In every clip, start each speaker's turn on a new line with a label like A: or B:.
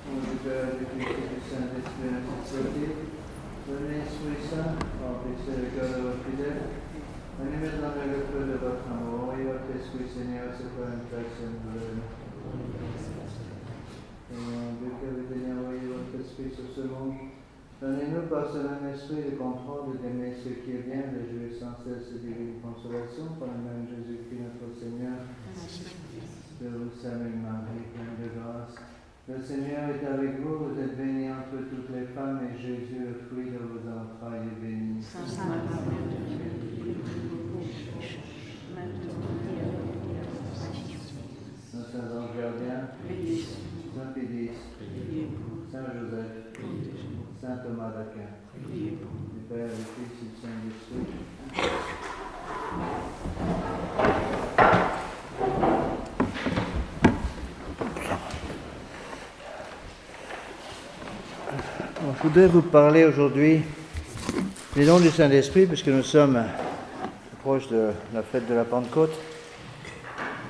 A: Au nom du Père, du Fils et du Saint-Esprit, ainsi soit-il. Venez, Esprit Saint, remplissez le cœur de vos fidèles. Animez dans le feu de votre amour, et votre Esprit, Seigneur, se planifie nouvelle. Seigneur Dieu, que vous ayez envoyé votre Esprit sur ce monde, donnez-nous par ce même Esprit de comprendre et d'aimer ce qui est bien, de jouir sans cesse de divine consolation par le même Jésus-Christ notre Seigneur. Que vous salue Marie, pleine de grâce. Le Seigneur est avec vous, vous êtes bénie entre toutes les femmes, et Jésus, le fruit de vos entrailles, est béni.
B: Sainte Marie, Mère de Dieu, priez pour nous pécheurs, maintenant et à l'heure de notre mort.
A: Nos saints anges gardiens, Saint Pédis, Saint Joseph, Saint Thomas d'Aquin, du Père, du Fils et du Saint-Esprit. Je voudrais vous parler aujourd'hui des dons du Saint-Esprit, puisque nous sommes proches de la fête de la Pentecôte.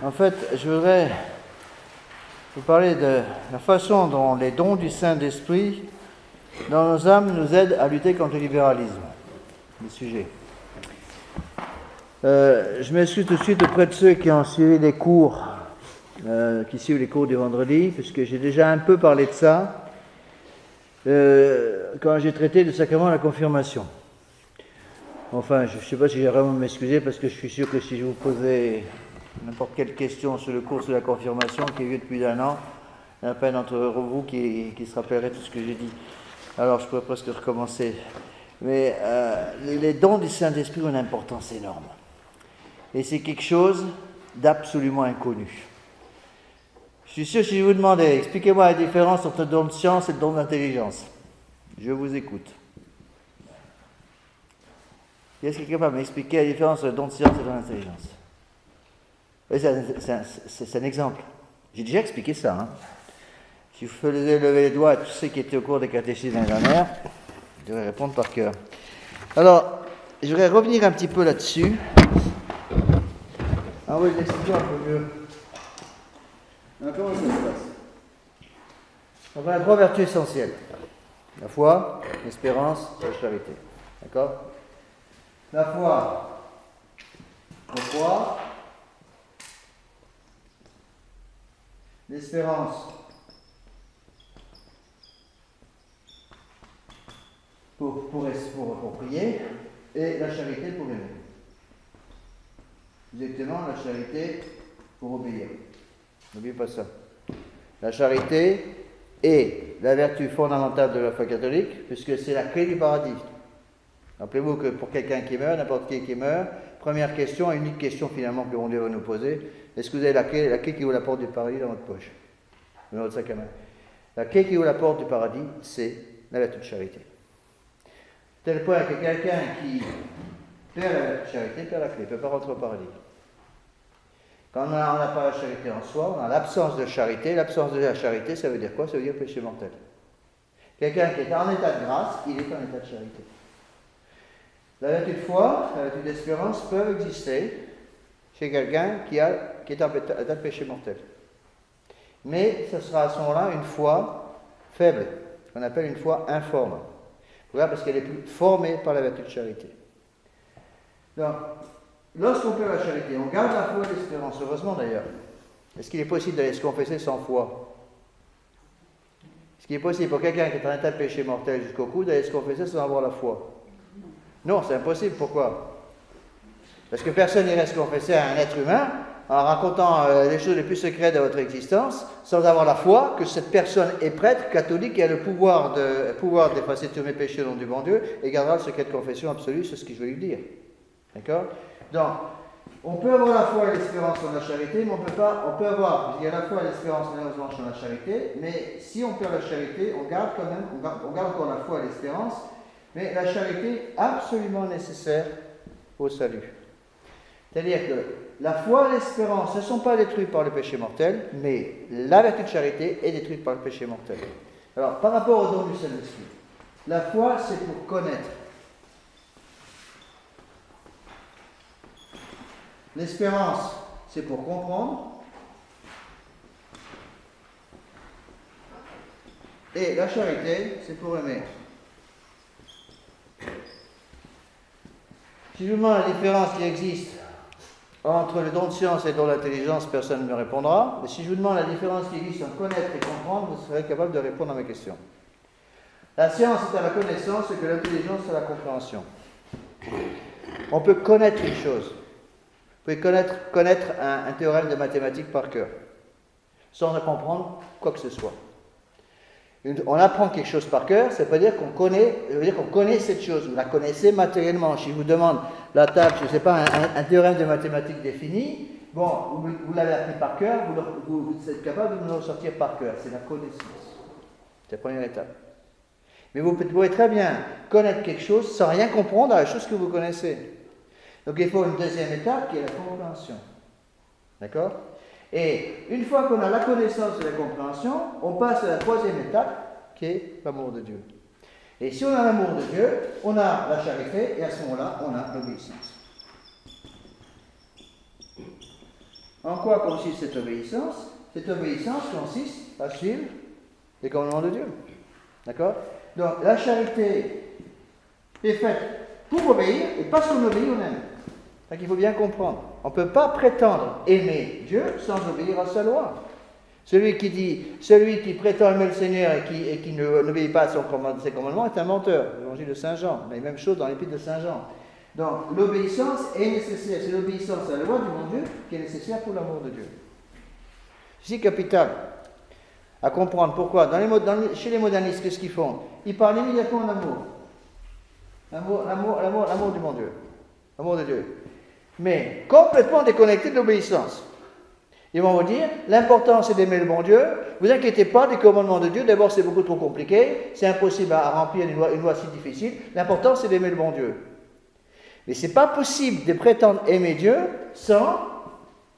A: En fait, je voudrais vous parler de la façon dont les dons du Saint-Esprit dans nos âmes nous aident à lutter contre le libéralisme. Le sujet. Je m'excuse tout de suite auprès de ceux qui ont suivi les cours, qui suivent les cours du vendredi, puisque j'ai déjà un peu parlé de ça. Quand j'ai traité le sacrement de la confirmation. Enfin, je ne sais pas si j'ai vraiment m'excuser, parce que je suis sûr que si je vous posais n'importe quelle question sur le cours sur la confirmation, qui est vieux depuis un an, il n'y en a pas un d'entre vous qui se rappellerait tout ce que j'ai dit. Alors, je pourrais presque recommencer. Mais les dons du Saint-Esprit ont une importance énorme. Et c'est quelque chose d'absolument inconnu. Je suis sûr, si je vous demandais, expliquez-moi la différence entre le don de science et le don d'intelligence. Je vous écoute. Est-ce qu'il est capable de m'expliquer la différence entre le don de science et le don d'intelligence? C'est un exemple. J'ai déjà expliqué ça. Hein. Si vous faisiez lever les doigts à tous ceux qui étaient au cours des catéchismes l'année dernière, je devrais répondre par cœur. Alors, je voudrais revenir un petit peu là-dessus. Ah oui, l'expliquer un peu mieux. Alors, comment ça se passe? On a trois vertus essentielles. La foi, l'espérance et la charité. D'accord? La foi, on croit. L'espérance, pour prier. Et la charité pour aimer. Exactement, la charité pour obéir. N'oubliez pas ça. La charité est la vertu fondamentale de la foi catholique, puisque c'est la clé du paradis. Rappelez-vous que pour quelqu'un qui meurt, n'importe qui meurt, première question, unique question finalement que mon Dieu va nous poser, est-ce que vous avez la clé qui ouvre la porte du paradis dans votre poche, dans votre sac à main? La clé qui ouvre la porte du paradis, c'est la vertu de charité. Tel point que quelqu'un qui perd la charité perd la clé, ne peut pas rentrer au paradis. Quand on n'a pas la charité en soi, on a l'absence de charité. L'absence de la charité, ça veut dire quoi? Ça veut dire péché mortel. Quelqu'un qui est en état de grâce, il est en état de charité. La vertu de foi, la vertu d'espérance peuvent exister chez quelqu'un qui est en état de péché mortel. Mais ce sera à ce moment-là une foi faible, qu'on appelle une foi informe. Pourquoi? Parce qu'elle est plus formée par la vertu de charité. Donc, lorsqu'on perd la charité, on garde la foi et l'espérance, heureusement d'ailleurs. Est-ce qu'il est possible d'aller se confesser sans foi? Est-ce qu'il est possible pour quelqu'un qui est en état de péché mortel jusqu'au cou d'aller se confesser sans avoir la foi? Non, c'est impossible. Pourquoi? Parce que personne n'irait se confesser à un être humain en racontant les choses les plus secrètes de votre existence sans avoir la foi que cette personne est prêtre, catholique et a le pouvoir d'effacer tous mes péchés au nom du bon Dieu et gardera le secret de confession absolu, c'est ce que je veux lui dire. D'accord? Donc, on peut avoir la foi et l'espérance dans la charité, mais on peut avoir, il y a la foi et l'espérance malheureusement dans la charité, mais si on perd la charité, on garde encore la foi et l'espérance, mais la charité est absolument nécessaire au salut. C'est-à-dire que la foi et l'espérance ne sont pas détruites par le péché mortel, mais la vertu de charité est détruite par le péché mortel. Alors, par rapport au don du Saint-Esprit, la foi, c'est pour connaître. L'espérance, c'est pour comprendre. Et la charité, c'est pour aimer. Si je vous demande la différence qui existe entre le don de science et le don d'intelligence, personne ne me répondra. Mais si je vous demande la différence qui existe entre connaître et comprendre, vous serez capable de répondre à ma question. La science est à la connaissance et que l'intelligence est à la compréhension. On peut connaître une chose. Vous pouvez connaître un théorème de mathématiques par cœur, sans en comprendre quoi que ce soit. On apprend quelque chose par cœur, ça veut pas dire qu'on connaît, ça veut dire qu'on connaît cette chose, vous la connaissez matériellement. Si je vous demande la table, je ne sais pas, un théorème de mathématiques défini, bon, vous l'avez appris par cœur, vous êtes capable de nous le ressortir par cœur, c'est la connaissance. C'est la première étape. Mais vous pouvez très bien connaître quelque chose sans rien comprendre à la chose que vous connaissez. Donc il faut une deuxième étape qui est la compréhension. D'accord ? Et une fois qu'on a la connaissance et la compréhension, on passe à la troisième étape qui est l'amour de Dieu. Et si on a l'amour de Dieu, on a la charité et à ce moment-là, on a l'obéissance. En quoi consiste cette obéissance ? Cette obéissance consiste à suivre les commandements de Dieu. D'accord ? Donc la charité est faite pour obéir et parce qu'on obéit, on aime. Donc il faut bien comprendre. On ne peut pas prétendre aimer Dieu sans obéir à sa loi. Celui qui prétend aimer le Seigneur et qui n'obéit pas à ses commandements est un menteur. L'évangile de Saint Jean, mais même chose dans l'épître de Saint Jean. Donc l'obéissance est nécessaire. C'est l'obéissance à la loi du bon Dieu qui est nécessaire pour l'amour de Dieu. C'est capital à comprendre pourquoi. Chez les modernistes, qu'est-ce qu'ils font ? Ils parlent immédiatement d'amour. L'amour du bon Dieu. L'amour de Dieu. Mais complètement déconnecté de l'obéissance. Ils vont vous dire, l'important c'est d'aimer le bon Dieu, vous inquiétez pas des commandements de Dieu, d'abord c'est beaucoup trop compliqué, c'est impossible à remplir une loi si difficile, l'important c'est d'aimer le bon Dieu. Mais c'est pas possible de prétendre aimer Dieu sans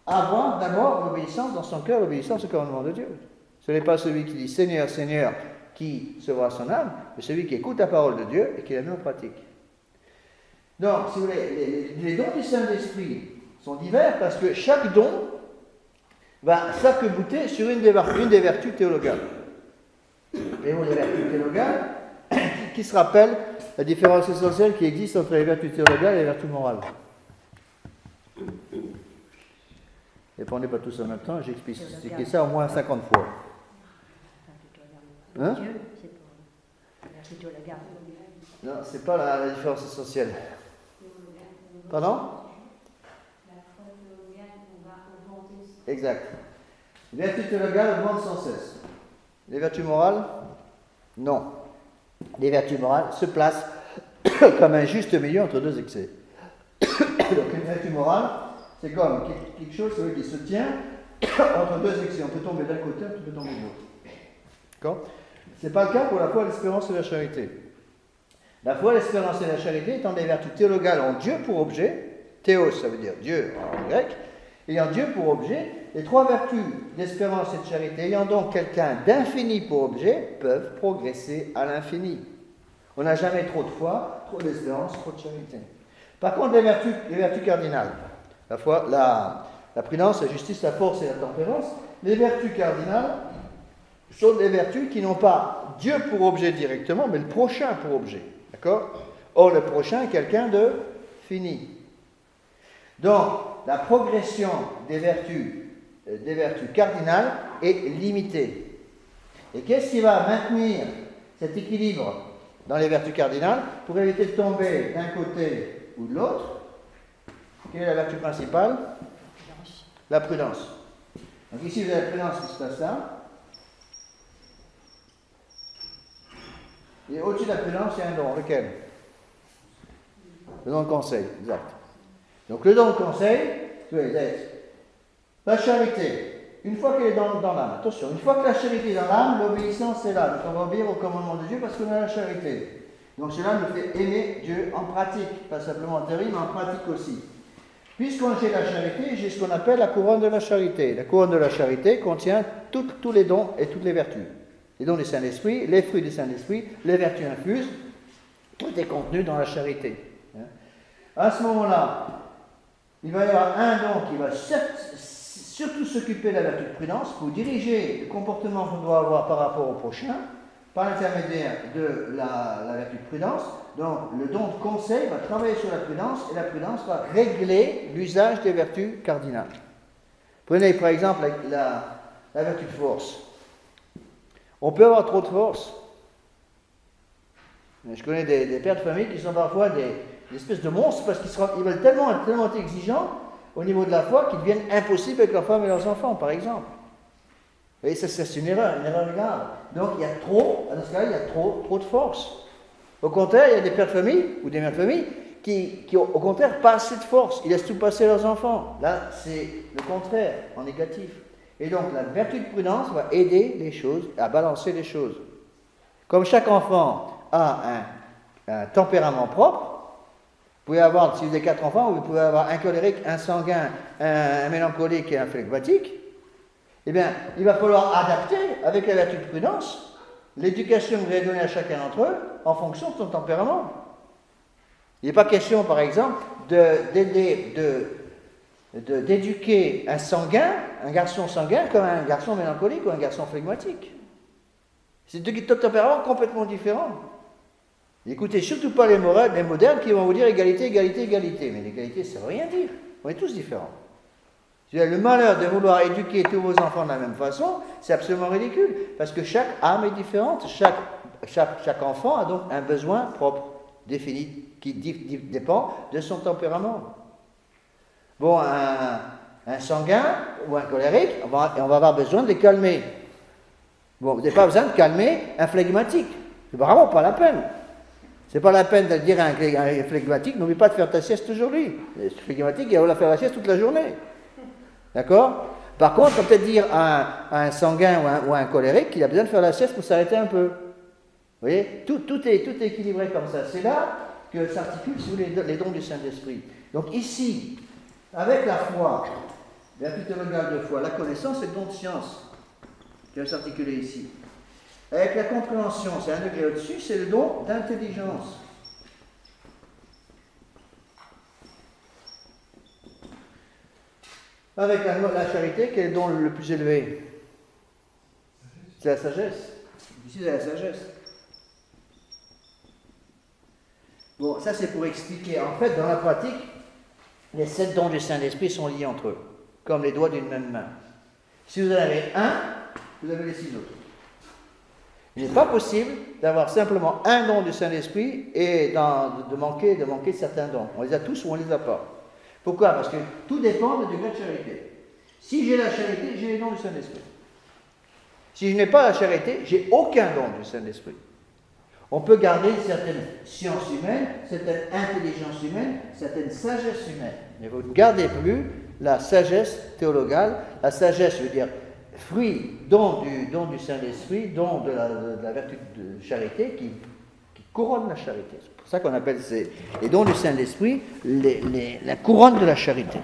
A: avoir d'abord l'obéissance dans son cœur, l'obéissance au commandement de Dieu. Ce n'est pas celui qui dit Seigneur, Seigneur qui sauvera son âme, mais celui qui écoute la parole de Dieu et qui la met en pratique. Donc, si vous voulez, les dons du Saint-Esprit sont divers parce que chaque don va s'arc-bouter sur une des vertus théologales. Et les vertus théologales qui se rappellent la différence essentielle qui existe entre les vertus théologales et les vertus morales. Répondez pas tous en même temps, j'ai expliqué ça au moins 50 fois. Hein? Non, c'est pas la différence essentielle. Pardon? Exact. Les vertus théologales augmentent sans cesse. Les vertus morales, non. Les vertus morales se placent comme un juste milieu entre deux excès. Donc une vertu morale, c'est comme quelque chose qui se tient entre deux excès. On peut tomber d'un côté, on peut tomber de l'autre. D'accord? Ce n'est pas le cas pour la foi, l'espérance et la charité. La foi, l'espérance et la charité étant des vertus théologales ont Dieu pour objet, théos ça veut dire Dieu en grec, ayant Dieu pour objet, les trois vertus d'espérance et de charité ayant donc quelqu'un d'infini pour objet, peuvent progresser à l'infini. On n'a jamais trop de foi, trop d'espérance, trop de charité. Par contre, les vertus cardinales, la foi, la prudence, la justice, la force et la tempérance, les vertus cardinales sont des vertus qui n'ont pas Dieu pour objet directement, mais le prochain pour objet. D'accord ? Or, le prochain est quelqu'un de fini. Donc, la progression des vertus cardinales est limitée. Et qu'est-ce qui va maintenir cet équilibre dans les vertus cardinales pour éviter de tomber d'un côté ou de l'autre? Quelle est la vertu principale? La prudence. Donc ici, vous avez la prudence qui se passe là. Et au-dessus de la prudence, il y a un don. Lequel? Le don de conseil, exact. Donc le don de conseil, la charité. Une fois qu'elle est dans l'âme, attention, une fois que la charité est dans l'âme, l'obéissance est là. Donc on va obéir au commandement de Dieu parce qu'on a la charité. Donc cela nous fait aimer Dieu en pratique, pas simplement en théorie, mais en pratique aussi. Puisqu'on j'ai la charité, j'ai ce qu'on appelle la couronne de la charité. La couronne de la charité contient tous les dons et toutes les vertus. Les dons du Saint-Esprit, les fruits du Saint-Esprit, les vertus infuses, tout est contenu dans la charité. À ce moment-là, il va y avoir un don qui va surtout s'occuper de la vertu de prudence pour diriger le comportement qu'on doit avoir par rapport au prochain, par l'intermédiaire de la vertu de prudence. Donc, le don de conseil va travailler sur la prudence et la prudence va régler l'usage des vertus cardinales. Prenez par exemple la vertu de force. On peut avoir trop de force. Je connais des pères de famille qui sont parfois des espèces de monstres parce qu'ils veulent tellement être exigeants au niveau de la foi qu'ils deviennent impossibles avec leurs femmes et leurs enfants, par exemple. Et ça, c'est une erreur grave. Donc, il y a trop, dans ce cas-là, il y a trop de force. Au contraire, il y a des pères de famille ou des mères de famille qui ont, au contraire, pas assez de force. Ils laissent tout passer à leurs enfants. Là, c'est le contraire, en négatif. Et donc, la vertu de prudence va aider les choses, à balancer les choses. Comme chaque enfant a un tempérament propre, vous pouvez avoir, si vous avez 4 enfants, vous pouvez avoir un colérique, un sanguin, un mélancolique et un flegmatique. Eh bien, il va falloir adapter, avec la vertu de prudence, l'éducation que vous allez donner à chacun d'entre eux en fonction de son tempérament. Il n'est pas question, par exemple, d'éduquer un sanguin, un garçon sanguin, comme un garçon mélancolique ou un garçon flegmatique. C'est deux tempéraments complètement différents. N'écoutez surtout pas les modernes qui vont vous dire égalité, égalité, égalité. Mais l'égalité, ça ne veut rien dire. On est tous différents. Le malheur de vouloir éduquer tous vos enfants de la même façon, c'est absolument ridicule. Parce que chaque âme est différente. Chaque enfant a donc un besoin propre, défini, qui dépend de son tempérament. Bon, un sanguin ou un colérique, on va avoir besoin de les calmer. Bon, vous n'avez pas besoin de calmer un flegmatique. C'est vraiment pas la peine. C'est pas la peine de dire à un flegmatique, n'oublie pas de faire ta sieste aujourd'hui. Le flegmatique, il va faire la sieste toute la journée. D'accord? Par contre, on peut peut-être dire à un sanguin ou à un colérique qu'il a besoin de faire la sieste pour s'arrêter un peu. Vous voyez? Tout est équilibré comme ça. C'est là que s'articulent, si vous voulez, les dons du Saint-Esprit. Donc ici, avec la foi, vertu théologale de foi, la connaissance et le don de science, qui va s'articuler ici. Avec la compréhension, c'est un degré au-dessus, c'est le don d'intelligence. Avec la charité, quel est le don le plus élevé? C'est la sagesse. Ici, c'est la sagesse. Bon, ça c'est pour expliquer. En fait, dans la pratique, les 7 dons du Saint-Esprit sont liés entre eux, comme les doigts d'une même main. Si vous en avez un, vous avez les 6 autres. Il n'est pas possible d'avoir simplement un don du Saint-Esprit et de manquer certains dons. On les a tous ou on ne les a pas. Pourquoi? Parce que tout dépend du degré de charité. Si j'ai la charité, j'ai les dons du Saint-Esprit. Si je n'ai pas la charité, j'ai aucun don du Saint-Esprit. On peut garder certaines sciences humaines, certaines intelligences humaines, certaines sagesses humaines. Mais vous ne gardez plus la sagesse théologale. La sagesse, je veux dire, fruit, don du Saint-Esprit, don de la vertu de charité qui couronne la charité. C'est pour ça qu'on appelle les dons du Saint-Esprit la couronne de la charité.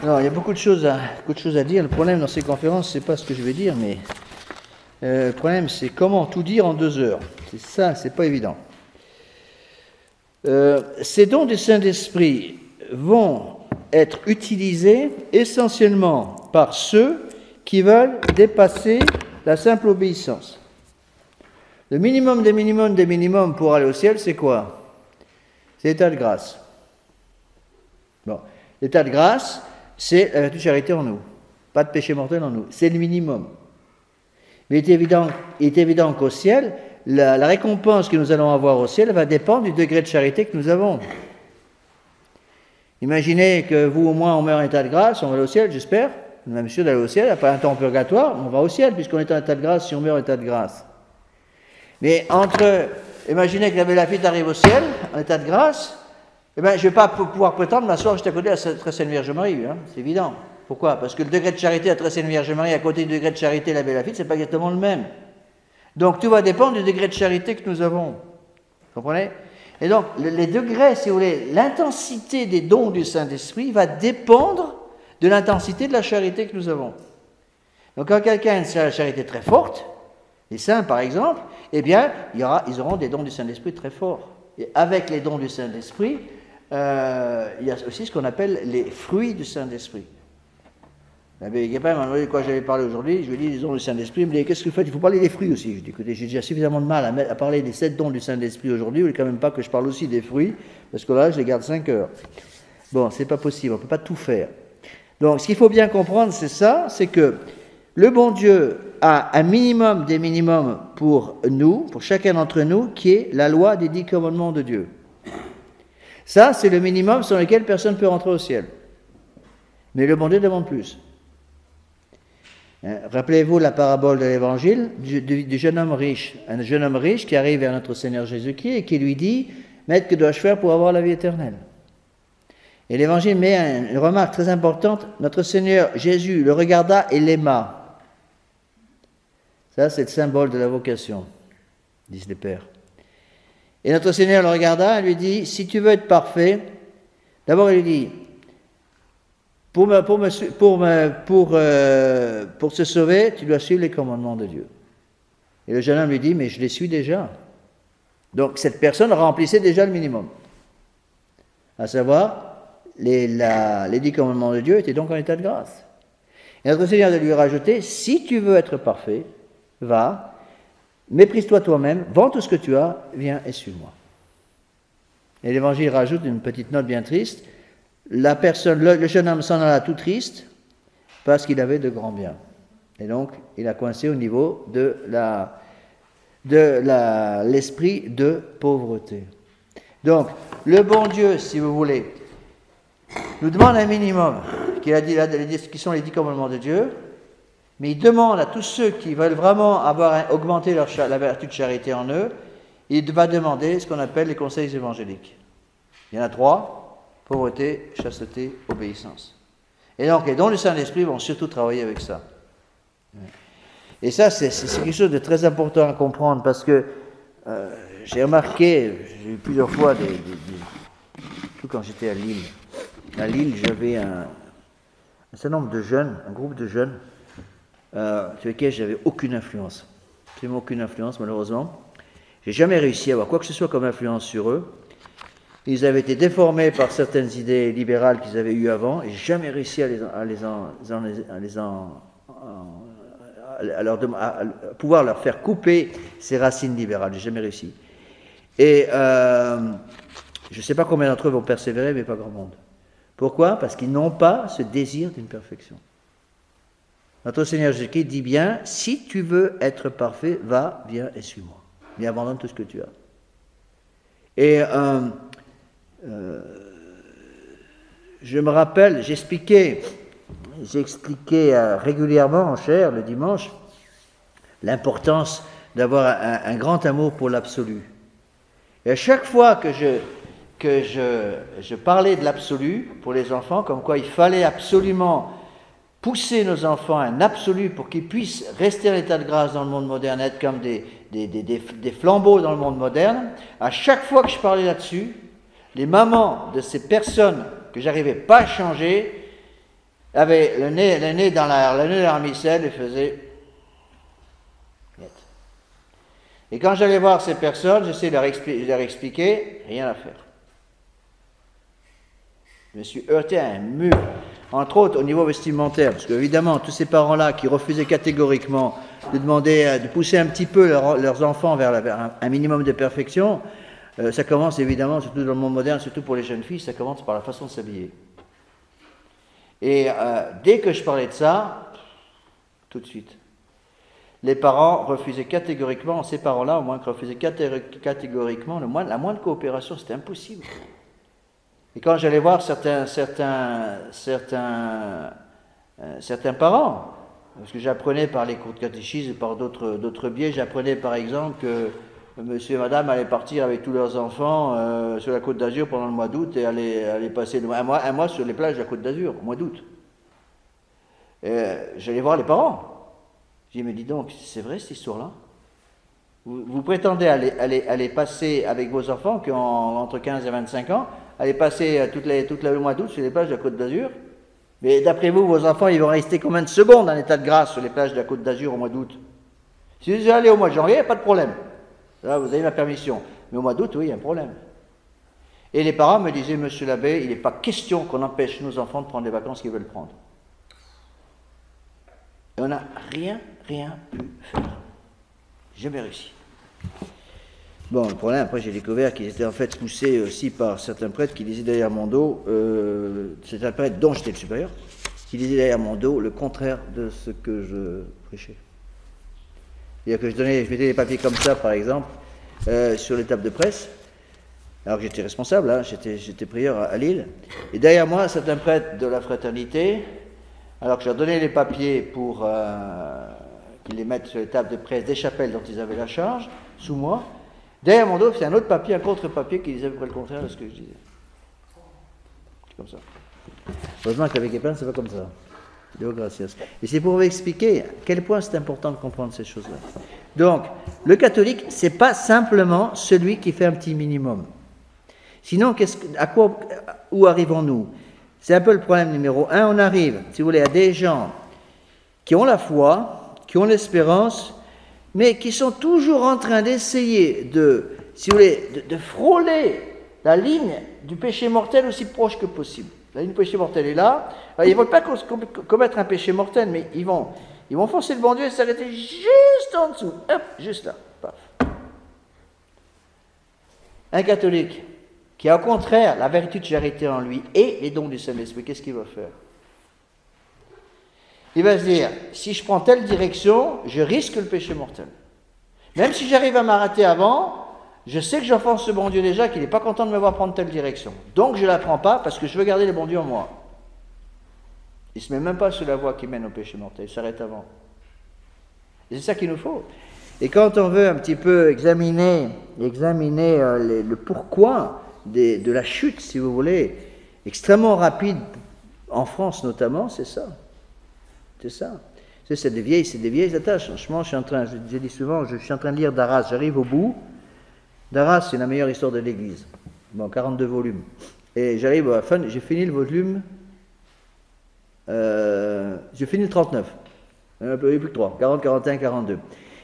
A: Alors, il y a beaucoup de choses à dire. Le problème dans ces conférences, c'est pas ce que je vais dire, mais le problème, c'est comment tout dire en 2 heures. C'est ça, c'est pas évident. Ces dons du Saint-Esprit vont être utilisés essentiellement par ceux qui veulent dépasser la simple obéissance. Le minimum des minimums des minimums pour aller au ciel, c'est quoi? C'est l'état de grâce. Bon, l'état de grâce, c'est la vertu de charité en nous. Pas de péché mortel en nous. C'est le minimum. Mais il est évident qu'au ciel, la récompense que nous allons avoir au ciel va dépendre du degré de charité que nous avons. Imaginez que vous ou moi, on meurt en état de grâce, on va aller au ciel, j'espère. On est même sûr d'aller au ciel, après un temps en purgatoire, on va au ciel, puisqu'on est en état de grâce, si on meurt en état de grâce. Mais imaginez que la Bélaphite arrive au ciel, en état de grâce, je ne vais pas pouvoir prétendre m'asseoir juste à côté de la Très Sainte Vierge Marie, hein, c'est évident. Pourquoi? Parce que le degré de charité de la Très Sainte Vierge Marie, à côté du degré de charité de la Bélaphite, ce n'est pas exactement le même. Donc tout va dépendre du degré de charité que nous avons. Vous comprenez? Et donc, les degrés, si vous voulez, l'intensité des dons du Saint-Esprit va dépendre de l'intensité de la charité que nous avons. Donc, quand quelqu'un a une charité très forte, les saints par exemple, eh bien, ils auront des dons du Saint-Esprit très forts. Et avec les dons du Saint-Esprit, il y a aussi ce qu'on appelle les fruits du Saint-Esprit. L'abbé Guépin m'a demandé de quoi j'allais parler aujourd'hui. Je lui ai dit, les dons du Saint-Esprit. Il me dit, qu'est-ce que vous faites? Il faut parler des fruits aussi. Je lui ai dit, écoutez, j'ai déjà suffisamment de mal à parler des 7 dons du Saint-Esprit aujourd'hui. Vous voulez quand même pas que je parle aussi des fruits, parce que là, je les garde 5 heures. Bon, c'est pas possible, on ne peut pas tout faire. Donc, ce qu'il faut bien comprendre, c'est ça, c'est que le bon Dieu a un minimum des minimums pour nous, pour chacun d'entre nous, qui est la loi des 10 commandements de Dieu. Ça, c'est le minimum sur lequel personne ne peut rentrer au ciel. Mais le bon Dieu demande plus. Rappelez-vous la parabole de l'Évangile du jeune homme riche. Un jeune homme riche qui arrive vers notre Seigneur Jésus-Christ et qui lui dit « Maître, que dois-je faire pour avoir la vie éternelle ?» Et l'Évangile met une remarque très importante. Notre Seigneur Jésus le regarda et l'aima. Ça, c'est le symbole de la vocation, disent les pères. Et notre Seigneur le regarda et lui dit « Si tu veux être parfait, d'abord il lui dit « Pour se sauver, tu dois suivre les commandements de Dieu. » Et le jeune homme lui dit, mais je les suis déjà. Donc cette personne remplissait déjà le minimum. À savoir, les 10 commandements de Dieu étaient donc en état de grâce. Et notre Seigneur de lui rajouter, si tu veux être parfait, va, méprise-toi toi-même, vends tout ce que tu as, viens et suis-moi. Et l'Évangile rajoute une petite note bien triste. La personne, le jeune homme s'en alla tout triste parce qu'il avait de grands biens. Et donc, il a coincé au niveau de l'esprit de pauvreté. Donc, le bon Dieu, si vous voulez, nous demande un minimum, qui sont les 10 commandements de Dieu, mais il demande à tous ceux qui veulent vraiment augmenter la vertu de charité en eux, il va demander ce qu'on appelle les conseils évangéliques. Il y en a 3. Pauvreté, chasteté, obéissance. Et donc, les dons du Saint-Esprit vont surtout travailler avec ça. Et ça, c'est quelque chose de très important à comprendre parce que j'ai remarqué, j'ai eu plusieurs fois, surtout quand j'étais à Lille. À Lille, j'avais un certain nombre de jeunes, un groupe de jeunes, sur lesquels j'avais aucune influence. Absolument aucune influence, malheureusement. J'ai jamais réussi à avoir quoi que ce soit comme influence sur eux. Ils avaient été déformés par certaines idées libérales qu'ils avaient eues avant et jamais réussi à pouvoir leur faire couper ces racines libérales. J'ai jamais réussi. Et je ne sais pas combien d'entre eux vont persévérer, mais pas grand monde. Pourquoi? Parce qu'ils n'ont pas ce désir d'une perfection. Notre Seigneur Jésus-Christ dit bien, si tu veux être parfait, va, viens et suis-moi. Mais abandonne tout ce que tu as. Et je me rappelle, j'expliquais régulièrement en chair le dimanche l'importance d'avoir un grand amour pour l'absolu. Et à chaque fois que je parlais de l'absolu pour les enfants, comme quoi il fallait absolument pousser nos enfants à un absolu pour qu'ils puissent rester en état de grâce dans le monde moderne, être comme des flambeaux dans le monde moderne, à chaque fois que je parlais là-dessus, les mamans de ces personnes que j'arrivais pas à changer avaient le nez dans la micelle et faisaient net. Et quand j'allais voir ces personnes, j'essayais de leur expliquer, rien à faire. Je me suis heurté à un mur, entre autres au niveau vestimentaire, parce qu'évidemment, tous ces parents-là qui refusaient catégoriquement de pousser un petit peu leurs enfants vers un minimum de perfection, ça commence évidemment, surtout dans le monde moderne, surtout pour les jeunes filles, ça commence par la façon de s'habiller. Et dès que je parlais de ça, tout de suite, les parents refusaient catégoriquement, ces parents-là au moins refusaient catégoriquement, la moindre coopération, c'était impossible. Et quand j'allais voir certains parents, parce que j'apprenais par les cours de catéchisme et par d'autres biais, j'apprenais par exemple que monsieur et madame allaient partir avec tous leurs enfants sur la Côte d'Azur pendant le mois d'août et allaient passer un mois sur les plages de la Côte d'Azur, au mois d'août. J'allais voir les parents. Je dis, mais dis donc, c'est vrai cette histoire-là? Vous prétendez aller passer avec vos enfants qui ont entre 15 et 25 ans, aller passer tout le mois d'août sur les plages de la Côte d'Azur? Mais d'après vous, vos enfants, ils vont rester combien de secondes en état de grâce sur les plages de la Côte d'Azur au mois d'août? Si vous allez au mois de janvier, il n'y a pas de problème. Là, vous avez la permission. Mais au mois d'août, oui, il y a un problème. Et les parents me disaient, monsieur l'abbé, il n'est pas question qu'on empêche nos enfants de prendre les vacances qu'ils veulent prendre. Et on n'a rien pu faire. Jamais réussi. Bon, le problème, après, j'ai découvert qu'ils étaient en fait poussés aussi par certains prêtres qui disaient derrière mon dos, c'est un prêtre dont j'étais le supérieur, qui disait derrière mon dos le contraire de ce que je prêchais. C'est-à-dire que je mettais des papiers comme ça, par exemple, sur les tables de presse, alors que j'étais responsable, hein, j'étais prieur à Lille, et derrière moi, c'est un prêtre de la fraternité, alors que je leur donnais les papiers pour qu'ils les mettent sur les tables de presse des chapelles dont ils avaient la charge, sous moi. Derrière mon dos, c'est un autre papier, un contre-papier qui disait à peu près le contraire de ce que je disais. C'est comme ça. Heureusement qu'avec Épin, c'est pas comme ça. Deo gracias. Et c'est pour vous expliquer à quel point c'est important de comprendre ces choses-là. Donc, le catholique, c'est pas simplement celui qui fait un petit minimum. Sinon, où arrivons-nous? C'est un peu le problème numéro 1. On arrive, si vous voulez, à des gens qui ont la foi, qui ont l'espérance, mais qui sont toujours en train d'essayer de, si vous voulez, de frôler la ligne du péché mortel aussi proche que possible. La ligne du péché mortel est là. Alors, ils ne veulent pas commettre un péché mortel, mais ils vont foncer le bon Dieu et s'arrêter juste en dessous. Hop, juste là. Paf. Un catholique qui a au contraire la vertu de charité en lui et les dons du Saint-Esprit, qu'est-ce qu'il va faire? Il va se dire, si je prends telle direction, je risque le péché mortel. Même si j'arrive à m'arrêter avant, je sais que j'offense ce bon Dieu déjà, qu'il n'est pas content de me voir prendre telle direction. Donc je ne la prends pas parce que je veux garder le bon Dieu en moi. Il ne se met même pas sur la voie qui mène au péché mortel, il s'arrête avant. Et c'est ça qu'il nous faut. Et quand on veut un petit peu examiner le pourquoi de la chute, si vous voulez, extrêmement rapide, en France notamment, c'est ça. C'est ça. C'est des vieilles attaches. Franchement, je dis souvent, je suis en train de lire Darras, j'arrive au bout. Darras, c'est la meilleure histoire de l'Église. Bon, 42 volumes. Et j'arrive à la fin, j'ai fini le volume, j'ai fini le 39. Il n'y en a plus que 3, 40, 41, 42.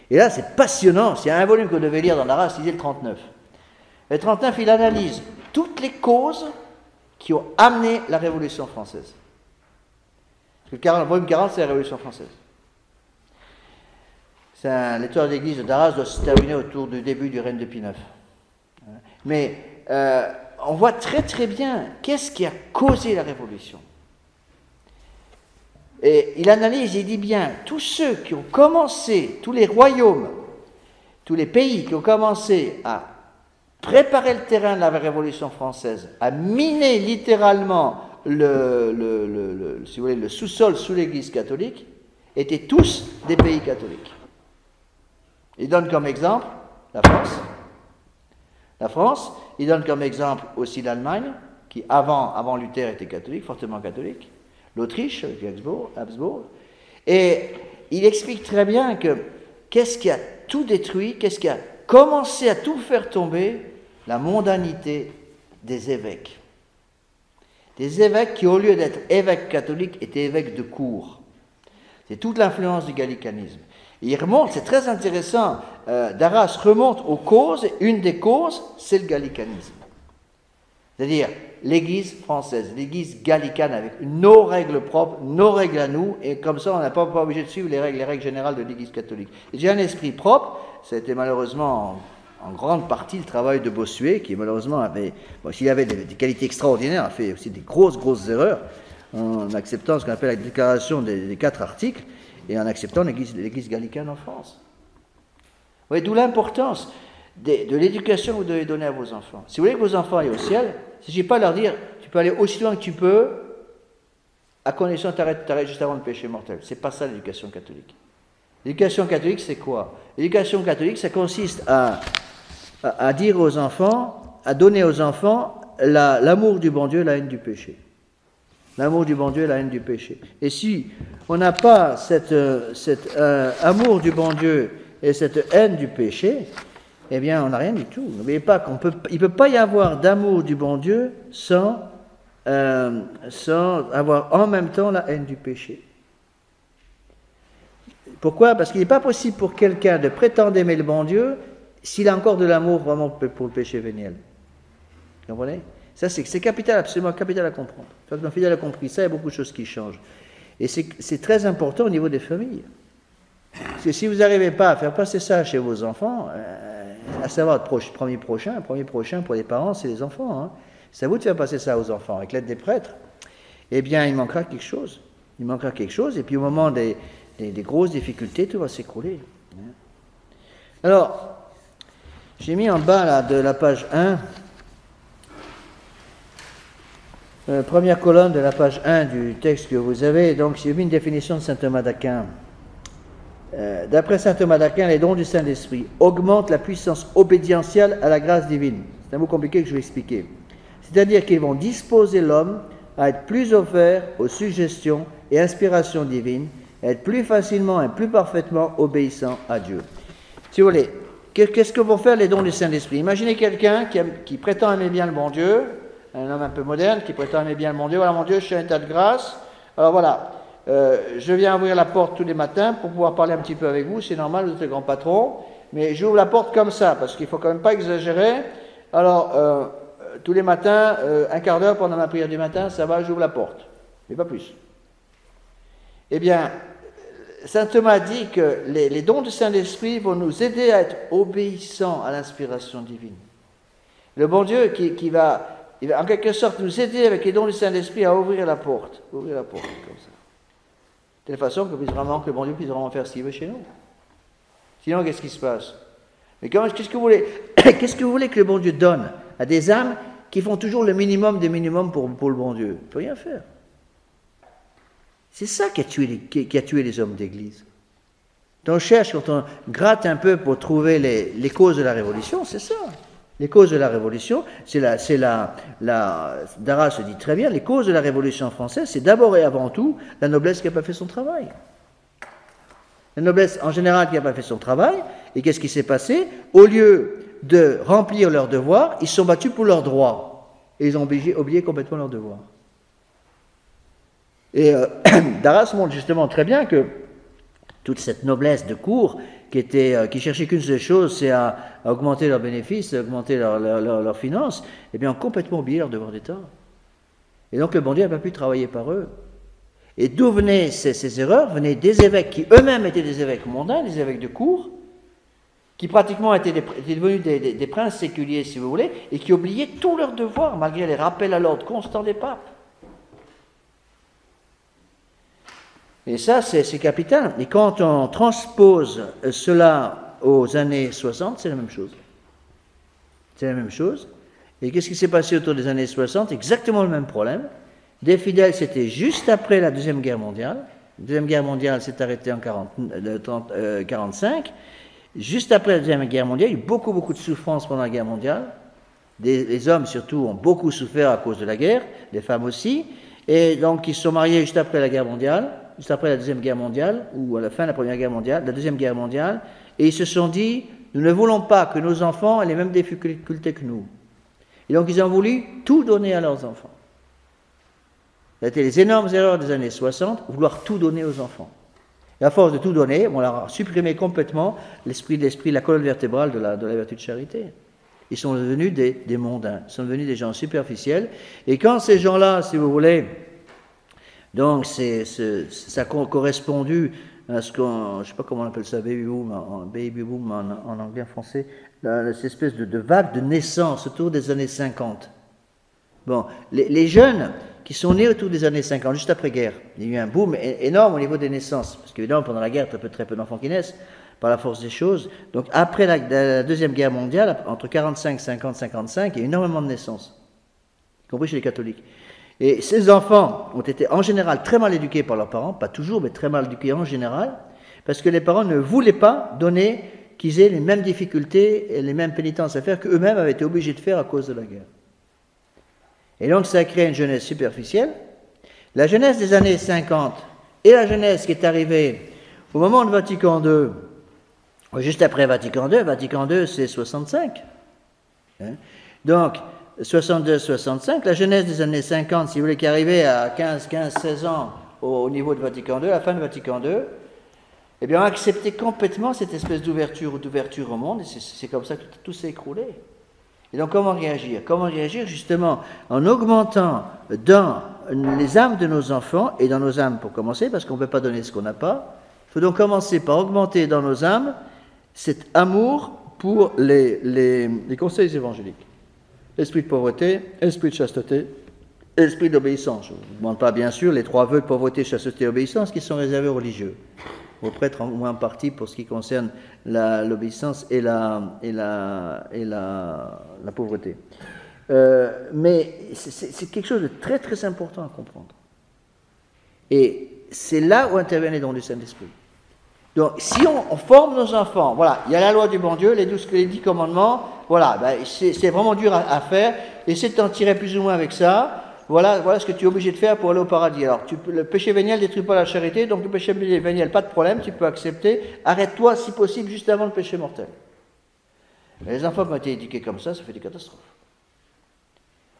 A: Et là, c'est passionnant. S'il y a un volume que vous devez lire dans Darras, c'est le 39. Le 39, il analyse toutes les causes qui ont amené la Révolution française. Parce que le volume 40, c'est la Révolution française. L'histoire de l'Église de Darras doit se terminer autour du début du règne de Pie IX. Mais on voit très très bien qu'est-ce qui a causé la Révolution. Et il analyse, il dit bien, tous ceux qui ont commencé, tous les royaumes, tous les pays qui ont commencé à préparer le terrain de la Révolution française, à miner littéralement si vous voulez, le sous-sol sous l'Église catholique, étaient tous des pays catholiques. Il donne comme exemple la France. La France, il donne comme exemple aussi l'Allemagne, qui avant Luther était catholique, fortement catholique. L'Autriche, avec Habsbourg. Et il explique très bien que qu'est-ce qui a tout détruit, qu'est-ce qui a commencé à tout faire tomber? La mondanité des évêques. Des évêques qui, au lieu d'être évêques catholiques, étaient évêques de cour. C'est toute l'influence du gallicanisme. Et il remonte, c'est très intéressant, Darras remonte aux causes, et une des causes, c'est le gallicanisme. C'est-à-dire l'Église française, l'Église gallicane, avec nos règles propres, nos règles à nous, et comme ça, on n'est pas obligé de suivre les règles générales de l'Église catholique. Et j'ai un esprit propre, ça a été malheureusement en grande partie le travail de Bossuet, qui malheureusement avait, s'il avait des qualités extraordinaires, a fait aussi des grosses erreurs, en acceptant ce qu'on appelle la déclaration des 4 articles, et en acceptant l'Église gallicane en France. Vous voyez, d'où l'importance de l'éducation que vous devez donner à vos enfants. Si vous voulez que vos enfants aillent au ciel, il ne s'agit pas de leur dire, tu peux aller aussi loin que tu peux, à condition que tu arrêtes juste avant le péché mortel. Ce n'est pas ça l'éducation catholique. L'éducation catholique, c'est quoi? L'éducation catholique, ça consiste à dire aux enfants, à donner aux enfants l'amour du bon Dieu et la haine du péché. L'amour du bon Dieu et la haine du péché. Et si on n'a pas cet amour du bon Dieu et cette haine du péché, eh bien, on n'a rien du tout. N'oubliez pas il ne peut pas y avoir d'amour du bon Dieu sans avoir en même temps la haine du péché. Pourquoi? Parce qu'il n'est pas possible pour quelqu'un de prétendre aimer le bon Dieu s'il a encore de l'amour vraiment pour le péché véniel. Vous comprenez? Ça, c'est capital, absolument capital à comprendre. Quand un fidèle a compris ça, il y a beaucoup de choses qui changent. Et c'est très important au niveau des familles. Parce que si vous n'arrivez pas à faire passer ça chez vos enfants, à savoir premier prochain pour les parents, c'est les enfants. Hein. C'est à vous de faire passer ça aux enfants, avec l'aide des prêtres. Eh bien, il manquera quelque chose. Il manquera quelque chose, et puis au moment des grosses difficultés, tout va s'écrouler. Alors, j'ai mis en bas là, de la page 1, première colonne de la page 1 du texte que vous avez, donc j'ai mis une définition de saint Thomas d'Aquin. D'après saint Thomas d'Aquin, les dons du Saint-Esprit augmentent la puissance obédientielle à la grâce divine. C'est un mot compliqué que je vais expliquer. C'est-à-dire qu'ils vont disposer l'homme à être plus offert aux suggestions et inspirations divines, à être plus facilement et plus parfaitement obéissant à Dieu. Si vous voulez, qu'est-ce que vont faire les dons du Saint-Esprit? Imaginez quelqu'un qui prétend aimer bien le bon Dieu, un homme un peu moderne qui prétend aimer bien le bon Dieu. Voilà, mon Dieu, je suis en état de grâce. Alors voilà, je viens ouvrir la porte tous les matins pour pouvoir parler un petit peu avec vous. C'est normal, vous êtes le grand patron. Mais j'ouvre la porte comme ça, parce qu'il ne faut quand même pas exagérer. Alors, tous les matins, un quart d'heure pendant ma prière du matin, ça va, j'ouvre la porte. Mais pas plus. Eh bien, saint Thomas dit que les dons du Saint-Esprit vont nous aider à être obéissants à l'inspiration divine. Le bon Dieu il va en quelque sorte nous aider avec les dons du Saint-Esprit à ouvrir la porte comme ça. De telle façon que le bon Dieu puisse vraiment faire ce qu'il veut chez nous. Sinon, qu'est-ce qui se passe? Mais qu'est-ce que vous voulez qu'est-ce que vous voulez que le bon Dieu donne à des âmes qui font toujours le minimum des minimums pour le bon Dieu? Il ne peut rien faire. C'est ça qui a tué les hommes d'Église. Quand on cherche, quand on gratte un peu pour trouver les causes de la Révolution, c'est ça. Les causes de la Révolution, Darras se dit très bien, les causes de la Révolution française, c'est d'abord et avant tout la noblesse qui n'a pas fait son travail. La noblesse en général qui n'a pas fait son travail, et qu'est-ce qui s'est passé? Au lieu de remplir leurs devoirs, ils se sont battus pour leurs droits, et ils ont oublié complètement leurs devoirs. Et Darras montre justement très bien que toute cette noblesse de cour qui cherchait qu'une seule chose, c'est à augmenter leurs bénéfices, à augmenter leurs finances, eh bien, ont complètement oublié leurs devoirs d'État. Et donc, le bon Dieu n'a pas pu travailler par eux. Et d'où venaient ces erreurs? Venaient des évêques qui eux-mêmes étaient des évêques mondains, des évêques de cour, qui pratiquement étaient devenus des princes séculiers, si vous voulez, et qui oubliaient tous leurs devoirs, malgré les rappels à l'ordre constants des papes. Et ça, c'est capital. Et quand on transpose cela aux années 60, c'est la même chose. C'est la même chose. Et qu'est-ce qui s'est passé autour des années 60? Exactement le même problème. Des fidèles, c'était juste après la Deuxième Guerre mondiale. La Deuxième Guerre mondiale s'est arrêtée en 1945. Juste après la Deuxième Guerre mondiale, il y a eu beaucoup de souffrances pendant la guerre mondiale. Les hommes, surtout, ont beaucoup souffert à cause de la guerre, les femmes aussi. Et donc, ils se sont mariés juste après la guerre mondiale, juste après la Deuxième Guerre mondiale, ou à la fin de la Première Guerre mondiale, la Deuxième Guerre mondiale, et ils se sont dit, nous ne voulons pas que nos enfants aient les mêmes difficultés que nous. Et donc, ils ont voulu tout donner à leurs enfants. Ça a été les énormes erreurs des années 60, vouloir tout donner aux enfants. Et à force de tout donner, on leur a supprimé complètement l'esprit, la colonne vertébrale de la vertu de charité. Ils sont devenus des mondains, ils sont devenus des gens superficiels. Et quand ces gens-là, si vous voulez, donc ça a correspondu à ce qu'on, je ne sais pas comment on appelle ça, baby boom en anglais, en français, cette espèce de vague de naissance autour des années 50. Bon, les jeunes qui sont nés autour des années 50, juste après-guerre, il y a eu un boom énorme au niveau des naissances, parce qu'évidemment, pendant la guerre, très peu d'enfants qui naissent, par la force des choses. Donc, après la Deuxième Guerre mondiale, entre 45, 50, 55, il y a eu énormément de naissances, y compris chez les catholiques. Et ces enfants ont été en général très mal éduqués par leurs parents, pas toujours, mais très mal éduqués en général, parce que les parents ne voulaient pas donner qu'ils aient les mêmes difficultés et les mêmes pénitences à faire qu'eux-mêmes avaient été obligés de faire à cause de la guerre. Et donc ça a créé une jeunesse superficielle. La jeunesse des années 50 et la jeunesse qui est arrivée au moment de Vatican II, juste après Vatican II c'est 65. Donc 62-65, la jeunesse des années 50, si vous voulez, qui arrivait à 15-16 ans au niveau de Vatican II, à la fin de Vatican II, eh bien, on a accepté complètement cette espèce d'ouverture au monde, et c'est comme ça que tout s'est écroulé. Et donc comment réagir? Comment réagir justement en augmentant dans les âmes de nos enfants, et dans nos âmes pour commencer, parce qu'on ne peut pas donner ce qu'on n'a pas. Il faut donc commencer par augmenter dans nos âmes cet amour pour les conseils évangéliques. Esprit de pauvreté, esprit de chasteté, esprit d'obéissance. Je ne vous demande pas bien sûr les 3 vœux de pauvreté, chasteté et obéissance qui sont réservés aux religieux. Aux prêtres en moins partie pour ce qui concerne l'obéissance et la pauvreté. Mais c'est quelque chose de très très important à comprendre. Et c'est là où interviennent les dons du Saint-Esprit. Donc si on forme nos enfants, voilà, il y a la loi du bon Dieu, les 10 commandements, voilà, ben, c'est vraiment dur à faire, essaie de t'en tirer plus ou moins avec ça. Voilà ce que tu es obligé de faire pour aller au paradis. Alors, le péché véniel ne détruit pas la charité, donc le péché véniel, pas de problème, tu peux accepter. Arrête-toi, si possible, juste avant le péché mortel. Mais les enfants qui ont été éduqués comme ça fait des catastrophes.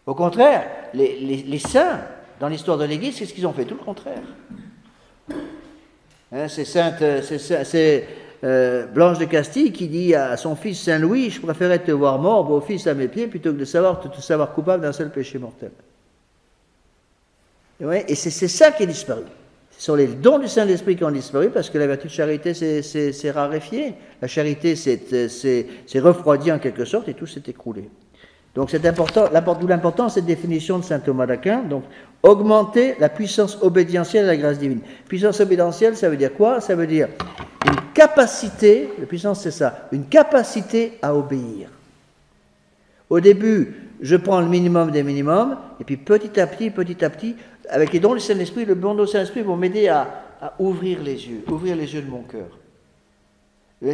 A: Au contraire, les saints, dans l'histoire de l'Église, c'est ce qu'ils ont fait, tout le contraire. Hein, c'est Blanche de Castille qui dit à son fils Saint-Louis, je préférais te voir mort, beau fils, à mes pieds, plutôt que de te savoir coupable d'un seul péché mortel. Et c'est ça qui est disparu. Ce sont les dons du Saint-Esprit qui ont disparu parce que la vertu de charité s'est raréfiée. La charité s'est refroidie en quelque sorte et tout s'est écroulé. Donc c'est important, d'où l'importance de cette définition de saint Thomas d'Aquin. Donc augmenter la puissance obédientielle à la grâce divine. Puissance obédientielle, ça veut dire quoi? Ça veut dire une capacité, la puissance c'est ça, une capacité à obéir. Au début, je prends le minimum des minimums, et puis petit à petit, avec les dons du Saint-Esprit, le bon don du Saint-Esprit vont m'aider à ouvrir les yeux de mon cœur.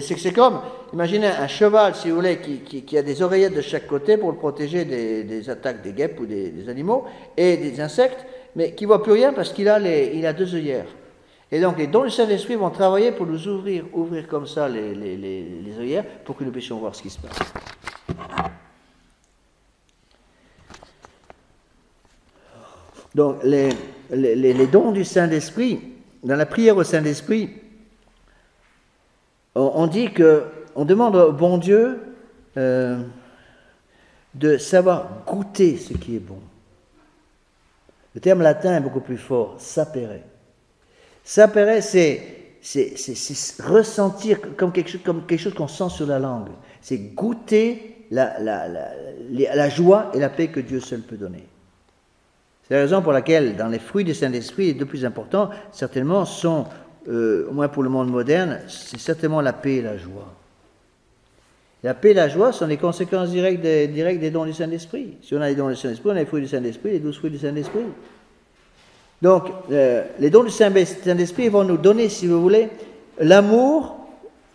A: C'est comme, imaginez un cheval, si vous voulez, qui a des oreillettes de chaque côté pour le protéger des attaques des guêpes ou des animaux et des insectes, mais qui ne voit plus rien parce qu'il a 2 œillères. Et donc les dons du Saint-Esprit vont travailler pour nous ouvrir comme ça les œillères pour que nous puissions voir ce qui se passe. Donc, les dons du Saint-Esprit, dans la prière au Saint-Esprit, on dit qu'on demande au bon Dieu de savoir goûter ce qui est bon. Le terme latin est beaucoup plus fort, sapere. Sapere, c'est ressentir comme quelque chose qu'on sent sur la langue. C'est goûter la joie et la paix que Dieu seul peut donner. C'est la raison pour laquelle, dans les fruits du Saint-Esprit, les 2 plus importants, certainement, sont, au moins pour le monde moderne, c'est certainement la paix et la joie. La paix et la joie sont les conséquences directes des dons du Saint-Esprit. Si on a les dons du Saint-Esprit, on a les fruits du Saint-Esprit, les 12 fruits du Saint-Esprit. Donc, les dons du Saint-Esprit vont nous donner, si vous voulez, l'amour,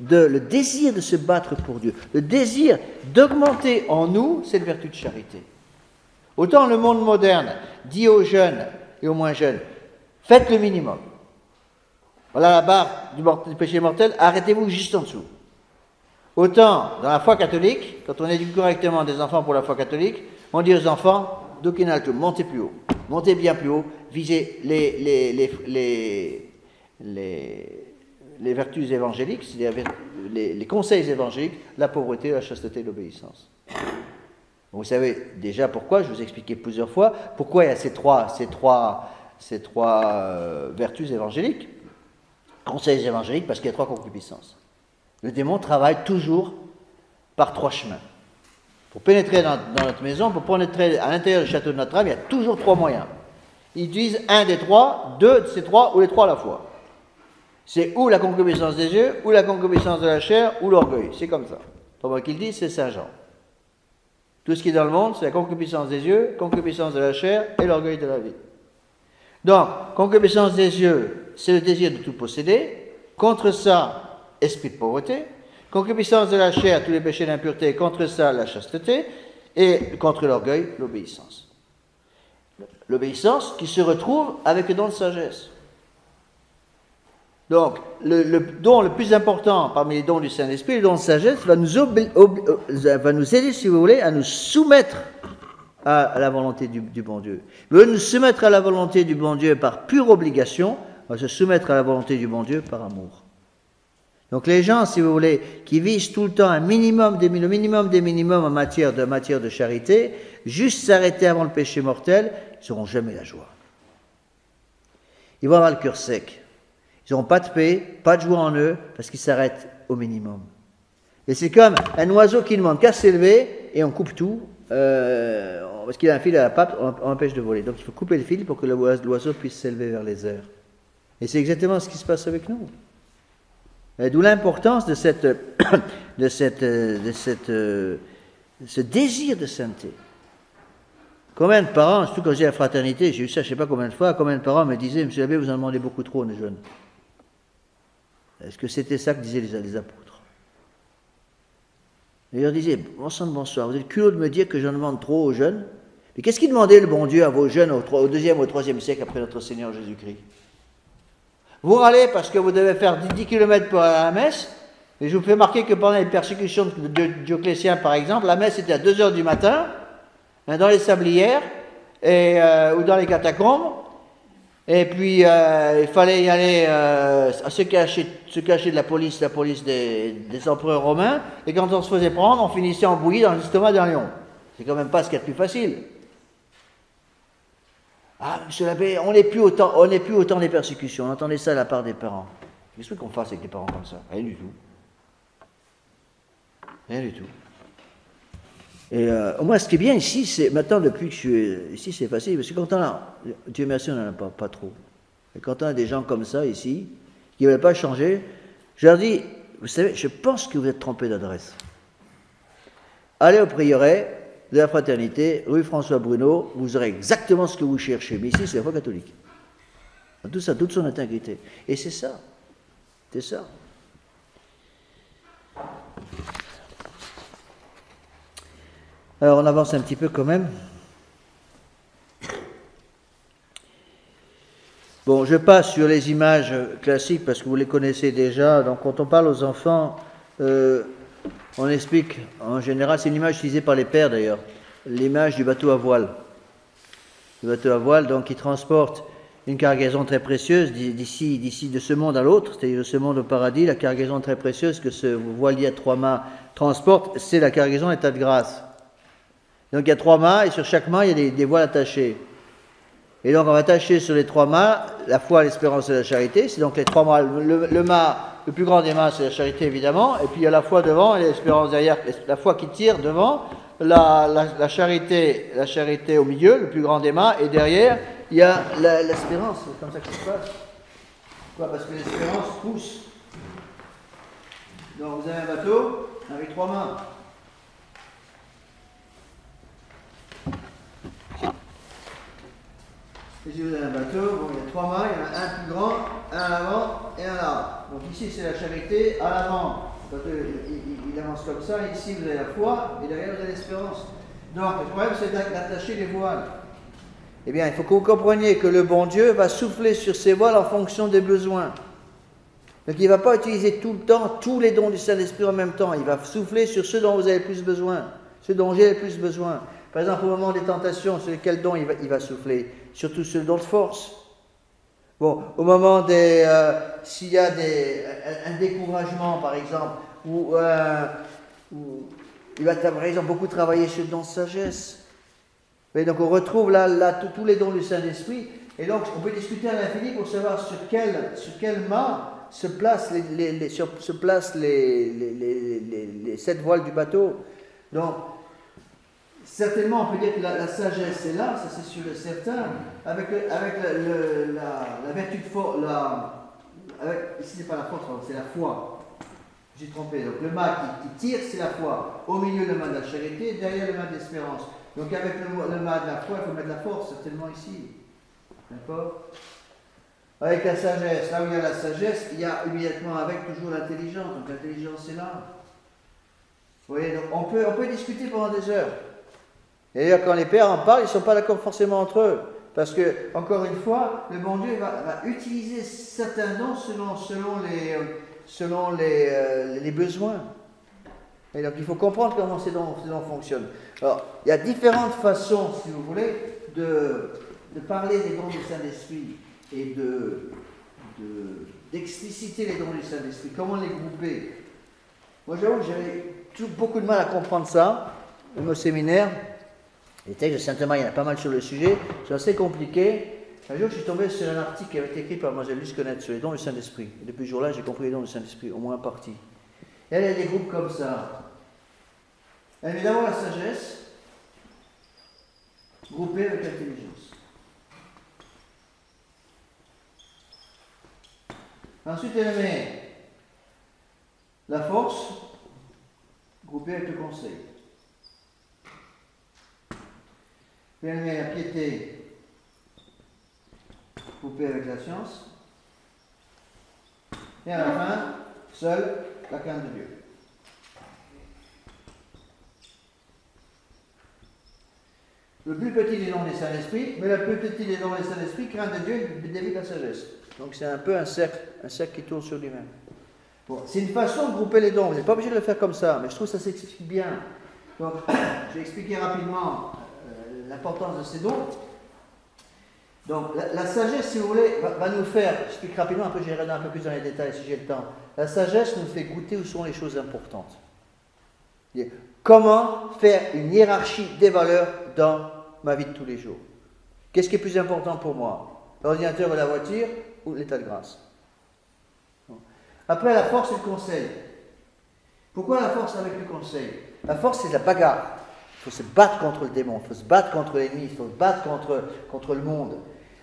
A: le désir de se battre pour Dieu, le désir d'augmenter en nous cette vertu de charité. Autant le monde moderne dit aux jeunes et aux moins jeunes, faites le minimum. Voilà la barre du péché mortel, arrêtez-vous juste en dessous. Autant dans la foi catholique, quand on éduque correctement des enfants pour la foi catholique, on dit aux enfants, d'aucun montez plus haut, montez bien plus haut, visez les vertus évangéliques, c'est-à-dire les conseils évangéliques, la pauvreté, la chasteté et l'obéissance. Vous savez déjà pourquoi, je vous ai expliqué plusieurs fois, pourquoi il y a ces trois vertus évangéliques, conseils évangéliques, parce qu'il y a 3 concupiscences. Le démon travaille toujours par 3 chemins. Pour pénétrer dans notre maison, pour pénétrer à l'intérieur du château de notre âme, il y a toujours 3 moyens. Il utilise un des 3, 2 de ces 3 ou les 3 à la fois. C'est ou la concupiscence des yeux, ou la concupiscence de la chair, ou l'orgueil. C'est comme ça. Pour moi qu'il dit, c'est Saint Jean. Tout ce qui est dans le monde, c'est la concupiscence des yeux, concupiscence de la chair et l'orgueil de la vie. Donc, concupiscence des yeux, c'est le désir de tout posséder. Contre ça, esprit de pauvreté. Concupiscence de la chair, tous les péchés d'impureté. Contre ça, la chasteté. Et contre l'orgueil, l'obéissance. L'obéissance qui se retrouve avec le don de sagesse. Donc, le don le plus important parmi les dons du Saint-Esprit, le don de sagesse, va nous aider, si vous voulez, à nous soumettre à la volonté du bon Dieu. Il veut nous soumettre à la volonté du bon Dieu par pure obligation, on va se soumettre à la volonté du bon Dieu par amour. Donc les gens, si vous voulez, qui visent tout le temps le minimum des minimums en matière de charité, juste s'arrêter avant le péché mortel, ils n'auront jamais la joie. Ils vont avoir le cœur sec. Ils n'auront pas de paix, pas de joie en eux, parce qu'ils s'arrêtent au minimum. Et c'est comme un oiseau qui ne demande qu'à s'élever, et on coupe tout, parce qu'il a un fil à la patte, on empêche de voler. Donc il faut couper le fil pour que l'oiseau puisse s'élever vers les airs. Et c'est exactement ce qui se passe avec nous. D'où l'importance de ce désir de sainteté. Combien de parents, surtout quand j'ai la fraternité, j'ai eu ça je ne sais pas combien de fois, combien de parents me disaient, Monsieur l'abbé, vous en demandez beaucoup trop, on est jeunes. Est-ce que c'était ça que disaient les apôtres? Et ils leur disaient, bon sang de bonsoir, vous avez le culot de me dire que j'en demande trop aux jeunes. Mais qu'est-ce qu'il demandait le bon Dieu à vos jeunes au 2e ou au 3e siècle après notre Seigneur Jésus-Christ? Vous râlez parce que vous devez faire 10 km pour aller à la messe, et je vous fais remarquer que pendant les persécutions de Dioclétien, par exemple, la messe était à 2h du matin, dans les sablières, ou dans les catacombes, et puis il fallait y aller se cacher de la police des empereurs romains, et quand on se faisait prendre, on finissait embouilli dans l'estomac d'un lion. C'est quand même pas ce qu'il y a de plus facile. Ah, monsieur l'abbé, on n'est plus autant des persécutions. On entendait ça de la part des parents. Qu'est-ce qu'on fasse avec des parents comme ça? Rien du tout. Rien du tout. Et moi, ce qui est bien ici, c'est maintenant, depuis que je suis ici, c'est facile. Parce que quand on a, Dieu merci, on n'en a pas trop. Et quand on a des gens comme ça ici, qui ne veulent pas changer, je leur dis, vous savez, je pense que vous êtes trompés d'adresse. Allez au prieuré de la Fraternité, rue François Bruno, vous aurez exactement ce que vous cherchez. Mais ici, c'est la foi catholique. Tout ça, toute son intégrité. Et c'est ça. C'est ça. Alors, on avance un petit peu quand même. Bon, je passe sur les images classiques parce que vous les connaissez déjà. Donc, quand on parle aux enfants, on explique, en général, c'est une image utilisée par les pères d'ailleurs, l'image du bateau à voile. Le bateau à voile, donc, qui transporte une cargaison très précieuse d'ici de ce monde à l'autre, c'est-à-dire de ce monde au paradis. La cargaison très précieuse que ce voilier à 3 mâts transporte, c'est la cargaison état de grâce. Donc, il y a 3 mâts et sur chaque mât, il y a des voiles attachées. Et donc, on va attacher sur les 3 mâts la foi, l'espérance et la charité. C'est donc les 3 mâts. Le mât, le plus grand des mâts, c'est la charité, évidemment. Et puis, il y a la foi devant et l'espérance derrière. La foi qui tire devant, la charité au milieu, le plus grand des mâts. Et derrière, il y a l'espérance. C'est comme ça que ça se passe. Pourquoi? Parce que l'espérance pousse. Donc, vous avez un bateau avec 3 mâts. Et si vous avez un bateau, bon, il y a 3 mâts, il y en a un plus grand, un à l'avant et un là. Donc ici c'est la charité, à l'avant, il avance comme ça, et ici vous avez la foi, et derrière vous avez l'espérance. Donc le problème c'est d'attacher les voiles. Eh bien, il faut que vous compreniez que le bon Dieu va souffler sur ces voiles en fonction des besoins. Donc il ne va pas utiliser tout le temps tous les dons du Saint-Esprit en même temps, il va souffler sur ceux dont vous avez le plus besoin, ceux dont j'ai le plus besoin. Par exemple, au moment des tentations, sur quel don il va souffler? Surtout sur le don de force. Bon, au moment s'il y a un découragement, par exemple, où il va, par exemple, beaucoup travailler sur le don de sagesse. Et donc, on retrouve là tous les dons du Saint-Esprit. Et donc, on peut discuter à l'infini pour savoir sur quel mât se placent les 7 voiles du bateau. Donc, certainement, on peut dire que la sagesse est là, ça c'est sûr et certain, avec la vertu de force, ici c'est pas la force, c'est la foi. J'ai trompé. Donc le mât qui tire, c'est la foi. Au milieu, le mât de la charité, derrière le mât de l'espérance. Donc avec le mât de la foi, il faut mettre la force, certainement ici. D'accord? Avec la sagesse, là où il y a la sagesse, il y a immédiatement avec toujours l'intelligence. Donc l'intelligence est là. Vous voyez, donc on peut discuter pendant des heures. Et d'ailleurs, quand les pères en parlent, ils ne sont pas d'accord forcément entre eux. Parce que, encore une fois, le bon Dieu va utiliser certains dons selon les besoins. Et donc, il faut comprendre comment ces dons fonctionnent. Alors, il y a différentes façons, si vous voulez, de parler des dons du Saint-Esprit et de d'expliciter les dons du Saint-Esprit, comment les grouper. Moi, j'avoue que j'avais beaucoup de mal à comprendre ça. Au séminaire, les textes de Saint-Thomas, il y en a pas mal sur le sujet, c'est assez compliqué. Un jour, je suis tombé sur un article qui avait été écrit par Mlle Luce Connaître sur les dons du Saint-Esprit. Et depuis ce jour-là, j'ai compris les dons du Saint-Esprit, au moins en partie. Et elle a des groupes comme ça. Elle met d'abord la sagesse, groupée avec l'intelligence. Ensuite, elle met la force, groupée avec le conseil. Puis elle met la piété, groupée avec la science. Et à la fin, seule la crainte de Dieu. Le plus petit des dons des Saint-Esprit, mais le plus petit des dons des Saint-Esprit, crainte de Dieu, dévie la sagesse. Donc c'est un peu un cercle qui tourne sur lui-même. Bon, c'est une façon de grouper les dons. Vous n'êtes pas obligé de le faire comme ça, mais je trouve que ça s'explique bien. Donc, je vais expliquer rapidement l'importance de ces dons. Donc, la sagesse, si vous voulez, va nous faire, j'explique rapidement, après j'irai un peu plus dans les détails si j'ai le temps. La sagesse nous fait goûter où sont les choses importantes. Comment faire une hiérarchie des valeurs dans ma vie de tous les jours? Qu'est-ce qui est plus important pour moi? L'ordinateur et la voiture ou l'état de grâce? Après, la force et le conseil. Pourquoi la force avec le conseil? La force, c'est la bagarre. Il faut se battre contre le démon, il faut se battre contre l'ennemi, il faut se battre contre le monde.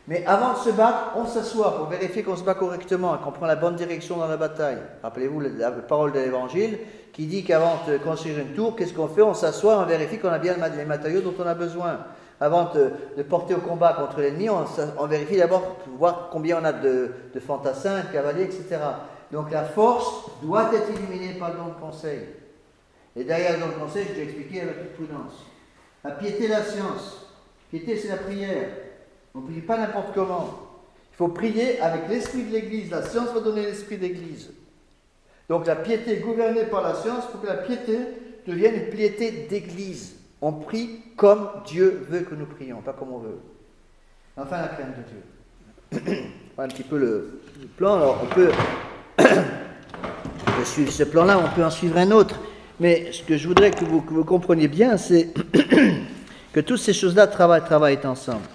A: Mais avant de se battre, on s'assoit pour vérifier qu'on se bat correctement et qu'on prend la bonne direction dans la bataille. Rappelez-vous la parole de l'Évangile qui dit qu'avant de construire une tour, qu'est-ce qu'on fait? On s'assoit, on vérifie qu'on a bien les matériaux dont on a besoin. Avant de porter au combat contre l'ennemi, on vérifie d'abord pour voir combien on a de fantassins, de cavaliers, etc. Donc la force doit être éliminée par le don de conseil. Et derrière le don de conseil, je vais expliquer avec toute prudence. La piété, la science. Piété, c'est la prière. On ne prie pas n'importe comment. Il faut prier avec l'esprit de l'Église. La science va donner l'esprit de l'Église. Donc la piété gouvernée par la science, pour que la piété devienne une piété d'Église. On prie comme Dieu veut que nous prions, pas comme on veut. Enfin, la crainte de Dieu. Un petit peu le plan. Alors, on peut suivre ce plan-là, on peut en suivre un autre. Mais ce que je voudrais que vous compreniez bien, c'est que toutes ces choses-là travaillent ensemble.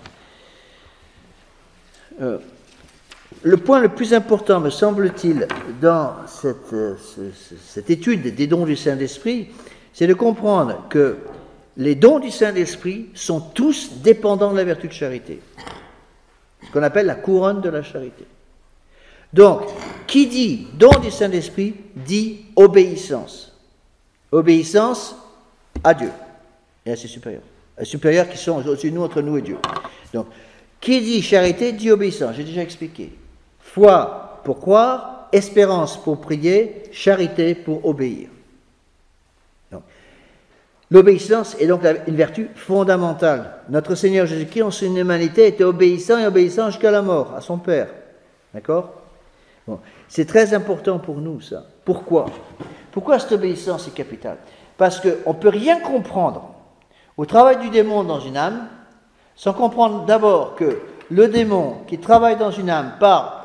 A: Le point le plus important, me semble-t-il, dans cette étude des dons du Saint-Esprit, c'est de comprendre que les dons du Saint-Esprit sont tous dépendants de la vertu de charité. Ce qu'on appelle la couronne de la charité. Donc, qui dit don du Saint-Esprit dit obéissance. Obéissance à Dieu et à ses supérieurs. Les supérieurs qui sont au-dessus de nous, entre nous et Dieu. Donc, qui dit charité dit obéissance, j'ai déjà expliqué. Foi pour croire, espérance pour prier, charité pour obéir. Donc, l'obéissance est donc une vertu fondamentale. Notre Seigneur Jésus-Christ, en son humanité, était obéissant et obéissant jusqu'à la mort, à son Père. D'accord? Bon. C'est très important pour nous, ça. Pourquoi? Pourquoi cette obéissance est capitale? Parce qu'on ne peut rien comprendre au travail du démon dans une âme sans comprendre d'abord que le démon qui travaille dans une âme par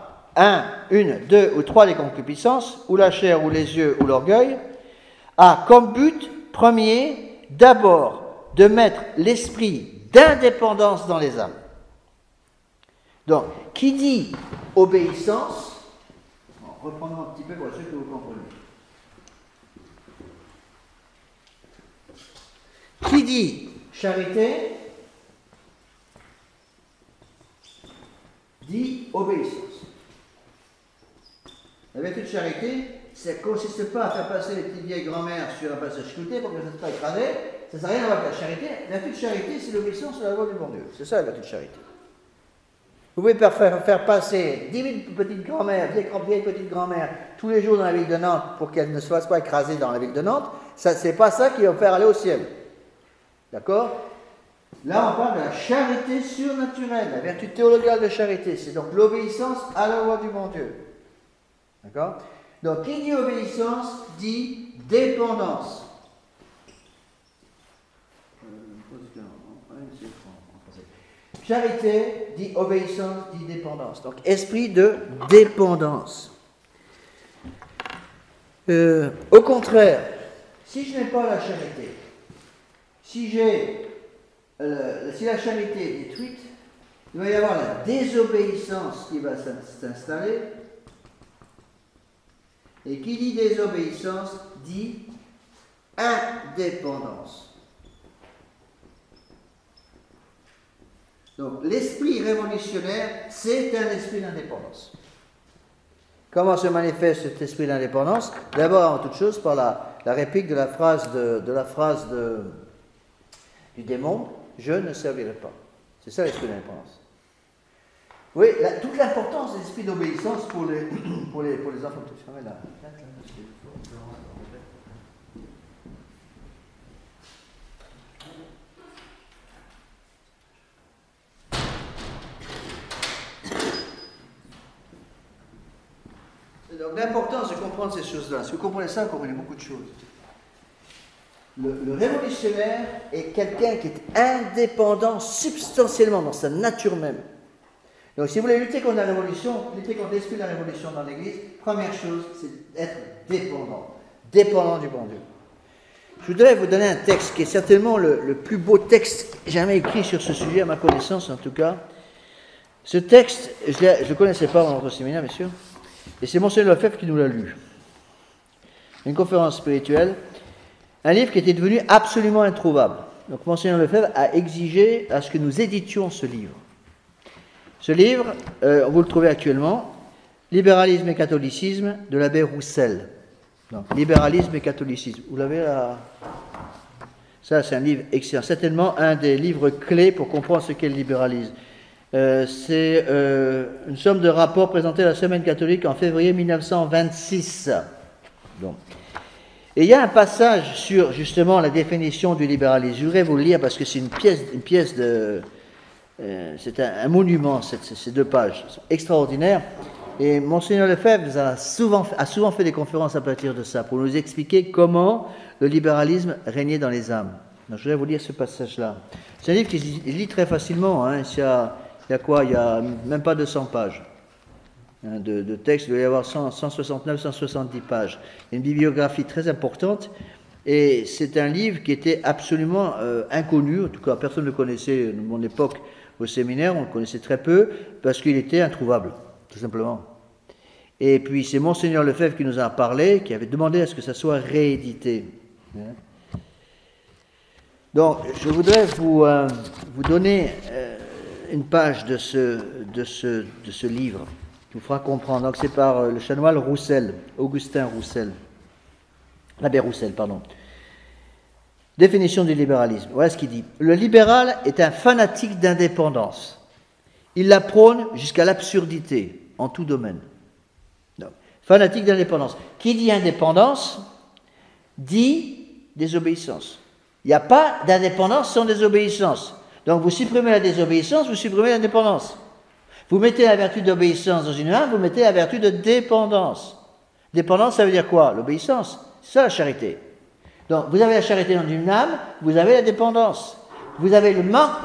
A: une, deux ou trois des concupiscences, ou la chair, ou les yeux, ou l'orgueil, a comme but premier d'abord de mettre l'esprit d'indépendance dans les âmes. Donc, qui dit obéissance, reprenons un petit peu pour ceux que vous comprenez. Qui dit charité, dit obéissance. La vertu de charité, ça ne consiste pas à faire passer les petites vieilles grand-mères sur un passage clouté pour que ça ne se fasse pas écraser. Ça n'a rien à voir avec la charité. La vertu de charité, c'est l'obéissance à la loi du bon Dieu. C'est ça la vertu de charité. Vous pouvez faire passer 10 000 petites grand-mères, vieilles petites grand-mères, tous les jours dans la ville de Nantes pour qu'elles ne se fassent pas écraser dans la ville de Nantes. Ce n'est pas ça qui va faire aller au ciel. D'accord? Là, on parle de la charité surnaturelle, la vertu théologale de charité. C'est donc l'obéissance à la loi du bon Dieu. D'accord? Donc, qui dit obéissance dit dépendance. Charité dit obéissance, dit dépendance. Donc, esprit de dépendance. Au contraire, si je n'ai pas la charité, si la charité est détruite, il va y avoir la désobéissance qui va s'installer. Et qui dit désobéissance dit indépendance. Donc l'esprit révolutionnaire, c'est un esprit d'indépendance. Comment se manifeste cet esprit d'indépendance? D'abord, avant toute chose, par la réplique de la phrase du démon, je ne servirai pas. C'est ça l'esprit d'indépendance. Oui, toute l'importance de l'esprit d'obéissance pour les enfants. Donc l'importance de comprendre ces choses-là. Si vous comprenez ça, vous comprenez beaucoup de choses. Le révolutionnaire est quelqu'un qui est indépendant substantiellement dans sa nature même. Donc si vous voulez lutter contre la révolution, lutter contre l'esprit de la révolution dans l'Église, première chose, c'est d'être dépendant du bon Dieu. Je voudrais vous donner un texte qui est certainement le plus beau texte jamais écrit sur ce sujet, à ma connaissance en tout cas. Ce texte, je ne connaissais pas dans notre séminaire, bien sûr, et c'est Monseigneur Lefebvre qui nous l'a lu. Une conférence spirituelle, un livre qui était devenu absolument introuvable. Donc Monseigneur Lefebvre a exigé à ce que nous éditions ce livre. Ce livre, vous le trouvez actuellement, Libéralisme et catholicisme de l'abbé Roussel. Donc, Libéralisme et catholicisme. Vous l'avez là? Ça, c'est un livre excellent. Certainement un des livres clés pour comprendre ce qu'est le libéralisme. C'est une somme de rapports présentés à la Semaine catholique en février 1926. Donc. Et il y a un passage sur justement la définition du libéralisme. Je voudrais vous le lire parce que c'est une pièce de... c'est un monument, ces 2 pages. Sont extraordinaires. Et Monseigneur Lefebvre a souvent fait des conférences à partir de ça, pour nous expliquer comment le libéralisme régnait dans les âmes. Donc, je voudrais vous lire ce passage-là. C'est un livre qui se lit très facilement. Hein. Il y a quoi? Il n'y a même pas 200 pages de texte. Il doit y avoir 169, 170 pages. Il y a une bibliographie très importante. Et c'est un livre qui était absolument inconnu. En tout cas, personne ne le connaissait de mon époque au séminaire. On le connaissait très peu parce qu'il était introuvable, tout simplement. Et puis, c'est Monseigneur Lefebvre qui nous en a parlé, qui avait demandé à ce que ça soit réédité. Donc, je voudrais vous donner une page de ce livre qui vous fera comprendre. Donc, c'est par le chanoine Roussel, Augustin Roussel, l'abbé Roussel, pardon. Définition du libéralisme. Voilà ce qu'il dit. Le libéral est un fanatique d'indépendance. Il la prône jusqu'à l'absurdité en tout domaine. Donc, fanatique d'indépendance. Qui dit indépendance dit désobéissance. Il n'y a pas d'indépendance sans désobéissance. Donc vous supprimez la désobéissance, vous supprimez l'indépendance. Vous mettez la vertu d'obéissance dans une âme, vous mettez la vertu de dépendance. Dépendance, ça veut dire quoi? L'obéissance. C'est ça la charité. Donc vous avez la charité dans une âme, vous avez la dépendance. Vous avez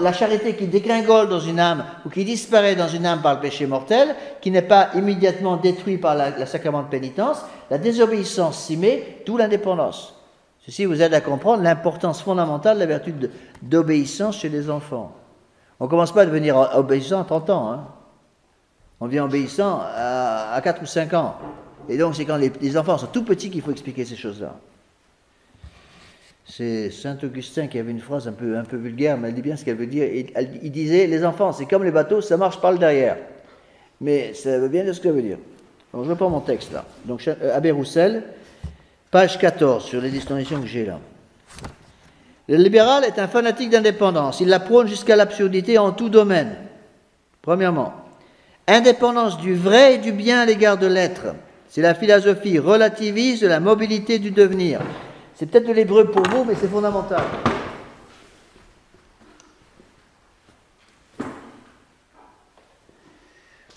A: la charité qui dégringole dans une âme ou qui disparaît dans une âme par le péché mortel, qui n'est pas immédiatement détruit par la sacrament de pénitence. La désobéissance s'y met, d'où l'indépendance. Ceci vous aide à comprendre l'importance fondamentale de la vertu d'obéissance chez les enfants. On ne commence pas à devenir obéissant à 30 ans. Hein. On devient obéissant à 4 ou 5 ans. Et donc c'est quand les enfants sont tout petits qu'il faut expliquer ces choses-là. C'est Saint Augustin qui avait une phrase un peu vulgaire, mais elle dit bien ce qu'elle veut dire. Il disait, les enfants, c'est comme les bateaux, ça marche par le derrière. Mais ça veut bien dire ce qu'elle veut dire. Donc je reprends mon texte là. Donc Abbé Roussel, page 14, sur les distinguations que j'ai là. Le libéral est un fanatique d'indépendance. Il la prône jusqu'à l'absurdité en tout domaine. Premièrement, indépendance du vrai et du bien à l'égard de l'être. C'est la philosophie relativiste de la mobilité du devenir. C'est peut-être de l'hébreu pour vous, mais c'est fondamental.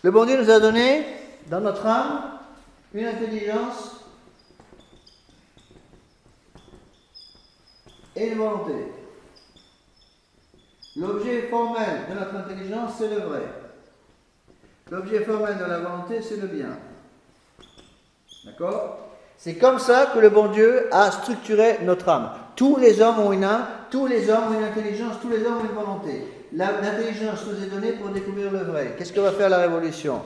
A: Le bon Dieu nous a donné, dans notre âme, une intelligence et une volonté. L'objet formel de notre intelligence, c'est le vrai. L'objet formel de la volonté, c'est le bien. D'accord? C'est comme ça que le bon Dieu a structuré notre âme. Tous les hommes ont une âme, tous les hommes ont une intelligence, tous les hommes ont une volonté. L'intelligence nous est donnée pour découvrir le vrai. Qu'est-ce que va faire la Révolution?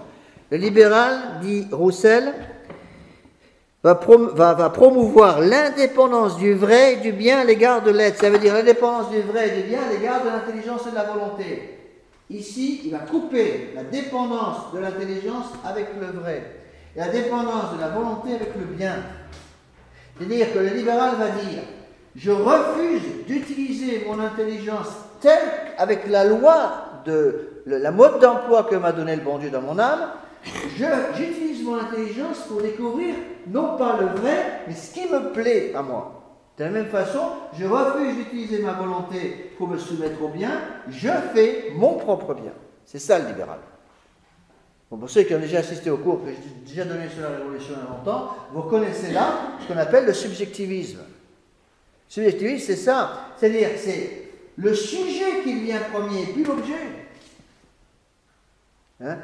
A: Le libéral, dit Roussel, va promouvoir l'indépendance du vrai et du bien à l'égard de l'être. Ça veut dire l'indépendance du vrai et du bien à l'égard de l'intelligence et de la volonté. Ici, il va couper la dépendance de l'intelligence avec le vrai et la dépendance de la volonté avec le bien. C'est-à-dire que le libéral va dire « Je refuse d'utiliser mon intelligence telle avec la loi de la mode d'emploi que m'a donné le bon Dieu dans mon âme. J'utilise mon intelligence pour découvrir non pas le vrai, mais ce qui me plaît à moi. De la même façon, je refuse d'utiliser ma volonté pour me soumettre au bien, je fais mon propre bien. » C'est ça le libéral. Bon, pour ceux qui ont déjà assisté au cours que j'ai déjà donné sur la Révolution il y a longtemps, vous connaissez là ce qu'on appelle le subjectivisme. Le subjectivisme, c'est ça. C'est-à-dire, c'est le sujet qui vient premier, puis l'objet. Hein?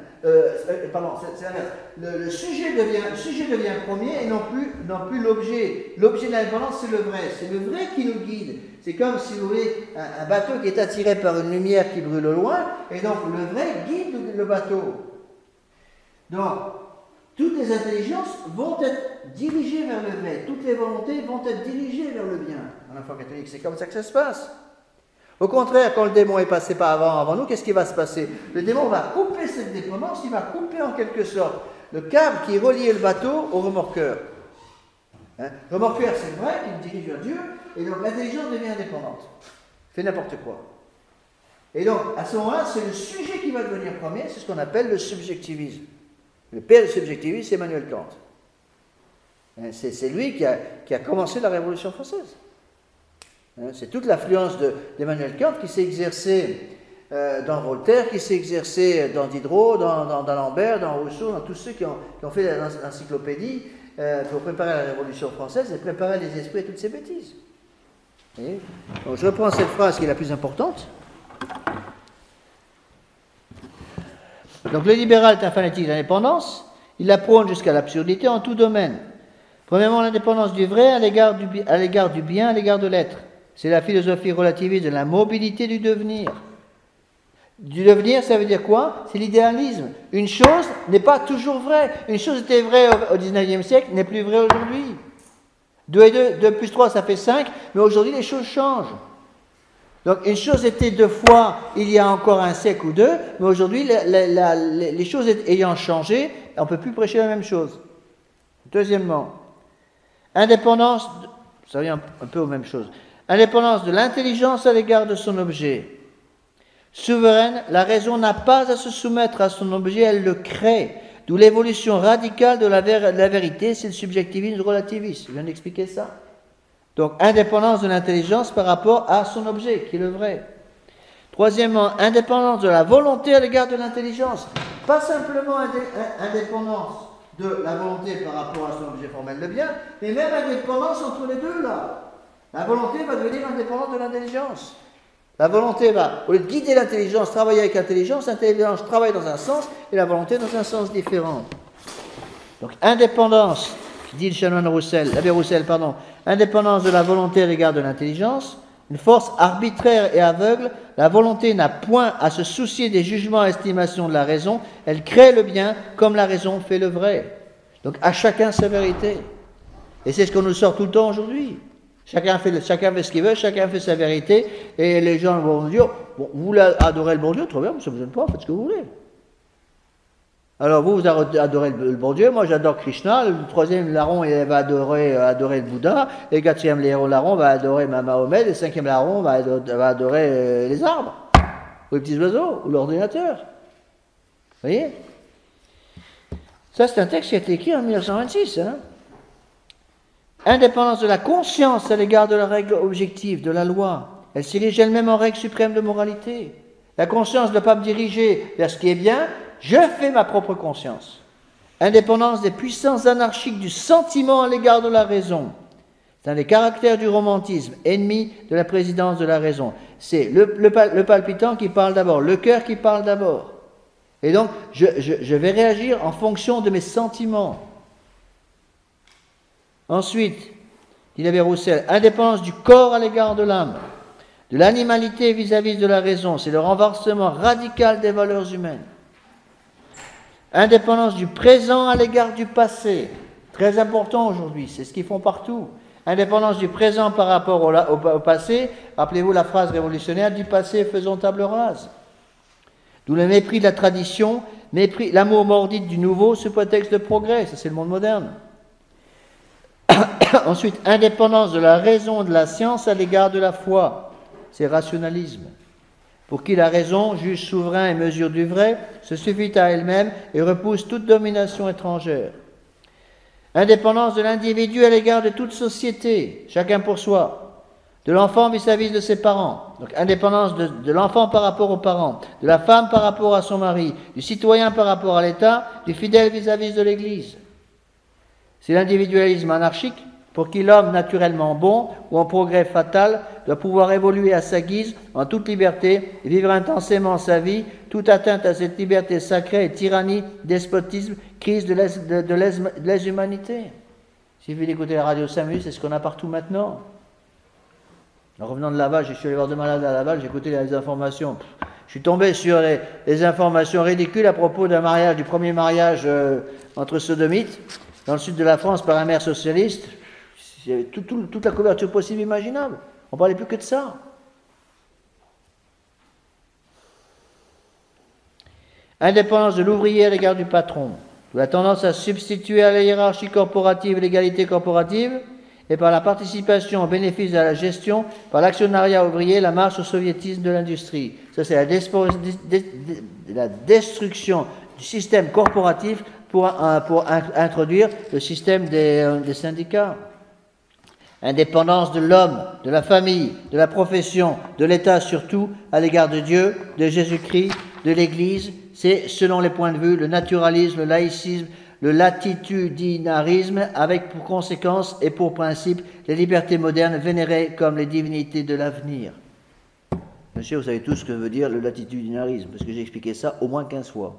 A: Pardon, c'est l'inverse. Le sujet devient premier et non plus l'objet. L'objet de l'indépendance, c'est le vrai. C'est le vrai qui nous guide. C'est comme, si vous voulez, un bateau qui est attiré par une lumière qui brûle au loin, et donc le vrai guide le bateau. Donc, toutes les intelligences vont être dirigées vers le vrai. Toutes les volontés vont être dirigées vers le bien. Dans la foi catholique, c'est comme ça que ça se passe. Au contraire, quand le démon est passé par avant nous, qu'est-ce qui va se passer? Le démon va couper cette dépendance, il va couper en quelque sorte le câble qui reliait le bateau au remorqueur. Hein? Le remorqueur, c'est le vrai, qui dirige vers Dieu, et donc l'intelligence devient indépendante. Fait n'importe quoi. Et donc, à ce moment-là, c'est le sujet qui va devenir premier, c'est ce qu'on appelle le subjectivisme. Le père du subjectivisme, c'est Emmanuel Kant. C'est lui qui a commencé la Révolution française. C'est toute l'influence d'Emmanuel Kant qui s'est exercée dans Voltaire, qui s'est exercée dans Diderot, dans D'Alembert, dans Rousseau, dans tous ceux qui ont fait l'encyclopédie pour préparer la Révolution française et préparer les esprits à toutes ces bêtises. Donc, je reprends cette phrase qui est la plus importante. Donc le libéral est un fanatique de l'indépendance, il la prône jusqu'à l'absurdité en tout domaine. Premièrement, l'indépendance du vrai à l'égard du bien, à l'égard de l'être. C'est la philosophie relativiste de la mobilité du devenir. Du devenir, ça veut dire quoi? C'est l'idéalisme. Une chose n'est pas toujours vraie. Une chose était vraie au XIXe siècle, n'est plus vraie aujourd'hui. 2 et 2 plus 3, ça fait 5, mais aujourd'hui les choses changent. Donc une chose était 2 fois il y a encore un siècle ou 2, mais aujourd'hui les choses ayant changé, on ne peut plus prêcher la même chose. Deuxièmement, indépendance, ça revient un peu aux mêmes choses, indépendance de l'intelligence à l'égard de son objet. Souveraine, la raison n'a pas à se soumettre à son objet, elle le crée. D'où l'évolution radicale de la vérité, c'est le subjectivisme relativiste. Je viens d'expliquer ça. Donc, indépendance de l'intelligence par rapport à son objet, qui est le vrai. Troisièmement, indépendance de la volonté à l'égard de l'intelligence. Pas simplement indépendance de la volonté par rapport à son objet formel, le bien, mais même indépendance entre les deux, là. La volonté va devenir indépendante de l'intelligence. La volonté va, au lieu de guider l'intelligence, travailler avec l'intelligence travaille dans un sens et la volonté dans un sens différent. Donc, indépendance, dit le chanoine l'abbé Roussel, indépendance de la volonté à l'égard de l'intelligence, une force arbitraire et aveugle, la volonté n'a point à se soucier des jugements et estimations de la raison, elle crée le bien comme la raison fait le vrai. Donc, à chacun sa vérité. Et c'est ce qu'on nous sort tout le temps aujourd'hui. Chacun fait ce qu'il veut, chacun fait sa vérité, et les gens vont dire, bon, vous voulez adorer le bon Dieu, très bien, ça ne vous gêne pas, faites ce que vous voulez. Alors vous adorez le bon Dieu, moi j'adore Krishna, le troisième larron il va adorer le Bouddha, et le quatrième larron va adorer Mahomet, et le cinquième larron va adorer les arbres, ou les petits oiseaux, ou l'ordinateur. Vous voyez? Ça c'est un texte qui a été écrit en 1926, hein? Indépendance de la conscience à l'égard de la règle objective, de la loi. Elle s'érige elle-même en règle suprême de moralité. La conscience ne doit pas me diriger vers ce qui est bien, je fais ma propre conscience. Indépendance des puissances anarchiques du sentiment à l'égard de la raison. C'est un des caractères du romantisme, ennemi de la présidence de la raison. C'est le palpitant qui parle d'abord, le cœur qui parle d'abord. Et donc, je vais réagir en fonction de mes sentiments. Ensuite, dit l'abbé Roussel, indépendance du corps à l'égard de l'âme, de l'animalité vis-à-vis de la raison, c'est le renversement radical des valeurs humaines. Indépendance du présent à l'égard du passé, très important aujourd'hui, c'est ce qu'ils font partout. Indépendance du présent par rapport au passé, rappelez-vous la phrase révolutionnaire, du passé faisons table rase. D'où le mépris de la tradition, l'amour mordide du nouveau sous prétexte de progrès, ça c'est le monde moderne. Ensuite, indépendance de la raison et de la science à l'égard de la foi, c'est rationalisme. Pour qui la raison, juge souverain et mesure du vrai, se suffit à elle-même et repousse toute domination étrangère. Indépendance de l'individu à l'égard de toute société, chacun pour soi. De l'enfant vis-à-vis de ses parents, donc indépendance de l'enfant par rapport aux parents, de la femme par rapport à son mari, du citoyen par rapport à l'État, du fidèle vis-à-vis de l'Église. C'est l'individualisme anarchique pour qui l'homme naturellement bon ou en progrès fatal doit pouvoir évoluer à sa guise en toute liberté et vivre intensément sa vie. Toute atteinte à cette liberté sacrée est tyrannie, despotisme, crise de lèse-humanité. Il suffit d'écouter la radio 5 minutes, c'est ce qu'on a partout maintenant. En revenant de Laval, je suis allé voir deux malades à Laval, j'ai écouté les informations. Je suis tombé sur les informations ridicules à propos d'un mariage, du premier mariage entre sodomites dans le sud de la France par un maire socialiste. Il y avait toute la couverture possible et imaginable. On ne parlait plus que de ça. Indépendance de l'ouvrier à l'égard du patron. La tendance à substituer à la hiérarchie corporative l'égalité corporative et par la participation au bénéfice de la gestion, par l'actionnariat ouvrier, la marche au soviétisme de l'industrie. Ça, c'est la destruction du système corporatif pour introduire le système des syndicats. Indépendance de l'homme, de la famille, de la profession, de l'État surtout, à l'égard de Dieu, de Jésus-Christ, de l'Église, c'est, selon les points de vue, le naturalisme, le laïcisme, le latitudinarisme, avec pour conséquence et pour principe les libertés modernes vénérées comme les divinités de l'avenir. Monsieur, vous savez tous ce que veut dire le latitudinarisme, parce que j'ai expliqué ça au moins 15 fois.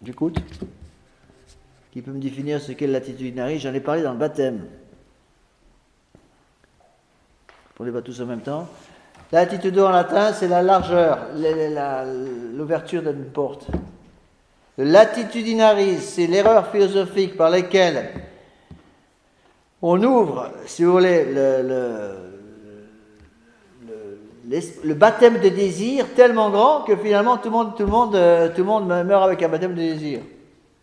A: J'écoute. Qui peut me définir ce qu'est le latitudinarisme? J'en ai parlé dans le baptême. Pour les pas tous en même temps. Latitudo en latin, c'est la largeur, l'ouverture d'une porte. Le latitudinarisme, c'est l'erreur philosophique par laquelle on ouvre, si vous voulez, le baptême de désir tellement grand que finalement tout le monde meurt avec un baptême de désir.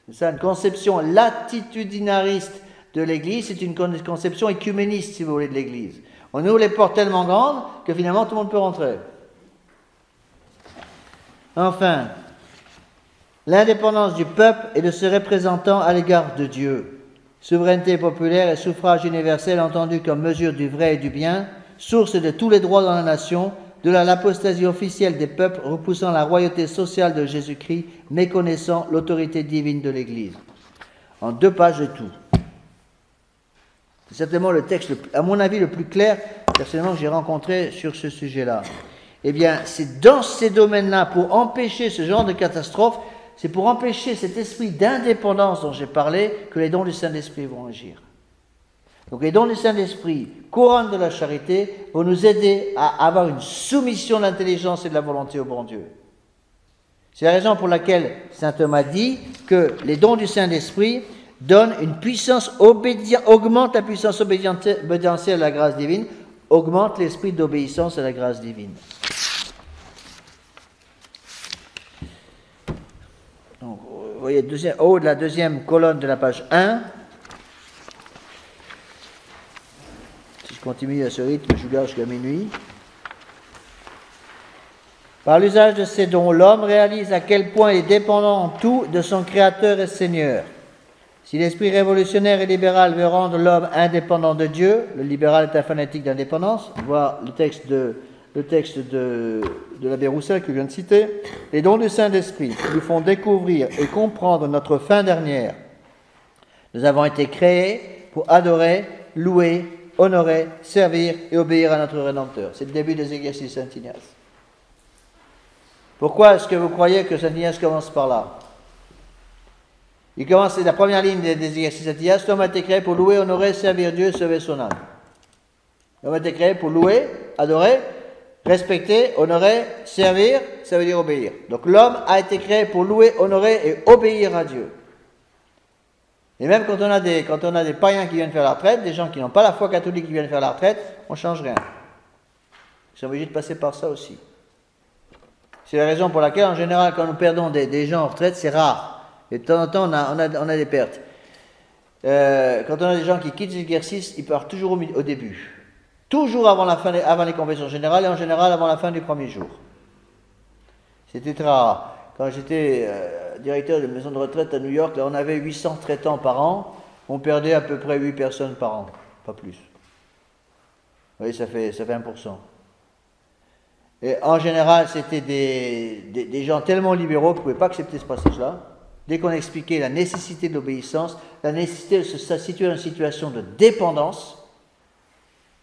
A: C'est ça, une conception latitudinariste de l'Église, c'est une conception écuméniste, si vous voulez, de l'Église. On ouvre les portes tellement grandes que finalement tout le monde peut rentrer. Enfin, l'indépendance du peuple et de ses représentants à l'égard de Dieu. Souveraineté populaire et suffrage universel entendu comme mesure du vrai et du bien, source de tous les droits dans la nation, de l'apostasie officielle des peuples repoussant la royauté sociale de Jésus-Christ, méconnaissant l'autorité divine de l'Église. En 2 pages de tout. C'est certainement le texte, à mon avis, le plus clair, personnellement, que j'ai rencontré sur ce sujet-là. Eh bien, c'est dans ces domaines-là, pour empêcher ce genre de catastrophe, c'est pour empêcher cet esprit d'indépendance dont j'ai parlé, que les dons du Saint-Esprit vont agir. Donc les dons du Saint-Esprit, couronne de la charité, vont nous aider à avoir une soumission de l'intelligence et de la volonté au bon Dieu. C'est la raison pour laquelle saint Thomas dit que les dons du Saint-Esprit donnent une puissance augmente la puissance obédientielle à la grâce divine, augmente l'esprit d'obéissance à la grâce divine. Donc, vous voyez, haut de la deuxième colonne de la page 1. Si je continue à ce rythme, je garde jusqu'à minuit. Par l'usage de ces dons, l'homme réalise à quel point il est dépendant en tout de son Créateur et Seigneur. Si l'esprit révolutionnaire et libéral veut rendre l'homme indépendant de Dieu, le libéral est un fanatique d'indépendance, on voit le texte de l'abbé Roussel que je viens de citer, les dons du Saint-Esprit nous font découvrir et comprendre notre fin dernière. Nous avons été créés pour adorer, louer, honorer, servir et obéir à notre Rédempteur. C'est le début des exercices de Saint Ignace. Pourquoi est-ce que vous croyez que Saint Ignace commence par là? Il commence, la première ligne des exercices. L'homme a été créé pour louer, honorer, servir Dieu, sauver son âme. L'homme a été créé pour louer, adorer, respecter, honorer, servir, ça veut dire obéir. Donc l'homme a été créé pour louer, honorer et obéir à Dieu. Et même quand on a des païens qui viennent faire la retraite, des gens qui n'ont pas la foi catholique qui viennent faire la retraite, on ne change rien. Ils sont obligés de passer par ça aussi. C'est la raison pour laquelle, en général, quand nous perdons des gens en retraite, c'est rare. Et de temps en temps, on a des pertes. Quand on a des gens qui quittent l'exercice, ils partent toujours au début. Toujours avant les confessions générales et en général avant la fin du premier jour. C'était très rare. Quand j'étais directeur de maison de retraite à New York, là, on avait 800 traitants par an. On perdait à peu près 8 personnes par an, pas plus. Oui, ça fait 1%. Et en général, c'était des gens tellement libéraux qu'ils ne pouvaient pas accepter ce passage-là. Dès qu'on expliquait la nécessité de l'obéissance, la nécessité de se situer dans une situation de dépendance,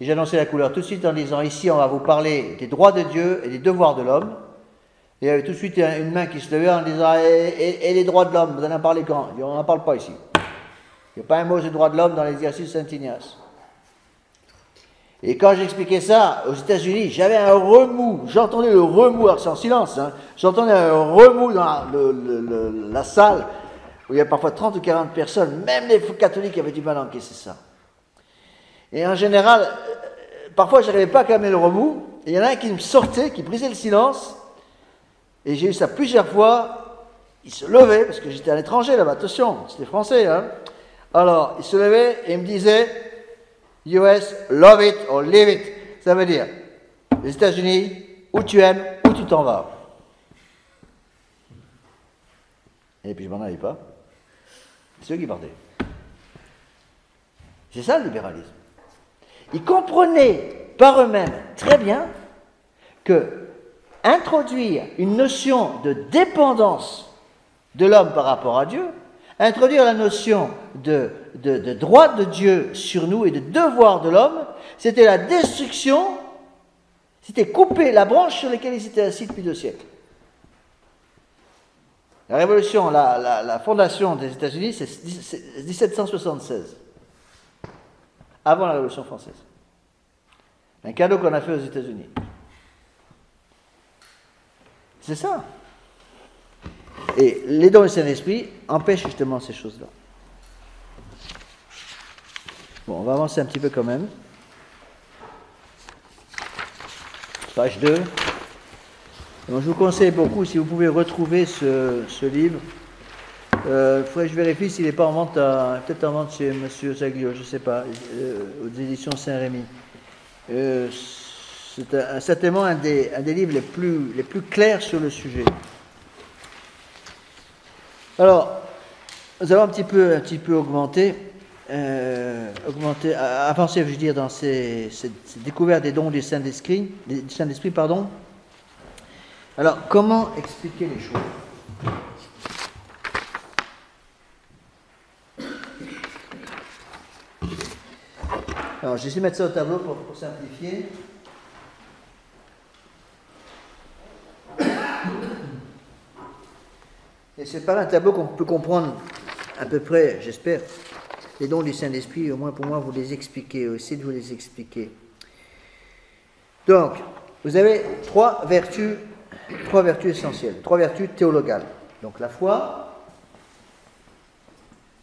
A: et j'annonçais la couleur tout de suite en disant, ici on va vous parler des droits de Dieu et des devoirs de l'homme. Et il y avait tout de suite une main qui se levait en disant, et les droits de l'homme, vous en parlez quand? On n'en parle pas ici. Il n'y a pas un mot de droits de l'homme dans l'exercice Saint-Ignace. Et quand j'expliquais ça aux États-Unis, j'avais un remous, j'entendais le remous, alors c'est en silence, hein, j'entendais un remous dans la salle, où il y a parfois 30 ou 40 personnes, même les catholiques avaient du mal à encaisser ça. Et en général, parfois je n'arrivais pas à calmer le remous, et il y en a un qui me sortait, qui brisait le silence, et j'ai eu ça plusieurs fois, il se levait, parce que j'étais à l'étranger là-bas, attention, c'était français, hein. Alors, il se levait et il me disait, US, love it or leave it. Ça veut dire, les États-Unis, où tu aimes, où tu t'en vas. Et puis je m'en allais pas. C'est eux qui partaient. C'est ça le libéralisme. Ils comprenaient par eux-mêmes très bien que introduire une notion de dépendance de l'homme par rapport à Dieu, introduire la notion de droit de Dieu sur nous et de devoir de l'homme, c'était la destruction, c'était couper la branche sur laquelle il s'était assis depuis 2 siècles. La révolution, la fondation des États-Unis, c'est 1776, avant la Révolution française. Un cadeau qu'on a fait aux États-Unis. C'est ça. Et les dons du Saint-Esprit empêchent justement ces choses-là. Bon, on va avancer un petit peu quand même. Page 2. Donc, je vous conseille beaucoup, si vous pouvez retrouver ce livre. Il faudrait que je vérifie s'il n'est pas en vente, peut-être en vente chez M. Zaglio, je ne sais pas, aux éditions Saint-Rémy. C'est certainement un des livres les plus clairs sur le sujet. Alors, nous allons un petit peu avancer, je veux dire, dans ces découvertes des dons du Saint-Esprit, pardon. Alors, comment expliquer les choses? Alors, j'essaie de mettre ça au tableau pour simplifier. Et c'est par un tableau qu'on peut comprendre à peu près, j'espère, les dons du Saint-Esprit, au moins pour moi, vous les expliquer, essayez de vous les expliquer. Donc, vous avez trois vertus essentielles, 3 vertus théologales. Donc la foi,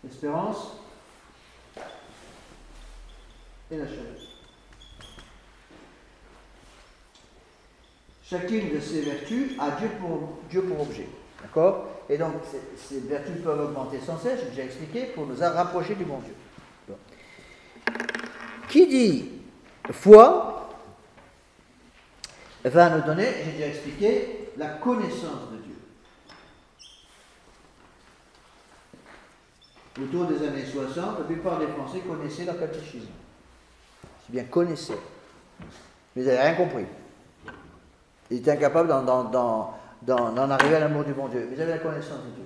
A: l'espérance et la charité. Chacune de ces vertus a Dieu pour objet. D'accord? Et donc, ces vertus peuvent augmenter sans cesse, j'ai déjà expliqué, pour nous rapprocher du bon Dieu. Bon. Qui dit foi va nous donner, j'ai déjà expliqué, la connaissance de Dieu. Autour des années 60, la plupart des Français connaissaient leur catéchisme. C'est bien connaissaient. Mais ils n'avaient rien compris. Ils étaient incapables d'en arriver à l'amour du bon Dieu. Vous avez la connaissance de Dieu.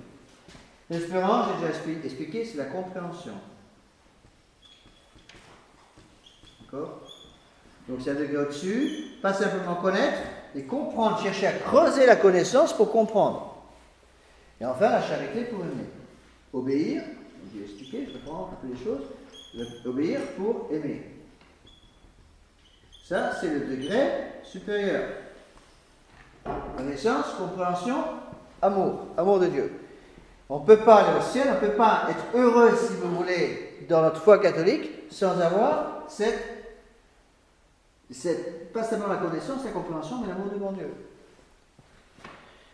A: L'espérance, j'ai déjà expliqué, c'est la compréhension. D'accord? Donc c'est un degré au-dessus, pas simplement connaître, et comprendre, chercher à creuser la connaissance pour comprendre. Et enfin, la charité pour aimer. obéir, je vais expliquer, je reprends un peu les choses, obéir pour aimer. Ça, c'est le degré supérieur. Connaissance, compréhension, amour de Dieu. On ne peut pas aller au ciel, on ne peut pas être heureux, si vous voulez, dans notre foi catholique, sans avoir pas seulement la connaissance, la compréhension, mais l'amour de mon Dieu.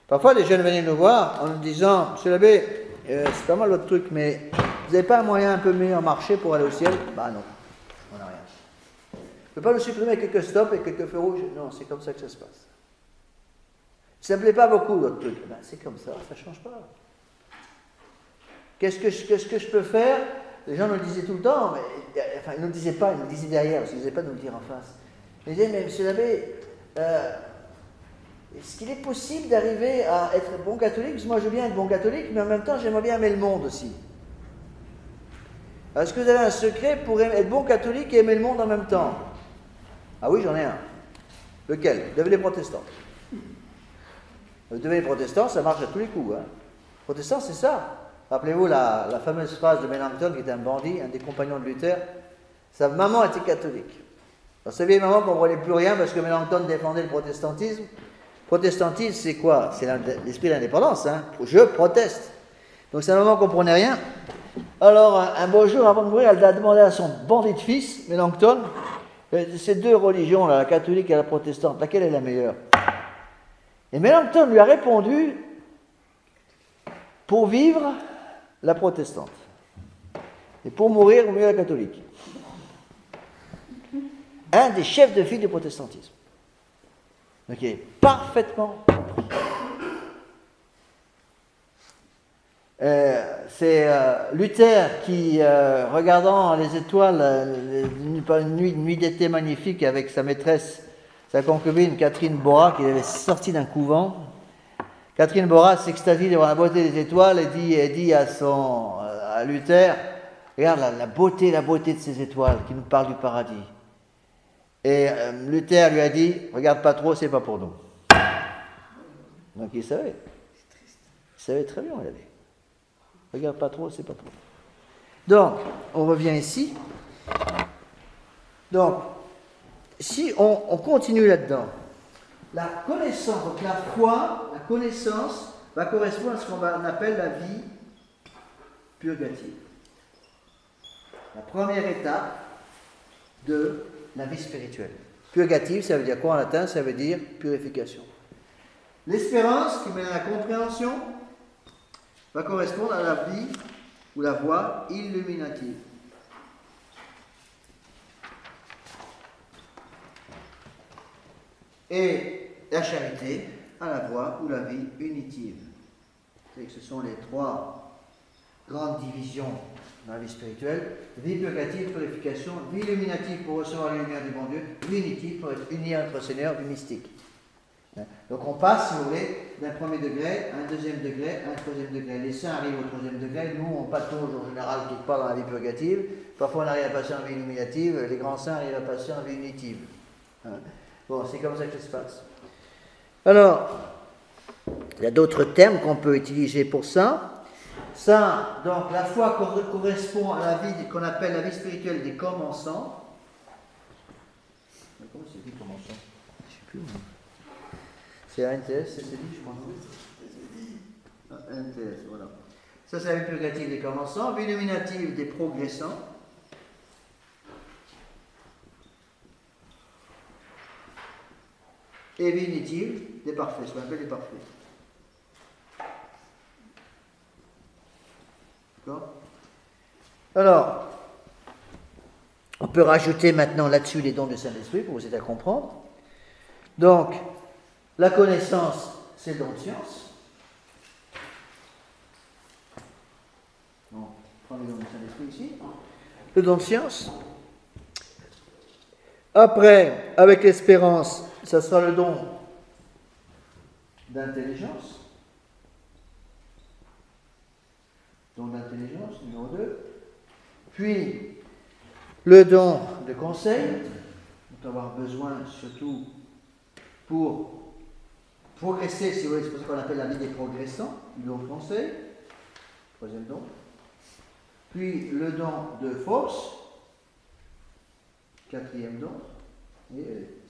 A: Parfois, les jeunes venaient nous voir en nous disant, Monsieur l'abbé, c'est pas mal votre truc, mais vous n'avez pas un moyen un peu meilleur marché pour aller au ciel? Bah non, on n'a rien. Vous ne pouvez pas nous supprimer quelques stops et quelques feux rouges? Non, c'est comme ça que ça se passe. Ça ne me plaît pas beaucoup votre truc. Ben, c'est comme ça ne change pas. Qu'est-ce que je peux faire? Les gens nous le disaient tout le temps, mais enfin, ils ne nous le disaient pas, ils nous le disaient derrière, parce qu'ils ne disaient pas de nous le dire en face. Ils disaient, mais monsieur l'abbé, est-ce qu'il est possible d'arriver à être bon catholique? Parce que moi, je veux bien être bon catholique, mais en même temps, j'aimerais bien aimer le monde aussi. Est-ce que vous avez un secret pour être bon catholique et aimer le monde en même temps? Ah oui, j'en ai un. Lequel? Devenez protestant. Devenez protestant, ça marche à tous les coups. Hein. Protestant, c'est ça. Rappelez-vous la fameuse phrase de Melanchthon, qui était un bandit, un des compagnons de Luther. Sa maman était catholique. Alors, sa vieille maman ne comprenait plus rien parce que Melanchthon défendait le protestantisme. Protestantisme, c'est quoi? C'est l'esprit d'indépendance. Hein. Je proteste. Donc sa maman ne comprenait rien. Alors, un beau jour, avant de mourir, elle a demandé à son bandit de fils, Melanchthon, ces deux religions, là, la catholique et la protestante, laquelle est la meilleure? Et Melanchthon lui a répondu, pour vivre, la protestante. Et pour mourir, mieux la catholique. Un des chefs de file du protestantisme. Donc il est parfaitement compris. C'est Luther qui, regardant les étoiles, une nuit d'été magnifique avec sa maîtresse, sa concubine Catherine Bora, qui avait sorti d'un couvent. Catherine Bora s'extasie devant la beauté des étoiles et dit à Luther, regarde la beauté de ces étoiles qui nous parlent du paradis. Et Luther lui a dit, regarde pas trop, c'est pas pour nous. Donc il savait. Il savait très bien où il allait. Regarde pas trop, c'est pas pour nous. Donc, on revient ici. Donc, si on continue là-dedans, la connaissance, donc la foi, la connaissance, va correspondre à ce qu'on appelle la vie purgative. La première étape de la vie spirituelle. Purgative, ça veut dire quoi en latin? Ça veut dire purification. L'espérance, qui mène à la compréhension, va correspondre à la vie ou la voie illuminative. Et la charité à la voie ou la vie unitive. C'est que ce sont les trois grandes divisions dans la vie spirituelle. Vie purgative, purification, vie illuminative pour recevoir la lumière du bon Dieu, vie unitive pour être uni à notre Seigneur, vie mystique. Donc on passe, si vous voulez, d'un premier degré à un deuxième degré, à un troisième degré. Les saints arrivent au troisième degré, nous on patauge en général quelque part dans la vie purgative, parfois on arrive à passer en vie illuminative, les grands saints arrivent à passer en vie unitive. Bon, c'est comme ça que ça se passe. Alors, il y a d'autres termes qu'on peut utiliser pour ça. Ça, donc, la foi correspond à la vie qu'on appelle la vie spirituelle des commençants. Comment c'est dit commençant? Je ne sais plus. C'est ANTS, c'est dit, je crois. ANTS, voilà. Ça, c'est la vie purgative des commençants. Vie illuminative des progressants. Et vie unitive des parfaits, ce qu'on appelle les parfaits. D'accord? Alors, on peut rajouter maintenant là-dessus les dons du Saint-Esprit pour vous aider à comprendre. Donc, la connaissance, c'est le don de science. On prend les dons du Saint-Esprit ici. Le don de science. Après, avec l'espérance, ça sera le don d'intelligence. Don d'intelligence, numéro 2. Puis, le don de conseil. On peut avoir besoin surtout pour progresser, si vous voulez, c'est pour ça qu'on appelle la vie des progressants, le don de conseil. Troisième don. puis le don de force, quatrième don,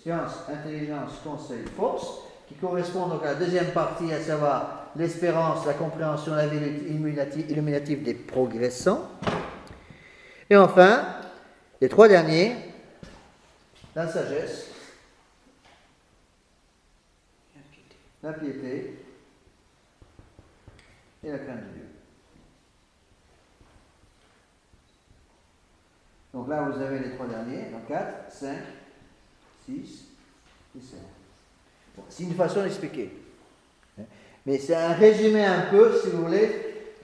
A: science, intelligence, conseil, force, qui correspond donc à la deuxième partie, à savoir l'espérance, la compréhension, la vie illuminative des progressants. Et enfin, les trois derniers, la sagesse, la piété et la crainte de Dieu. Donc là, vous avez les trois derniers, donc 4, 5, 6 et 7. Bon, c'est une façon d'expliquer. Mais c'est un résumé un peu, si vous voulez,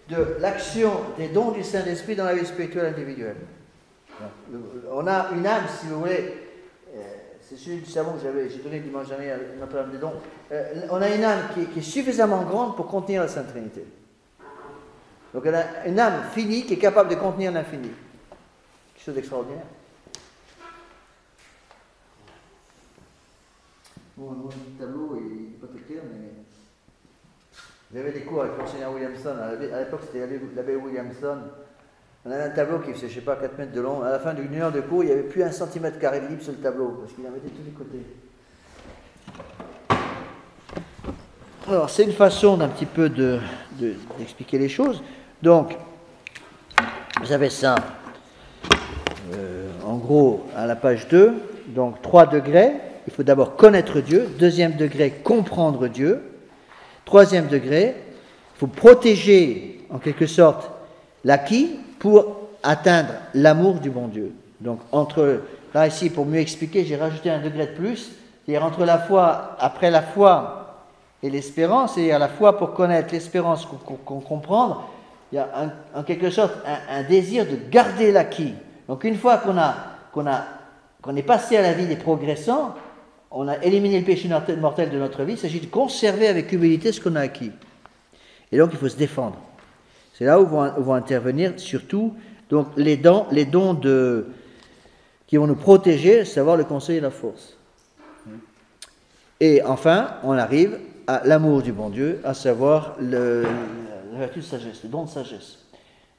A: de l'action des dons du Saint-Esprit dans la vie spirituelle individuelle. On a une âme, si vous voulez, c'est celui du savon que j'ai donné dimanche dernier à Notre-Dame des dons. On a une âme qui est suffisamment grande pour contenir la Sainte Trinité. Donc on a une âme finie qui est capable de contenir l'infini. Quelque chose d'extraordinaire. Bon, mon tableau, il n'est pas très clair, mais j'avais des cours avec l'enseignant Williamson. À l'époque, c'était l'abbé Williamson. On avait un tableau qui faisait, je ne sais pas, 4 mètres de long. À la fin d'une heure de cours, il n'y avait plus 1 centimètre carré de libre sur le tableau, parce qu'il en mettait de tous les côtés. Alors, c'est une façon d'un petit peu d'expliquer les choses. Donc, vous avez ça, en gros, à la page 2. Donc, 3 degrés. Il faut d'abord connaître Dieu. Deuxième degré, comprendre Dieu. Troisième degré, il faut protéger, en quelque sorte, l'acquis pour atteindre l'amour du bon Dieu. Donc, là, ici, pour mieux expliquer, j'ai rajouté un degré de plus. C'est-à-dire entre la foi, après la foi et l'espérance, c'est-à-dire la foi pour connaître, l'espérance pour comprendre, il y a en quelque sorte un désir de garder l'acquis. Donc, une fois qu'on est passé à la vie des progressants, on a éliminé le péché mortel de notre vie, il s'agit de conserver avec humilité ce qu'on a acquis. Et donc, il faut se défendre. C'est là où vont intervenir surtout donc, les dons qui vont nous protéger, à savoir le conseil et la force. Et enfin, on arrive à l'amour du bon Dieu, à savoir la vertu de sagesse, le don de sagesse.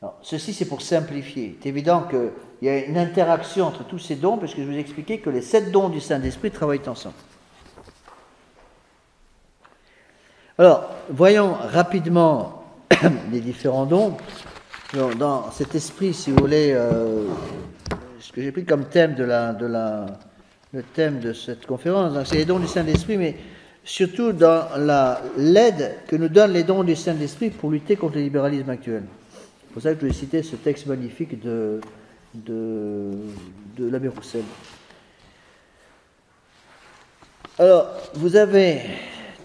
A: Alors, ceci, c'est pour simplifier. C'est évident qu'il y a une interaction entre tous ces dons, puisque je vous ai expliqué que les 7 dons du Saint-Esprit travaillent ensemble. Alors, voyons rapidement les différents dons. Dans cet esprit, si vous voulez, ce que j'ai pris comme thème le thème de cette conférence, c'est les dons du Saint-Esprit, mais surtout dans l'aide que nous donnent les dons du Saint-Esprit pour lutter contre le libéralisme actuel. C'est pour ça que je vais citer ce texte magnifique de l'abbé Roussel. Alors, vous avez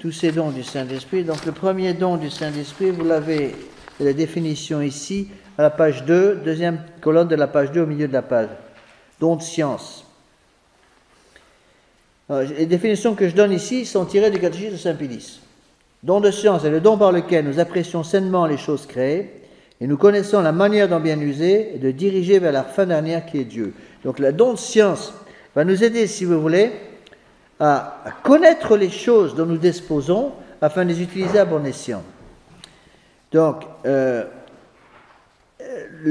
A: tous ces dons du Saint-Esprit. Donc, le premier don du Saint-Esprit, vous l'avez, la définition ici, à la page 2, deuxième colonne de la page 2, au milieu de la page. Don de science. Alors, les définitions que je donne ici sont tirées du catéchisme de Saint-Pédis. Don de science est le don par lequel nous apprécions sainement les choses créées et nous connaissons la manière d'en bien user et de diriger vers la fin dernière qui est Dieu. Donc, le don de science va nous aider, si vous voulez, à connaître les choses dont nous disposons afin de les utiliser à bon escient. Donc, le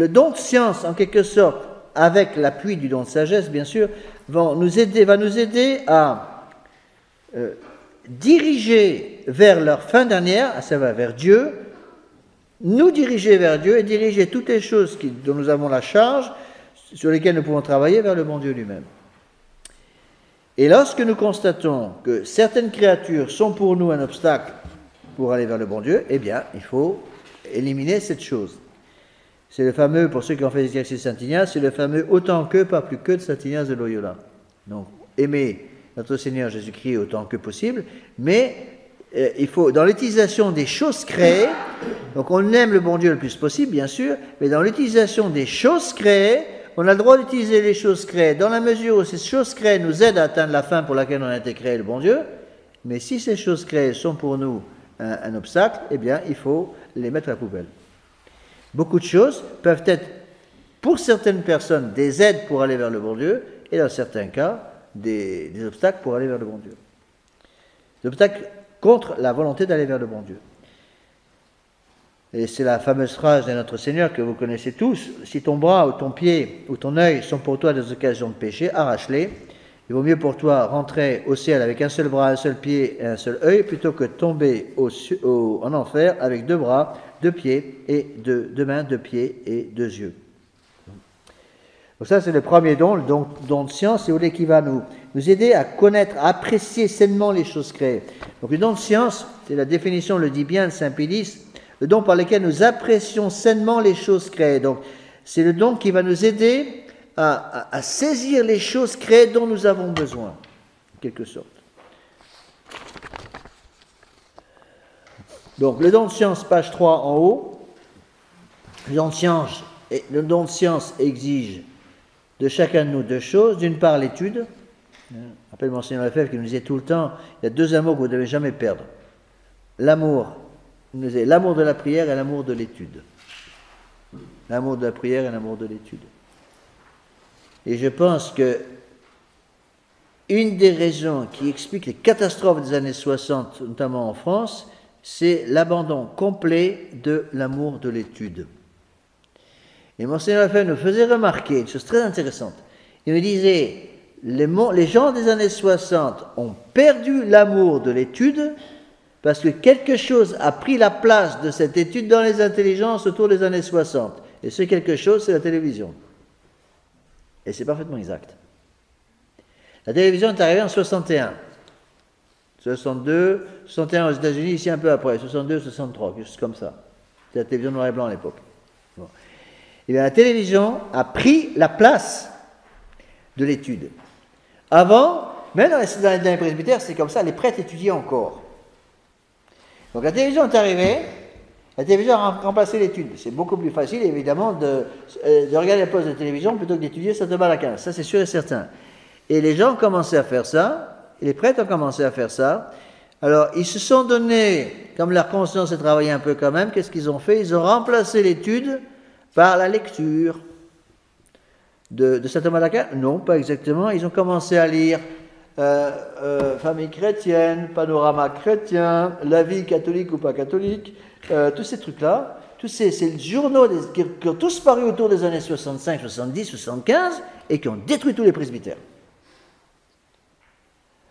A: don de science, en quelque sorte, avec l'appui du don de sagesse, bien sûr, va nous aider à diriger vers leur fin dernière, à savoir vers Dieu, nous diriger vers Dieu et diriger toutes les choses dont nous avons la charge, sur lesquelles nous pouvons travailler vers le bon Dieu lui-même. Et lorsque nous constatons que certaines créatures sont pour nous un obstacle pour aller vers le bon Dieu, eh bien, il faut éliminer cette chose. C'est le fameux, pour ceux qui ont fait l'exercice Saint Ignace, c'est le fameux « autant que, pas plus que » de Saint Ignace de Loyola. Donc, aimer notre Seigneur Jésus-Christ autant que possible, mais il faut, dans l'utilisation des choses créées, donc on aime le bon Dieu le plus possible, bien sûr, mais dans l'utilisation des choses créées, on a le droit d'utiliser les choses créées dans la mesure où ces choses créées nous aident à atteindre la fin pour laquelle on a été créé, le bon Dieu, mais si ces choses créées sont pour nous un obstacle, eh bien, il faut les mettre à la poubelle. Beaucoup de choses peuvent être, pour certaines personnes, des aides pour aller vers le bon Dieu, et dans certains cas, des obstacles pour aller vers le bon Dieu. Des obstacles contre la volonté d'aller vers le bon Dieu. Et c'est la fameuse phrase de notre Seigneur que vous connaissez tous, si ton bras ou ton pied ou ton œil sont pour toi des occasions de péché, arrache-les. Il vaut mieux pour toi rentrer au ciel avec un seul bras, un seul pied et un seul œil, plutôt que tomber en enfer avec 2 bras, 2 pieds et 2 mains, 2 pieds et 2 yeux. Donc ça, c'est le premier don, le don de science, si vous voulez, qui va nous aider à connaître, à apprécier sainement les choses créées. Donc le don de science, c'est la définition, le dit bien de Saint Pédis, le don par lequel nous apprécions sainement les choses créées. Donc c'est le don qui va nous aider à saisir les choses créées dont nous avons besoin, en quelque sorte. Donc le don de science, page 3 en haut. Le don de science exige de chacun de nous 2 choses. D'une part, l'étude. Je rappelle Monseigneur Lefebvre qui nous disait tout le temps, il y a 2 amours que vous ne devez jamais perdre. L'amour de la prière et l'amour de l'étude. L'amour de la prière et l'amour de l'étude. Et je pense que une des raisons qui explique les catastrophes des années 60, notamment en France, c'est l'abandon complet de l'amour de l'étude. Et Monseigneur Lefebvre nous faisait remarquer une chose très intéressante. Il me disait, les gens des années 60 ont perdu l'amour de l'étude parce que quelque chose a pris la place de cette étude dans les intelligences autour des années 60. Et ce quelque chose, c'est la télévision. Et c'est parfaitement exact. La télévision est arrivée en 61. 62, 61 aux États-Unis, ici un peu après, 62, 63, quelque chose comme ça. C'était la télévision noir et blanc à l'époque. Bon. Et bien la télévision a pris la place de l'étude. Avant, même dans les presbytères, c'est comme ça, les prêtres étudiaient encore. Donc la télévision est arrivée, la télévision a remplacé l'étude. C'est beaucoup plus facile, évidemment, de regarder la poste de télévision plutôt que d'étudier Saint Thomas d'Aquin. Ça, c'est sûr et certain. Et les gens ont commencé à faire ça, et les prêtres ont commencé à faire ça. Alors, ils se sont donnés, comme leur conscience a travaillé un peu quand même, qu'est-ce qu'ils ont fait? Ils ont remplacé l'étude par la lecture de Saint Thomas d'Aquin. Non, pas exactement. Ils ont commencé à lire Famille chrétienne, Panorama chrétien, La vie catholique ou pas catholique, tous ces trucs-là, tous ces journaux qui ont tous paru autour des années 65, 70, 75 et qui ont détruit tous les presbytères.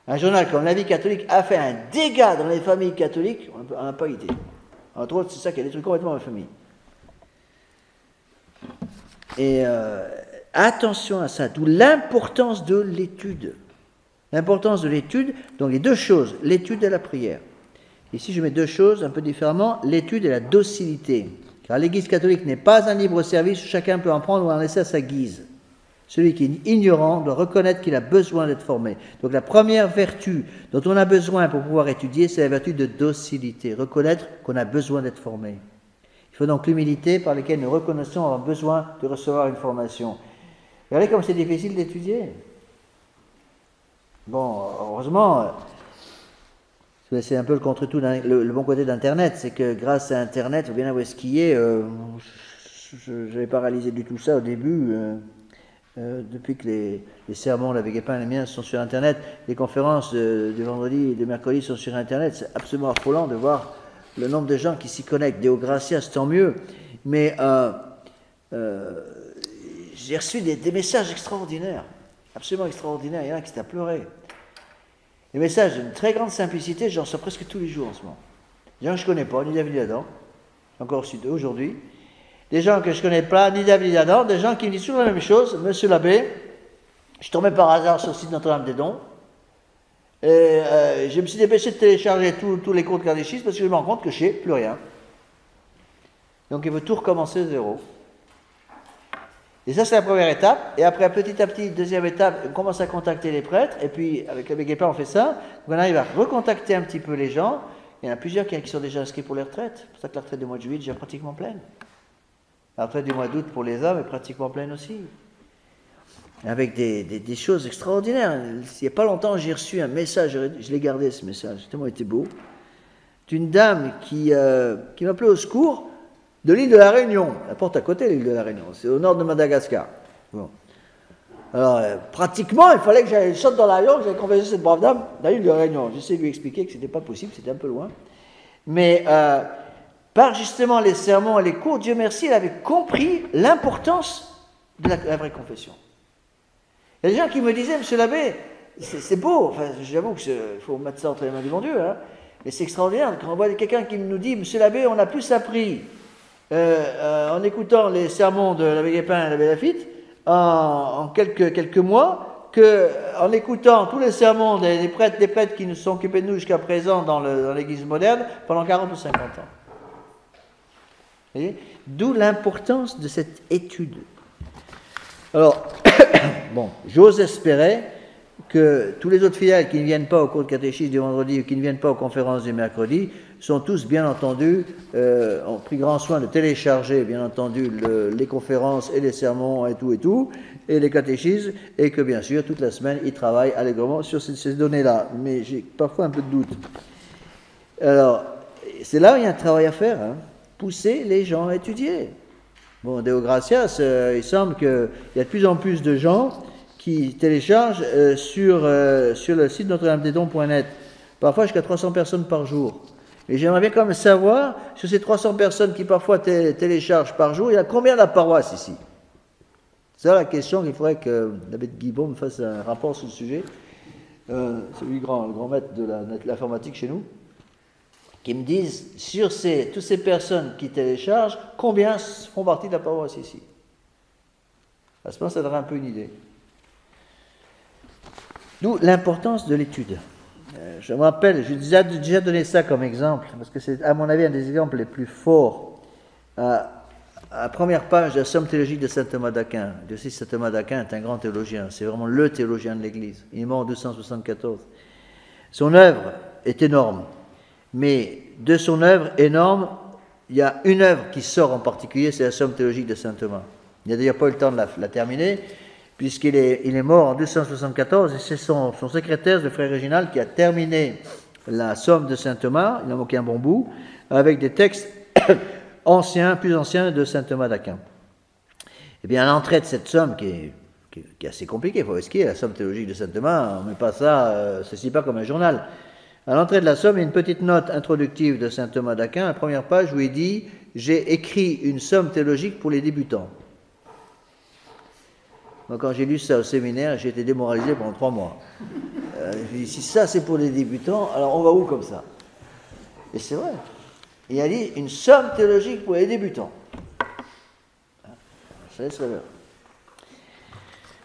A: Un journal comme La vie catholique a fait un dégât dans les familles catholiques, on n'a pas idée. Entre autres, c'est ça qui a détruit complètement la famille. Et attention à ça, d'où l'importance de l'étude. L'importance de l'étude, donc les 2 choses, l'étude et la prière. Ici, je mets 2 choses un peu différemment, l'étude et la docilité. Car l'Église catholique n'est pas un libre service où chacun peut en prendre ou en laisser à sa guise. Celui qui est ignorant doit reconnaître qu'il a besoin d'être formé. Donc la première vertu dont on a besoin pour pouvoir étudier, c'est la vertu de docilité. Reconnaître qu'on a besoin d'être formé. Il faut donc l'humilité par laquelle nous reconnaissons avoir besoin de recevoir une formation. Regardez comme c'est difficile d'étudier. Bon, heureusement, c'est un peu le contre-tout, le bon côté d'Internet, c'est que grâce à Internet, vous bien avouer ce qui est, j'avais paralysé du tout ça au début, depuis que les sermons de l'abbé Guépin et les miens sont sur Internet, les conférences du vendredi et du mercredi sont sur Internet, c'est absolument affolant de voir le nombre de gens qui s'y connectent. Deo gratias, tant mieux, mais j'ai reçu des messages extraordinaires, absolument extraordinaires, il y en a qui s'étaient à pleurer. Des messages d'une très grande simplicité, j'en reçois presque tous les jours en ce moment. Des gens que je ne connais pas, ni David Adam, encore reçu d'eux aujourd'hui. Des gens que je ne connais pas, ni David Adam, des gens qui me disent toujours la même chose. Monsieur l'abbé, je tombais par hasard sur le site Notre-Dame-des-Dons, et je me suis dépêché de télécharger tous les cours de catéchisme parce que je me rends compte que je ne sais plus rien. Donc il veut tout recommencer de zéro. Et ça, c'est la première étape. Et après, petit à petit, deuxième étape, on commence à contacter les prêtres. Et puis, avec l'abbé Guépin, on fait ça. Donc, on arrive à recontacter un petit peu les gens. Il y en a plusieurs qui sont déjà inscrits pour les retraites. C'est pour ça que la retraite du mois de juillet est déjà pratiquement pleine. La retraite du mois d'août pour les hommes est pratiquement pleine aussi. Avec des choses extraordinaires. Il n'y a pas longtemps, j'ai reçu un message, je l'ai gardé ce message, c'est tellement été beau, d'une dame qui m'appelait au secours de l'île de la Réunion, la porte à côté de l'île de la Réunion, c'est au nord de Madagascar. Bon. Alors, pratiquement, il fallait que j'aille saute dans l'avion, que j'aille converser cette brave dame dans l'île de la Réunion. J'essaie de lui expliquer que ce n'était pas possible, c'était un peu loin. Mais par justement les sermons et les cours, Dieu merci, elle avait compris l'importance de la vraie confession. Il y a des gens qui me disaient, monsieur l'abbé, c'est beau, enfin, j'avoue qu'il faut mettre ça entre les mains du bon Dieu, hein, mais c'est extraordinaire quand on voit quelqu'un qui nous dit, monsieur l'abbé, on a plus appris en écoutant les sermons de l'abbé Guépin et l'abbé Laffitte en quelques mois qu'en écoutant tous les sermons des prêtres qui nous sont occupés de nous jusqu'à présent dans l'église moderne pendant 40 ou 50 ans. Vous voyez ? D'où l'importance de cette étude. Alors, bon, j'ose espérer que tous les autres fidèles qui ne viennent pas au cours de catéchisme du vendredi ou qui ne viennent pas aux conférences du mercredi sont tous, bien entendu, ont pris grand soin de télécharger, bien entendu, les conférences et les sermons et tout, et les catéchismes, et que, bien sûr, toute la semaine, ils travaillent allègrement sur ces données-là. Mais j'ai parfois un peu de doute. Alors, c'est là où il y a un travail à faire, hein, pousser les gens à étudier. Bon, Deo Gratias, il semble qu'il y a de plus en plus de gens qui téléchargent sur le site notre-dame-des-dons.net, parfois jusqu'à 300 personnes par jour. Et j'aimerais bien quand même savoir, sur ces 300 personnes qui parfois téléchargent par jour, il y a combien de la paroisse ici? C'est ça la question qu'il faudrait que l'abbé de Guibon me fasse un rapport sur le sujet. C'est lui le grand maître de l'informatique chez nous, qui me disent, sur toutes ces personnes qui téléchargent, combien font partie de la paroisse ici? À ce moment, ça donnerait un peu une idée. D'où l'importance de l'étude. Je me rappelle, j'ai déjà donné ça comme exemple, parce que c'est, à mon avis, un des exemples les plus forts. À la première page de la Somme théologique de saint Thomas d'Aquin. Dieu sait, saint Thomas d'Aquin est un grand théologien, c'est vraiment le théologien de l'Église. Il est mort en 274. Son œuvre est énorme, mais de son œuvre énorme, il y a une œuvre qui sort en particulier, c'est la Somme théologique de saint Thomas. Il n'a d'ailleurs pas eu le temps de la terminer, puisqu'il est mort en 274, et c'est son secrétaire, le frère Réginald, qui a terminé la Somme de saint Thomas, il en manquait un bon bout, avec des textes plus anciens de saint Thomas d'Aquin. Eh bien, à l'entrée de cette somme, qui est assez compliquée, il faut risquer, la Somme théologique de saint Thomas, on ne met pas ça, ceci pas comme un journal. À l'entrée de la Somme, il y a une petite note introductive de saint Thomas d'Aquin, la première page où il dit « J'ai écrit une somme théologique pour les débutants ». Moi, quand j'ai lu ça au séminaire, j'ai été démoralisé pendant 3 mois. Je me dis, si ça c'est pour les débutants, alors on va où comme ça? Et c'est vrai. Il a dit une somme théologique pour les débutants. Ça laisse rêveur.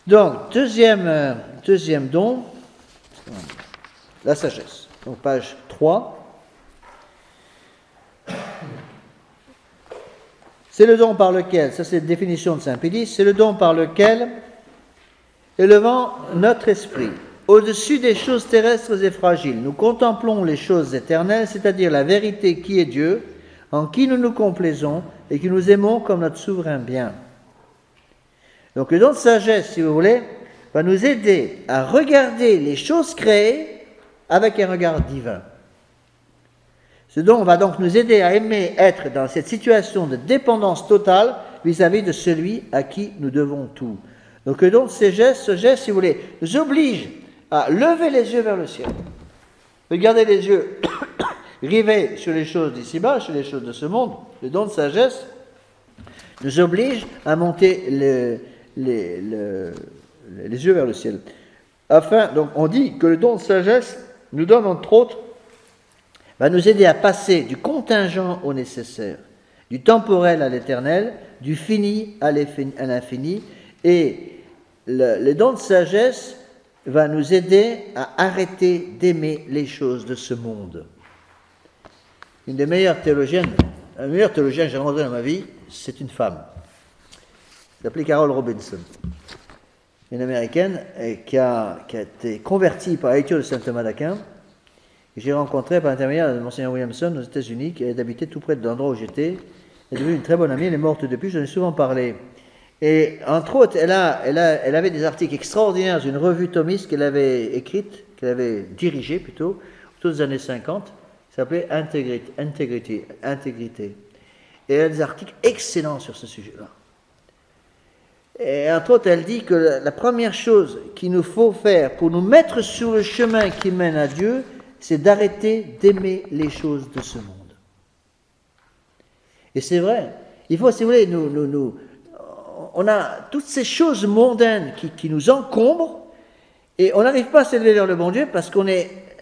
A: Donc, deuxième don, la sagesse. Donc, page 3. C'est le don par lequel, ça c'est la définition de saint Pédis, c'est le don par lequel, élevant notre esprit au-dessus des choses terrestres et fragiles, nous contemplons les choses éternelles, c'est-à-dire la vérité qui est Dieu, en qui nous nous complaisons et qui nous aimons comme notre souverain bien. Donc le don de sagesse, si vous voulez, va nous aider à regarder les choses créées avec un regard divin. Ce don va donc nous aider à aimer être dans cette situation de dépendance totale vis-à-vis de celui à qui nous devons tout. Donc le don de ce geste, si vous voulez, nous oblige à lever les yeux vers le ciel. Regardez les yeux rivés sur les choses d'ici-bas, sur les choses de ce monde. Le don de sagesse nous oblige à monter les yeux vers le ciel. Donc on dit que le don de sagesse nous donne entre autres, va nous aider à passer du contingent au nécessaire, du temporel à l'éternel, du fini à l'infini, et le don de sagesse va nous aider à arrêter d'aimer les choses de ce monde. Une des meilleures théologiennes, la meilleure théologienne que j'ai rencontrée dans ma vie, c'est une femme. Elle s'appelait Carol Robinson, une américaine qui a été convertie par la lecture de saint Thomas d'Aquin. J'ai rencontré par l'intermédiaire de Monseigneur Williamson aux États-Unis, qui est habité tout près de l'endroit où j'étais. Elle est devenue une très bonne amie, elle est morte depuis, j'en ai souvent parlé. Et entre autres, elle avait des articles extraordinaires d'une revue thomiste qu'elle avait écrite, qu'elle avait dirigée plutôt, autour des années 50, qui s'appelait Intégrité. Et elle a des articles excellents sur ce sujet-là. Et entre autres, elle dit que la première chose qu'il nous faut faire pour nous mettre sur le chemin qui mène à Dieu, c'est d'arrêter d'aimer les choses de ce monde. Et c'est vrai. Il faut, si vous voulez, on a toutes ces choses mondaines qui nous encombrent et on n'arrive pas à s'élever vers le bon Dieu parce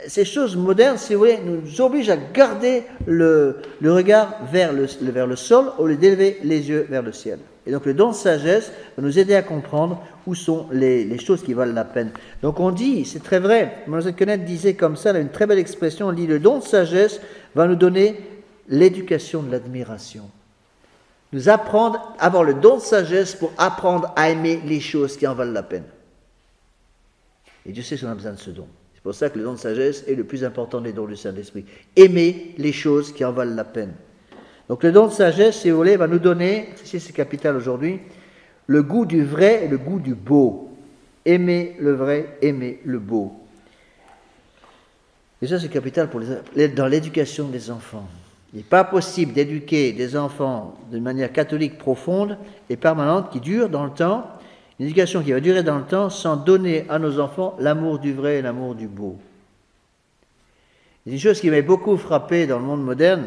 A: ces choses modernes, si vous voulez, nous obligent à garder le regard vers le sol au lieu d'élever les yeux vers le ciel. Et donc le don de sagesse va nous aider à comprendre où sont les choses qui valent la peine. Donc on dit, c'est très vrai, Mlle Kenneth disait comme ça, elle a une très belle expression, on dit le don de sagesse va nous donner l'éducation de l'admiration. Nous apprendre à avoir le don de sagesse pour apprendre à aimer les choses qui en valent la peine. Et Dieu sait si on a besoin de ce don. C'est pour ça que le don de sagesse est le plus important des dons du Saint-Esprit. Aimer les choses qui en valent la peine. Donc le don de sagesse, si vous voulez, va nous donner, c'est capital aujourd'hui, le goût du vrai et le goût du beau. Aimer le vrai, aimer le beau. Et ça, c'est capital dans l'éducation des enfants. Il n'est pas possible d'éduquer des enfants d'une manière catholique profonde et permanente qui dure dans le temps, une éducation qui va durer dans le temps sans donner à nos enfants l'amour du vrai et l'amour du beau. C'est une chose qui m'a beaucoup frappé dans le monde moderne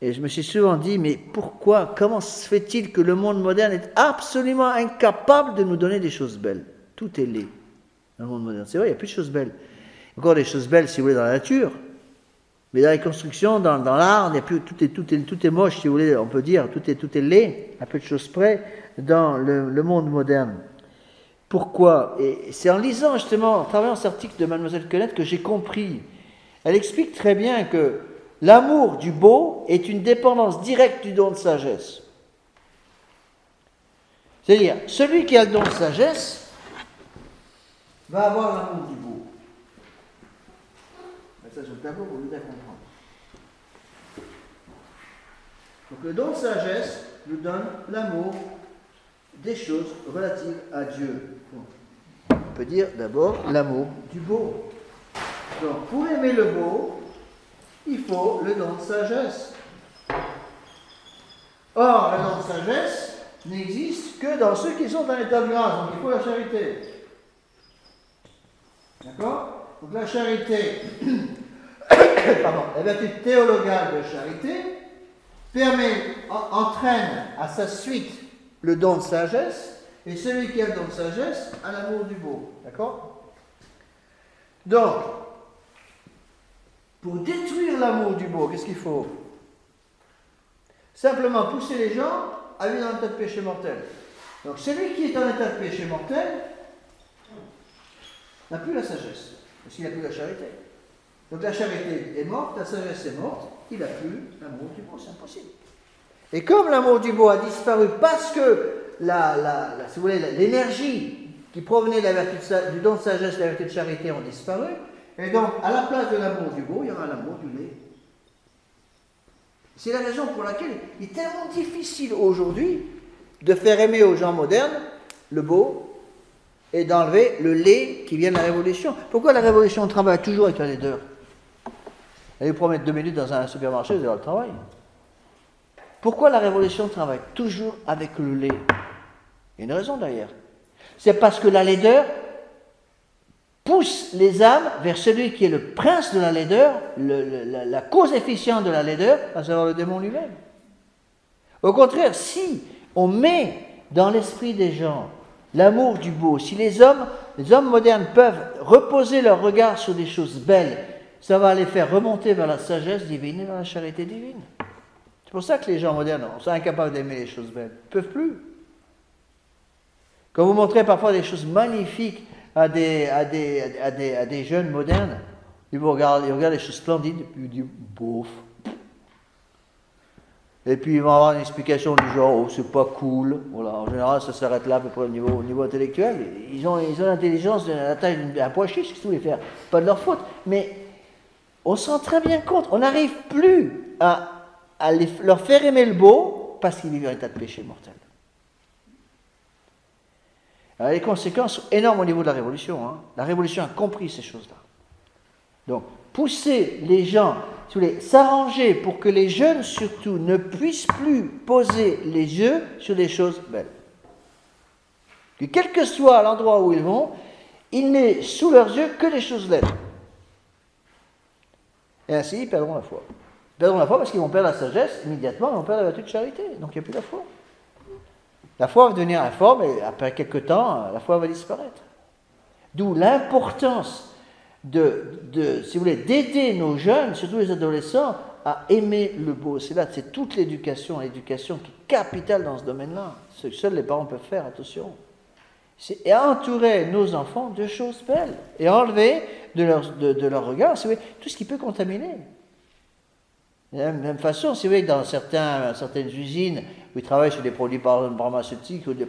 A: et je me suis souvent dit, mais pourquoi, comment se fait-il que le monde moderne est absolument incapable de nous donner des choses belles? Tout est laid dans le monde moderne. C'est vrai, il n'y a plus de choses belles. Encore des choses belles, si vous voulez, dans la nature. Mais dans les constructions, dans l'art, tout est moche, si vous voulez, on peut dire, tout est laid, à peu de choses près, dans le monde moderne. Pourquoi? Et c'est en lisant justement, en travaillant cet article de Mlle Kenneth que j'ai compris. Elle explique très bien que l'amour du beau est une dépendance directe du don de sagesse. C'est-à-dire, celui qui a le don de sagesse va avoir l'amour du beau. Ça, sur le tableau, pour vous aider à comprendre. Donc, le don de sagesse nous donne l'amour des choses relatives à Dieu. On peut dire d'abord l'amour du beau. Donc, pour aimer le beau, il faut le don de sagesse. Or, le don de sagesse n'existe que dans ceux qui sont dans l'état de grâce. Donc, il faut la charité. D'accord? Donc, la charité. La vertu théologale de charité entraîne à sa suite le don de sagesse, et celui qui a le don de sagesse a l'amour du beau. D'accord? Donc, pour détruire l'amour du beau, qu'est-ce qu'il faut? Simplement pousser les gens à vivre dans un état de péché mortel. Donc, celui qui est en état de péché mortel n'a plus la sagesse, parce qu'il n'a plus la charité. Donc la charité est morte, la sagesse est morte, il n'a plus l'amour du beau, c'est impossible. Et comme l'amour du beau a disparu parce que si vous voulez, l'énergie qui provenait de la vertu du don de sagesse et de la vertu de charité ont disparu, et donc à la place de l'amour du beau, il y aura l'amour du lait. C'est la raison pour laquelle il est tellement difficile aujourd'hui de faire aimer aux gens modernes le beau et d'enlever le lait qui vient de la Révolution. Pourquoi la Révolution travaille toujours avec la laideur? Elle vous promet 2 minutes dans un supermarché, vous allez le travail. Pourquoi la Révolution travaille toujours avec le lait? Il y a une raison d'ailleurs. C'est parce que la laideur pousse les âmes vers celui qui est le prince de la laideur, la cause efficiente de la laideur, à savoir le démon lui-même. Au contraire, si on met dans l'esprit des gens l'amour du beau, si les hommes modernes peuvent reposer leur regard sur des choses belles, ça va les faire remonter vers la sagesse divine et vers la charité divine. C'est pour ça que les gens modernes sont incapables d'aimer les choses belles. Ils ne peuvent plus. Quand vous montrez parfois des choses magnifiques à des jeunes modernes, ils regardent les choses splendides, et puis ils disent « bof ». Et puis ils vont avoir une explication du genre « oh, c'est pas cool ». Voilà, en général, ça s'arrête là à peu près au niveau intellectuel. Ils ont l'intelligence de la taille d'un pois chiche, qu'est-ce que vous voulez faire? Pas de leur faute. Mais on se rend très bien compte, on n'arrive plus à leur faire aimer le beau parce qu'ils vivent en état de péché mortel. Alors, les conséquences sont énormes au niveau de la Révolution. Hein. La Révolution a compris ces choses-là. Donc, pousser les gens, si vous voulez, s'arranger pour que les jeunes, surtout, ne puissent plus poser les yeux sur des choses belles. Que quel que soit l'endroit où ils vont, il n'est sous leurs yeux que des choses laides. Et ainsi, ils perdront la foi. Ils perdront la foi parce qu'ils vont perdre la sagesse, immédiatement, ils vont perdre la vertu de charité. Donc il n'y a plus la foi. La foi va devenir informe et après quelques temps, la foi va disparaître. D'où l'importance si vous voulez, d'aider nos jeunes, surtout les adolescents, à aimer le beau. C'est toute l'éducation qui est capitale dans ce domaine-là. Ce que seuls les parents peuvent faire, attention. Et entourer nos enfants de choses belles et enlever de leur regard, si vous voulez, tout ce qui peut contaminer. De la même façon, si vous voyez, dans certaines usines où ils travaillent sur des produits pharmaceutiques ou sur des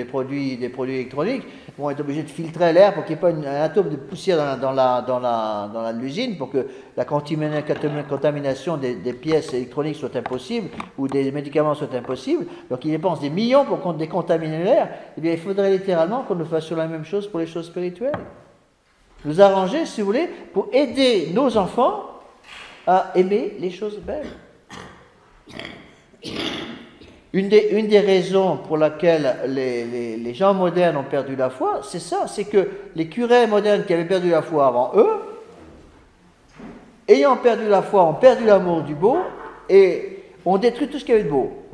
A: produits électroniques, ils vont être obligés de filtrer l'air pour qu'il n'y ait pas un atome de poussière dans l'usine pour que la contamination des pièces électroniques soit impossible ou des médicaments soit impossible. Donc ils dépensent des millions pour décontaminer l'air. Eh bien, il faudrait littéralement qu'on nous fasse la même chose pour les choses spirituelles. Nous arranger, si vous voulez, pour aider nos enfants à aimer les choses belles. Une des raisons pour laquelle les gens modernes ont perdu la foi, c'est ça, c'est que les curés modernes qui avaient perdu la foi avant eux, ayant perdu la foi, ont perdu l'amour du beau et ont détruit tout ce qu'il y avait de beau.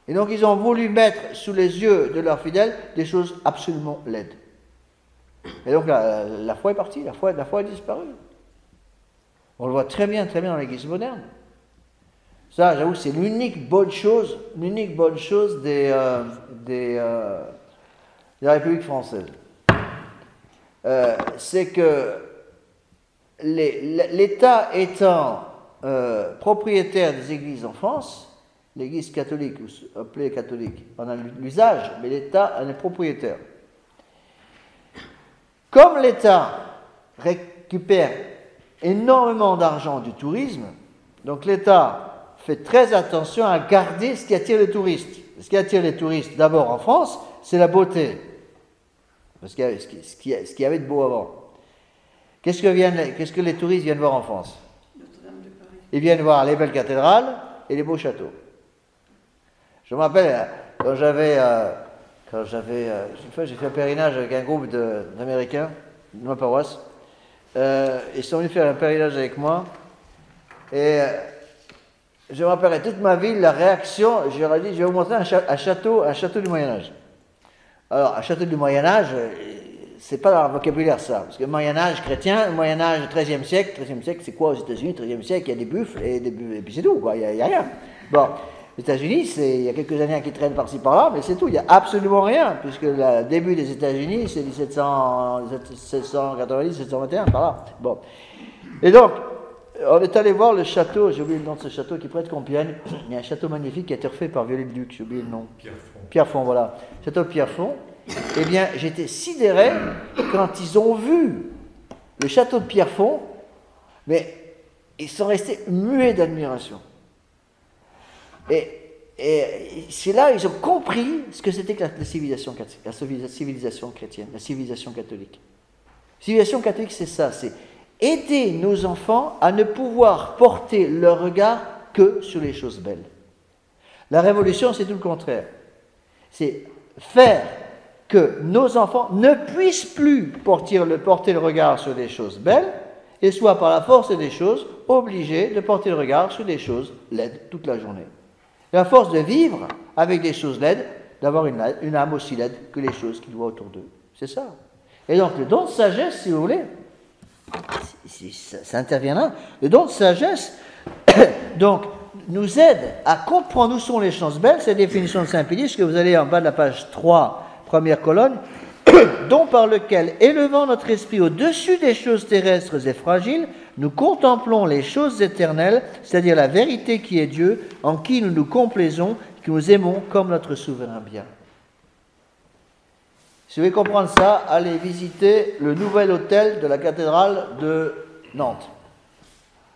A: Et donc ils ont voulu mettre sous les yeux de leurs fidèles des choses absolument laides. Et donc la foi est partie, la foi a disparu. On le voit très bien dans l'Église moderne. Ça, j'avoue, c'est l'unique bonne chose de la République française. C'est que l'État étant propriétaire des églises en France, l'Église catholique, ou appelée catholique, on a l'usage, mais l'État en est propriétaire. Comme l'État récupère énormément d'argent du tourisme, donc l'État fait très attention à garder ce qui attire les touristes. Ce qui attire les touristes, d'abord en France, c'est la beauté. Parce qu'il y avait, ce qu'il y avait de beau avant. Qu'est-ce que les touristes viennent voir en France?
B: Notre-Dame de Paris.
A: Ils viennent voir les belles cathédrales et les beaux châteaux. Je me rappelle, quand j'avais une fois, j'ai fait un pèlerinage avec un groupe d'Américains de ma paroisse. Ils sont venus faire un pèlerinage avec moi. Et je me rappellerai toute ma vie la réaction. Je leur ai dit, je vais vous montrer un château du Moyen-Âge. Alors, un château du Moyen-Âge, c'est pas dans le vocabulaire ça. Parce que le Moyen-Âge chrétien, le Moyen-Âge 13e siècle, c'est quoi aux États-Unis? 13e siècle, il y a des buffles et puis c'est tout, quoi. Il y a rien. Bon. Les États-Unis, il y a quelques années qui traînent par-ci par-là, mais c'est tout, il n'y a absolument rien, puisque le début des États-Unis, c'est 1790, 1721, par là. Bon. Et donc, on est allé voir le château, j'ai oublié le nom de ce château qui est près de Compiègne. Il y a un château magnifique qui a été refait par Viollet-le-Duc, j'ai oublié le nom. Pierrefonds, voilà. Château de Pierrefonds. Eh bien, j'étais sidéré quand ils ont vu le château de Pierrefonds, mais ils sont restés muets d'admiration. Et c'est là qu'ils ont compris ce que c'était que la civilisation chrétienne, la civilisation catholique. La civilisation catholique, c'est ça, c'est aider nos enfants à ne pouvoir porter leur regard que sur les choses belles. La révolution, c'est tout le contraire. C'est faire que nos enfants ne puissent plus porter le regard sur des choses belles, et soient par la force des choses obligés de porter le regard sur des choses laides toute la journée. La force de vivre avec des choses laides, d'avoir une âme aussi laide que les choses qu'ils voient autour d'eux. C'est ça. Et donc le don de sagesse, si vous voulez, ça intervient là. Le don de sagesse, donc, nous aide à comprendre où sont les choses belles. C'est la définition de Saint-Pédis, que vous allez en bas de la page 3, première colonne, don par lequel, élevant notre esprit au-dessus des choses terrestres et fragiles, nous contemplons les choses éternelles, c'est-à-dire la vérité qui est Dieu, en qui nous nous complaisons, que nous aimons comme notre souverain bien. Si vous voulez comprendre ça, allez visiter le nouvel hôtel de la cathédrale de Nantes.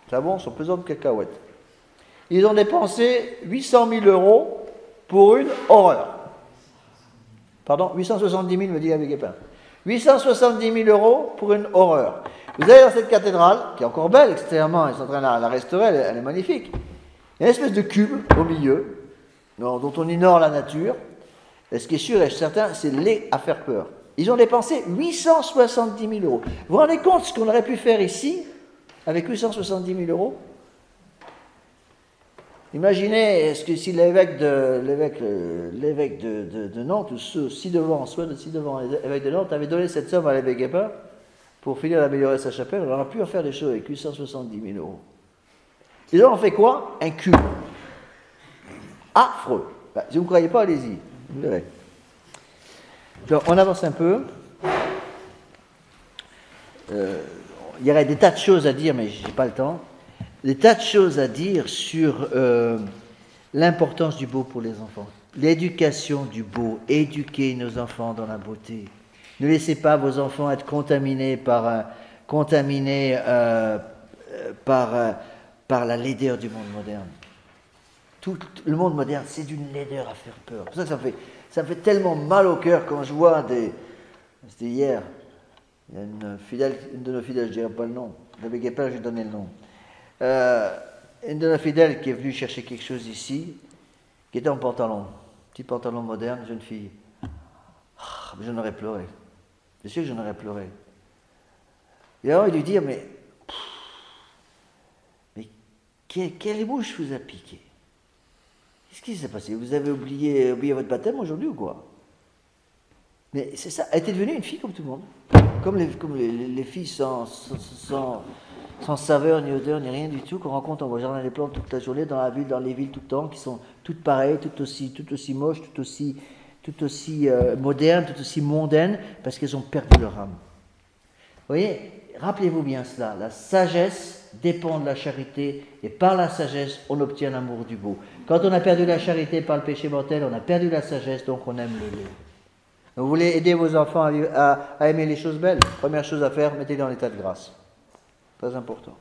A: Ça bon, sont pesants de cacahuètes. Ils ont dépensé 800 000 € pour une horreur. Pardon, 870 000, me dit Abbé Guépin. 870 000 € pour une horreur. Vous allez dans cette cathédrale, qui est encore belle extérieurement, ils sont en train de la restaurer, elle est magnifique. Il y a une espèce de cube au milieu, dont on ignore la nature. Et ce qui est sûr et certain, c'est laid à faire peur. Ils ont dépensé 870 000 €. Vous vous rendez compte ce qu'on aurait pu faire ici, avec 870 000 €? Imaginez, est-ce que si l'évêque de Nantes, ou ci-devant, soit de ci-devant, l'évêque de Nantes, avait donné cette somme à l'évêque Guépin pour finir d'améliorer sa chapelle, on aurait pu en faire des choses avec 870 000 euros. Ils ont fait quoi? Un culte. Affreux. Ben, si vous ne croyez pas, allez-y. Vous verrez. Donc, on avance un peu. Il y aurait des tas de choses à dire, mais je n'ai pas le temps. Des tas de choses à dire sur l'importance du beau pour les enfants. L'éducation du beau. Éduquer nos enfants dans la beauté. Ne laissez pas vos enfants être contaminés par la laideur du monde moderne. Tout le monde moderne, c'est d'une laideur à faire peur. C'est pour ça que ça me fait tellement mal au cœur quand je vois des... C'était hier. Il y a une de nos fidèles, je ne dirai pas le nom. J'avais Guépin, je vais donner le nom. Une de nos fidèles qui est venue chercher quelque chose ici, qui était en pantalon. Petit pantalon moderne, jeune fille. Ah, j'en aurais pleuré. C'est sûr que j'en aurais pleuré. Et alors il lui dit, mais quelle bouche vous a piqué? Qu'est-ce qui s'est passé? Vous avez oublié votre baptême aujourd'hui ou quoi? Mais c'est ça, elle était devenue une fille comme tout le monde. Comme les filles sans saveur, ni odeur, ni rien du tout, qu'on rencontre en jardin des plantes toute la journée, dans les villes tout le temps, qui sont toutes pareilles, toutes aussi moches, tout aussi modernes, tout aussi mondaines, parce qu'elles ont perdu leur âme. Vous voyez, rappelez-vous bien cela, la sagesse dépend de la charité, et par la sagesse, on obtient l'amour du beau. Quand on a perdu la charité par le péché mortel, on a perdu la sagesse, donc on aime le laid. Vous voulez aider vos enfants à aimer les choses belles? Première chose à faire, mettez-les en état de grâce. Très important.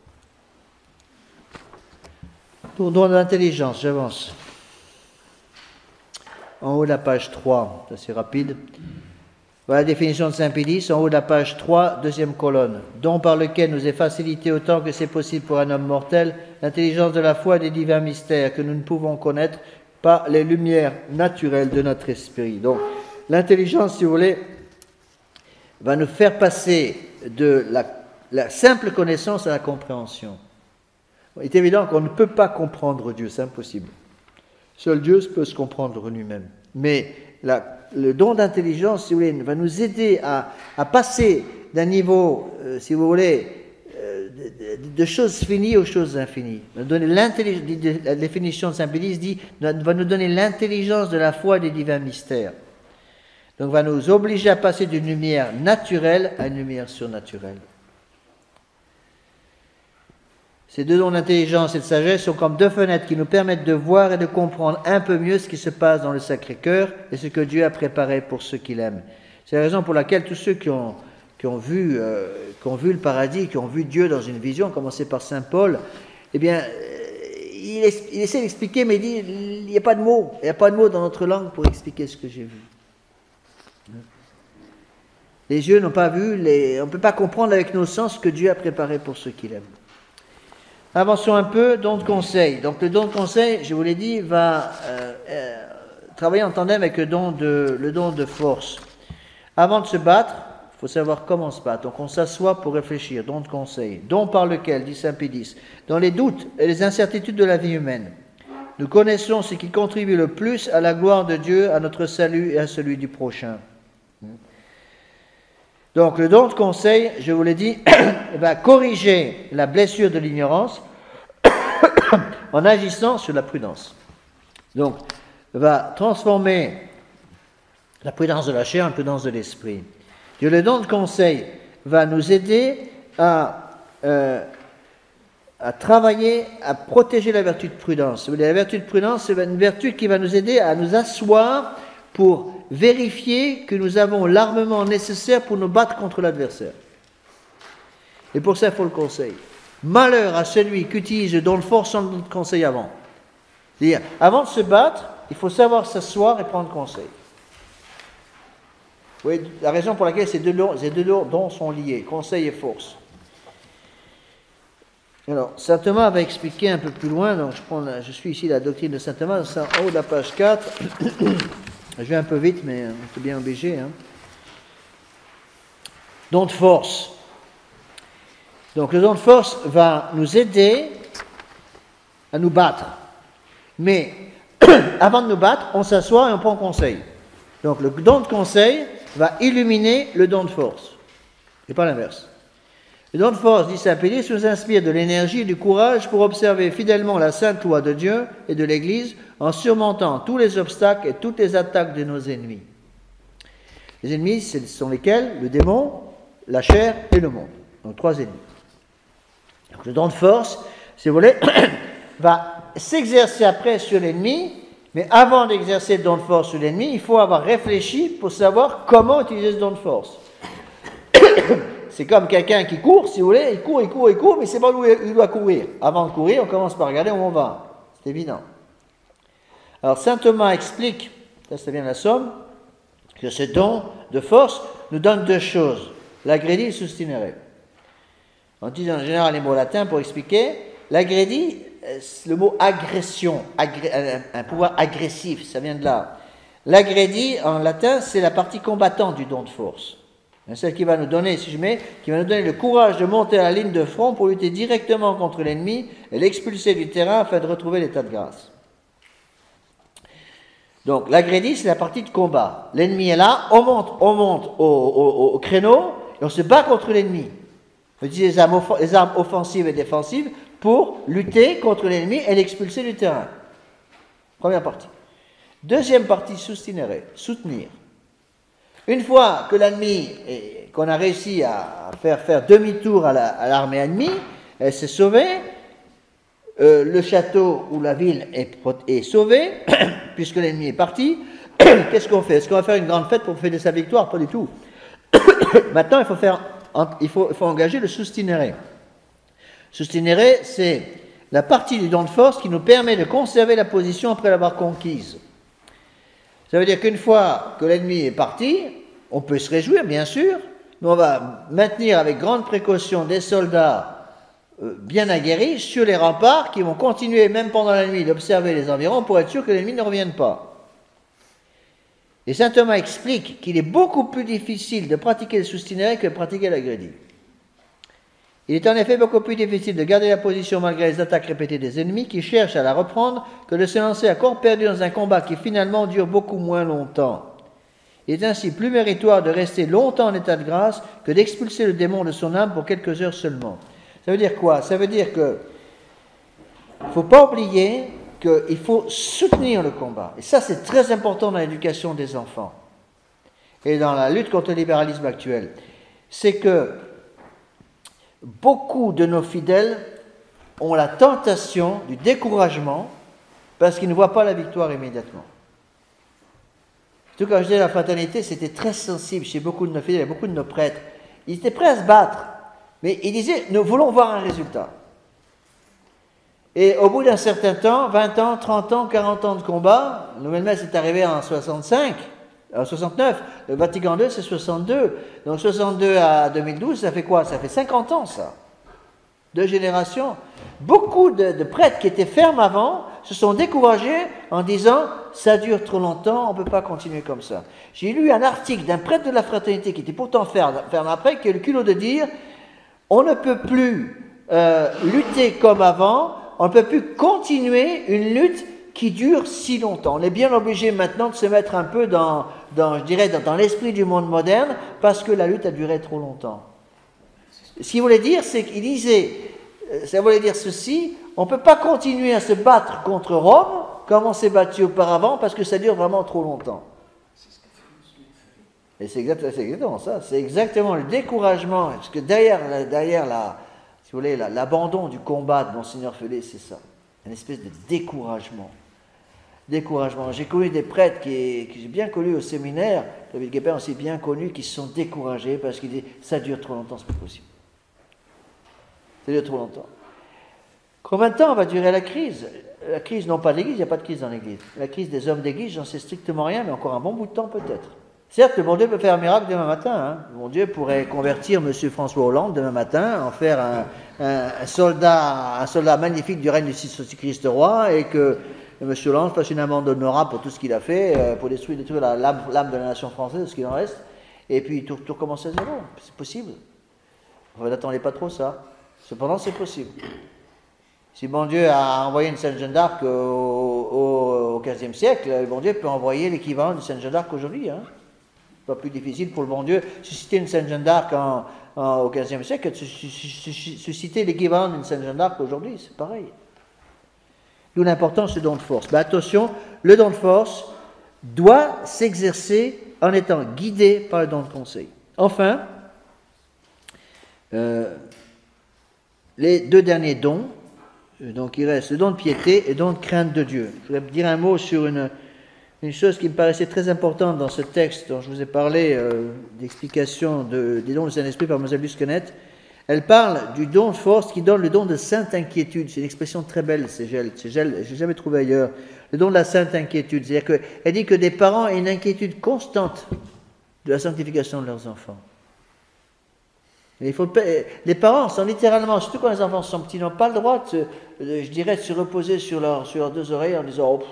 A: Pour don de l'intelligence, j'avance. En haut de la page 3, c'est assez rapide. Voilà la définition de Saint-Pédis, en haut de la page 3, deuxième colonne. Don par lequel nous est facilité autant que c'est possible pour un homme mortel l'intelligence de la foi et des divins mystères que nous ne pouvons connaître par les lumières naturelles de notre esprit. Donc, l'intelligence, si vous voulez, va nous faire passer de la simple connaissance à la compréhension. Il est évident qu'on ne peut pas comprendre Dieu, c'est impossible. Seul Dieu peut se comprendre lui-même. Mais le don d'intelligence, si vous voulez, va nous aider à passer d'un niveau, si vous voulez, de choses finies aux choses infinies. La définition de Saint-Pédis dit, va nous donner l'intelligence de la foi et des divins mystères. Donc, va nous obliger à passer d'une lumière naturelle à une lumière surnaturelle. Ces deux dons d'intelligence et de sagesse sont comme deux fenêtres qui nous permettent de voir et de comprendre un peu mieux ce qui se passe dans le Sacré-Cœur et ce que Dieu a préparé pour ceux qui l'aiment. C'est la raison pour laquelle tous ceux qui ont vu le paradis, qui ont vu Dieu dans une vision, à commencer par saint Paul, eh bien, il essaie d'expliquer, mais il dit, il n'y a pas de mots. Il n'y a pas de mots dans notre langue pour expliquer ce que j'ai vu. Les yeux n'ont pas vu, on ne peut pas comprendre avec nos sens ce que Dieu a préparé pour ceux qui l'aiment. Avançons un peu, don de conseil. Donc le don de conseil, je vous l'ai dit, va travailler en tandem avec le don de force. Avant de se battre, il faut savoir comment se battre. Donc on s'assoit pour réfléchir, don de conseil. Don par lequel, dit saint Pédis, dans les doutes et les incertitudes de la vie humaine, nous connaissons ce qui contribue le plus à la gloire de Dieu, à notre salut et à celui du prochain. Donc le don de conseil, je vous l'ai dit, va corriger la blessure de l'ignorance en agissant sur la prudence. Donc, va transformer la prudence de la chair en prudence de l'esprit. Le don de conseil va nous aider à travailler, à protéger la vertu de prudence. La vertu de prudence, c'est une vertu qui va nous aider à nous asseoir pour vérifier que nous avons l'armement nécessaire pour nous battre contre l'adversaire. Et pour ça, il faut le conseil. Malheur à celui qui utilise le don de force sans le don de conseil avant. C'est-à-dire, avant de se battre, il faut savoir s'asseoir et prendre conseil. Vous voyez, la raison pour laquelle ces deux dons sont liés, conseil et force. Alors, saint Thomas va expliquer un peu plus loin, donc je suis ici la doctrine de saint Thomas, c'est en haut de la page 4. Je vais un peu vite, mais on est bien obligé. Don de force. Donc le don de force va nous aider à nous battre. Mais avant de nous battre, on s'assoit et on prend conseil. Donc le don de conseil va illuminer le don de force, et pas l'inverse. Le don de force, dit saint Pédis, nous inspire de l'énergie et du courage pour observer fidèlement la sainte loi de Dieu et de l'Église en surmontant tous les obstacles et toutes les attaques de nos ennemis. Les ennemis, ce sont lesquels? Le démon, la chair et le monde. Donc 3 ennemis. Donc le don de force, si vous voulez, va s'exercer après sur l'ennemi, mais avant d'exercer le don de force sur l'ennemi, il faut avoir réfléchi pour savoir comment utiliser ce don de force. C'est comme quelqu'un qui court, si vous voulez, il court, mais c'est pas où il doit courir. Avant de courir, on commence par regarder où on va. C'est évident. Alors saint Thomas explique, ça vient de la Somme, que ce don de force nous donne 2 choses, l'agrédie et le sustinere. On utilise en général les mots latins pour expliquer. L'agrédie, le mot agression, un pouvoir agressif, ça vient de là. L'agrédie, en latin, c'est la partie combattante du don de force. Celle qui va nous donner, si je mets, qui va nous donner le courage de monter à la ligne de front pour lutter directement contre l'ennemi et l'expulser du terrain afin de retrouver l'état de grâce. Donc l'agrédie, c'est la partie de combat. L'ennemi est là, on monte au créneau et on se bat contre l'ennemi. On utilise les armes offensives et défensives pour lutter contre l'ennemi et l'expulser du terrain. Première partie. Deuxième partie, sustinere, soutenir. Une fois que l'ennemi, qu'on a réussi à faire demi-tour à l'armée ennemie, elle s'est sauvée, le château ou la ville est sauvée, puisque l'ennemi est parti, qu'est-ce qu'on fait? Est-ce qu'on va faire une grande fête pour fêter sa victoire? Pas du tout. Maintenant, il faut engager le sustinere. Sustinere, c'est la partie du don de force qui nous permet de conserver la position après l'avoir conquise. Ça veut dire qu'une fois que l'ennemi est parti, on peut se réjouir, bien sûr, mais on va maintenir avec grande précaution des soldats bien aguerris sur les remparts qui vont continuer, même pendant la nuit, d'observer les environs pour être sûr que l'ennemi ne revienne pas. Et saint Thomas explique qu'il est beaucoup plus difficile de pratiquer le sustinere que de pratiquer l'agrédie. Il est en effet beaucoup plus difficile de garder la position malgré les attaques répétées des ennemis qui cherchent à la reprendre que de se lancer à corps perdu dans un combat qui finalement dure beaucoup moins longtemps. Il est ainsi plus méritoire de rester longtemps en état de grâce que d'expulser le démon de son âme pour quelques heures seulement. Ça veut dire quoi? Ça veut dire que il ne faut pas oublier qu'il faut soutenir le combat. Et ça, c'est très important dans l'éducation des enfants et dans la lutte contre le libéralisme actuel. C'est que beaucoup de nos fidèles ont la tentation du découragement parce qu'ils ne voient pas la victoire immédiatement. Surtout quand je disais la fraternité, c'était très sensible chez beaucoup de nos fidèles, beaucoup de nos prêtres. Ils étaient prêts à se battre, mais ils disaient, nous voulons voir un résultat. Et au bout d'un certain temps, 20 ans, 30 ans, 40 ans de combat, la nouvelle messe est arrivée en 69, le Vatican II c'est 62, donc 62 à 2012, ça fait quoi? Ça fait 50 ans ça, 2 générations. Beaucoup de prêtres qui étaient fermes avant se sont découragés en disant « ça dure trop longtemps, on ne peut pas continuer comme ça ». J'ai lu un article d'un prêtre de la fraternité qui était pourtant ferme après, qui a le culot de dire « on ne peut plus lutter comme avant, on ne peut plus continuer une lutte qui dure si longtemps. On est bien obligé maintenant de se mettre un peu dans l'esprit du monde moderne parce que la lutte a duré trop longtemps. » Ce qu'il voulait dire, c'est qu'il disait, ça voulait dire ceci, on ne peut pas continuer à se battre contre Rome comme on s'est battu auparavant parce que ça dure vraiment trop longtemps. Et c'est exactement ça, c'est exactement le découragement, parce que derrière si vous voulez, l'abandon du combat de Monseigneur Fellet, c'est ça, une espèce de découragement. J'ai connu des prêtres que j'ai bien connus au séminaire, David Guépin aussi bien connu, qui se sont découragés parce qu'ils disent ça dure trop longtemps, c'est pas possible. Ça dure trop longtemps. Combien de temps va durer la crise? La crise, non pas de l'Église, il n'y a pas de crise dans l'Église. La crise des hommes d'Église, j'en sais strictement rien, mais encore un bon bout de temps peut-être. Certes, le bon Dieu peut faire un miracle demain matin. Hein. Le bon Dieu pourrait convertir M. François Hollande demain matin, en faire un soldat magnifique du règne du Christ roi, et que M. Hollande fasse une amende honorable pour tout ce qu'il a fait, pour détruire l'âme de la nation française, ce qu'il en reste, et puis tout recommencer à zéro. C'est possible. Vous n'attendez pas trop ça. Cependant, c'est possible. Si bon Dieu a envoyé une Sainte Jeanne d'Arc au XVe siècle, le bon Dieu peut envoyer l'équivalent d'une Sainte Jeanne d'Arc aujourd'hui. Hein. Pas plus difficile pour le bon Dieu susciter une Sainte Jeanne d'Arc au XVe siècle que de susciter l'équivalent d'une Sainte Jeanne d'Arc aujourd'hui. C'est pareil. D'où l'importance du don de force. Mais attention, le don de force doit s'exercer en étant guidé par le don de conseil. Enfin, les deux derniers dons, donc il reste le don de piété et le don de crainte de Dieu. Je voudrais dire un mot sur une chose qui me paraissait très importante dans ce texte dont je vous ai parlé, d'explication des dons du Saint-Esprit par Mlle Busquenet. Elle parle du don de force qui donne le don de sainte inquiétude. C'est une expression très belle, je n'ai jamais trouvé ailleurs. Le don de la sainte inquiétude. C'est-à-dire qu'elle dit que des parents aient une inquiétude constante de la sanctification de leurs enfants. Les parents sont littéralement, surtout quand les enfants sont petits, n'ont pas le droit, de se reposer sur leurs deux oreilles en disant « Oh,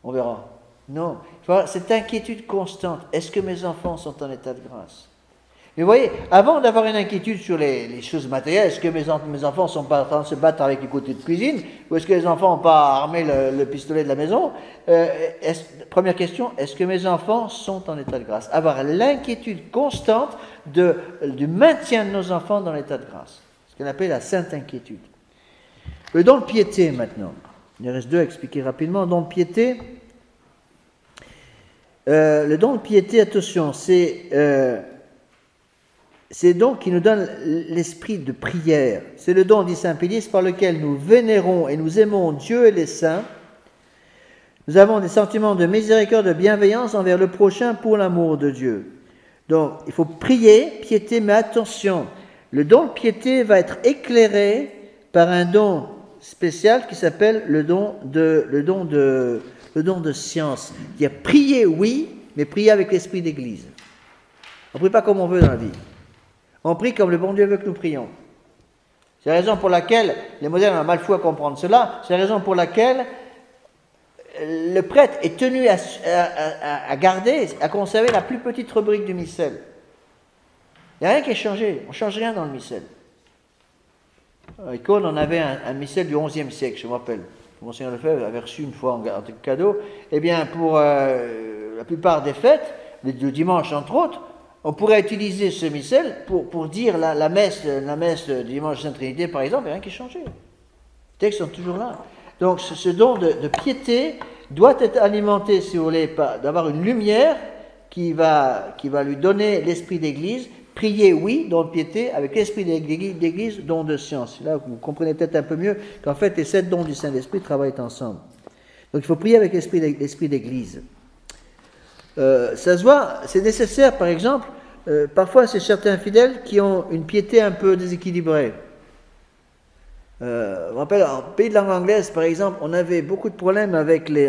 A: on verra ». Non, il faut avoir cette inquiétude constante. Est-ce que mes enfants sont en état de grâce? Mais vous voyez, avant d'avoir une inquiétude sur les choses matérielles, est-ce que mes enfants ne sont pas en train de se battre avec les côtés de cuisine? Ou est-ce que les enfants n'ont pas armé le pistolet de la maison? Première question, est-ce que mes enfants sont en état de grâce? Avoir l'inquiétude constante du maintien de nos enfants dans l'état de grâce. Ce qu'on appelle la sainte inquiétude. Le don de piété maintenant. Il reste deux à expliquer rapidement. Le don de piété. Le don de piété, attention, c'est le don qui nous donne l'esprit de prière. C'est le don, dit saint Pélis, par lequel nous vénérons et nous aimons Dieu et les saints. Nous avons des sentiments de miséricorde, de bienveillance envers le prochain pour l'amour de Dieu. Donc, il faut prier, piété, mais attention, le don de piété va être éclairé par un don spécial qui s'appelle le don de science. Il y a prier, oui, mais prier avec l'esprit d'église. On ne prie pas comme on veut dans la vie. On prie comme le bon Dieu veut que nous prions. C'est la raison pour laquelle, les modernes ont mal fou à comprendre cela, c'est la raison pour laquelle le prêtre est tenu à garder, à conserver la plus petite rubrique du missel. Il n'y a rien qui est changé, on ne change rien dans le missel. À Cône, on avait un missel du XIe siècle, je me rappelle. Monseigneur Lefebvre avait reçu une fois en tant que cadeau. Eh bien, pour la plupart des fêtes, le dimanche entre autres, on pourrait utiliser ce missel pour dire la messe du dimanche Sainte Trinité, par exemple, il n'y a rien qui est changé. Les textes sont toujours là. Donc, ce don de piété doit être alimenté, si vous voulez, d'avoir une lumière qui va lui donner l'esprit d'église. Prier, oui, don de piété, avec l'esprit d'église, don de science. Là, vous comprenez peut-être un peu mieux qu'en fait, les 7 dons du Saint-Esprit travaillent ensemble. Donc, il faut prier avec l'esprit d'église. Ça se voit, c'est nécessaire, par exemple, parfois c'est certains fidèles qui ont une piété un peu déséquilibrée. Je me rappelle, en pays de langue anglaise, par exemple, on avait beaucoup de problèmes avec les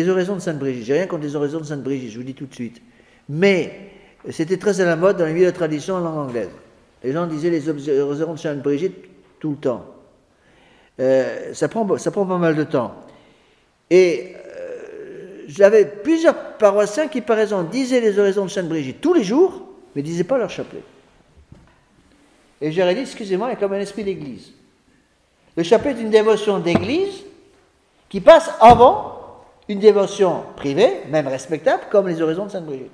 A: oraisons de Sainte Brigitte. J'ai rien contre les oraisons de Sainte Brigitte, je vous dis tout de suite. Mais c'était très à la mode dans les milieux de tradition en langue anglaise. Les gens disaient les oraisons de Sainte Brigitte tout le temps. Ça prend pas mal de temps. Et j'avais plusieurs paroissiens qui, par exemple, disaient les oraisons de Sainte Brigitte tous les jours, mais ne disaient pas leur chapelet. Et j'aurais dit, excusez-moi, il y a comme un esprit d'église. Le chapelet est une dévotion d'église qui passe avant une dévotion privée, même respectable, comme les oraisons de Sainte Brigitte.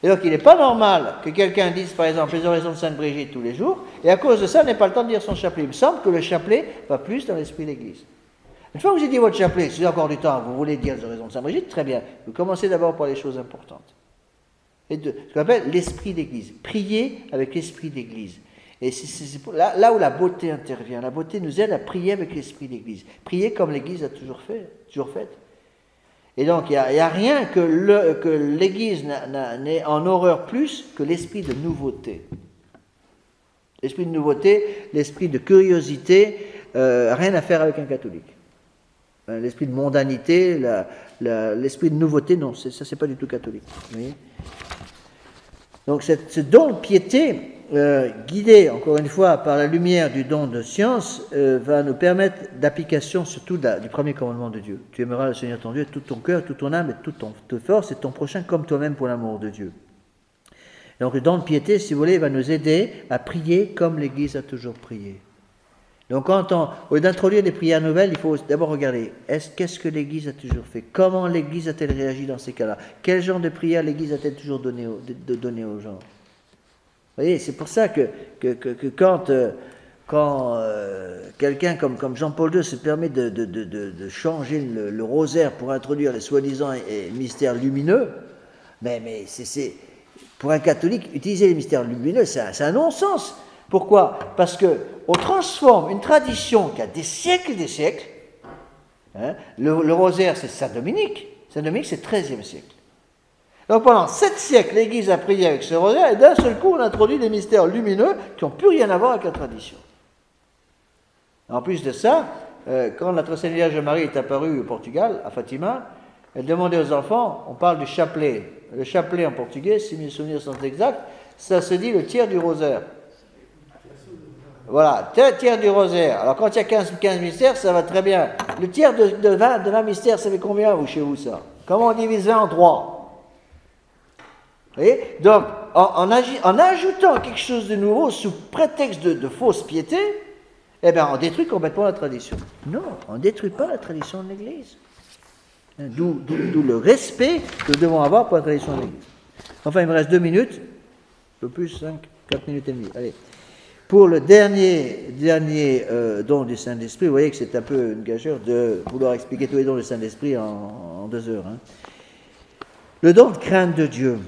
A: Et donc, il n'est pas normal que quelqu'un dise, par exemple, les oraisons de Sainte Brigitte tous les jours, et à cause de ça, n'ait pas le temps de dire son chapelet. Il me semble que le chapelet va plus dans l'esprit d'église. Une fois que vous avez dit votre chapelet, si vous avez encore du temps, vous voulez dire les oraisons de Sainte Brigitte, très bien. Vous commencez d'abord par les choses importantes. Et ce qu'on appelle l'esprit d'église. Prier avec l'esprit d'église. Et c'est là où la beauté intervient. La beauté nous aide à prier avec l'esprit d'église. Prier comme l'église a toujours fait. Et donc, il n'y a rien que l'église n'ait en horreur plus que l'esprit de nouveauté. L'esprit de nouveauté, l'esprit de curiosité, rien à faire avec un catholique. L'esprit de mondanité, l'esprit de nouveauté, non, ça c'est pas du tout catholique. Vous voyez. Donc ce don de piété, guidé encore une fois par la lumière du don de science, va nous permettre d'application surtout du premier commandement de Dieu. Tu aimeras le Seigneur ton Dieu de tout ton cœur, toute ton âme et toute ton force et ton prochain comme toi-même pour l'amour de Dieu. Et donc le don de piété, si vous voulez, va nous aider à prier comme l'Église a toujours prié. Donc, au lieu d'introduire des prières nouvelles, il faut d'abord regarder, qu'est-ce que l'Église a toujours fait? Comment l'Église a-t-elle réagi dans ces cas-là? Quel genre de prière l'Église a-t-elle toujours donné aux gens? Vous voyez, c'est pour ça que quand quelqu'un comme Jean-Paul II se permet de changer le rosaire pour introduire les soi-disant mystères lumineux, mais c'est pour un catholique, utiliser les mystères lumineux, c'est un non-sens. Pourquoi? Parce qu'on transforme une tradition qui a des siècles et des siècles. Hein, le rosaire, c'est Saint-Dominique. Saint-Dominique, c'est le XIIIe siècle. Donc pendant 7 siècles, l'Église a prié avec ce rosaire, et d'un seul coup, on introduit des mystères lumineux qui n'ont plus rien à voir avec la tradition. En plus de ça, quand notre Seigneur Vierge Marie est apparue au Portugal, à Fatima, elle demandait aux enfants, on parle du chapelet. Le chapelet en portugais, si mes souvenirs sont exacts, ça se dit le tiers du rosaire. Voilà, tiers du rosaire. Alors quand il y a 15 mystères, ça va très bien. Le tiers de 20 mystères, ça fait combien chez vous ça? Comment on divise 20 en 3? Vous voyez? Donc, en ajoutant quelque chose de nouveau sous prétexte de fausse piété, eh bien, on détruit complètement la tradition. Non, on ne détruit pas la tradition de l'Église. D'où le respect que nous devons avoir pour la tradition de l'Église. Enfin, il me reste 2 minutes, un peu plus, 4 minutes et demie. Allez. Pour le dernier don du Saint-Esprit, vous voyez que c'est un peu une gageure de vouloir expliquer tous les dons du Saint-Esprit en 2 heures. Hein. Le don de crainte de Dieu.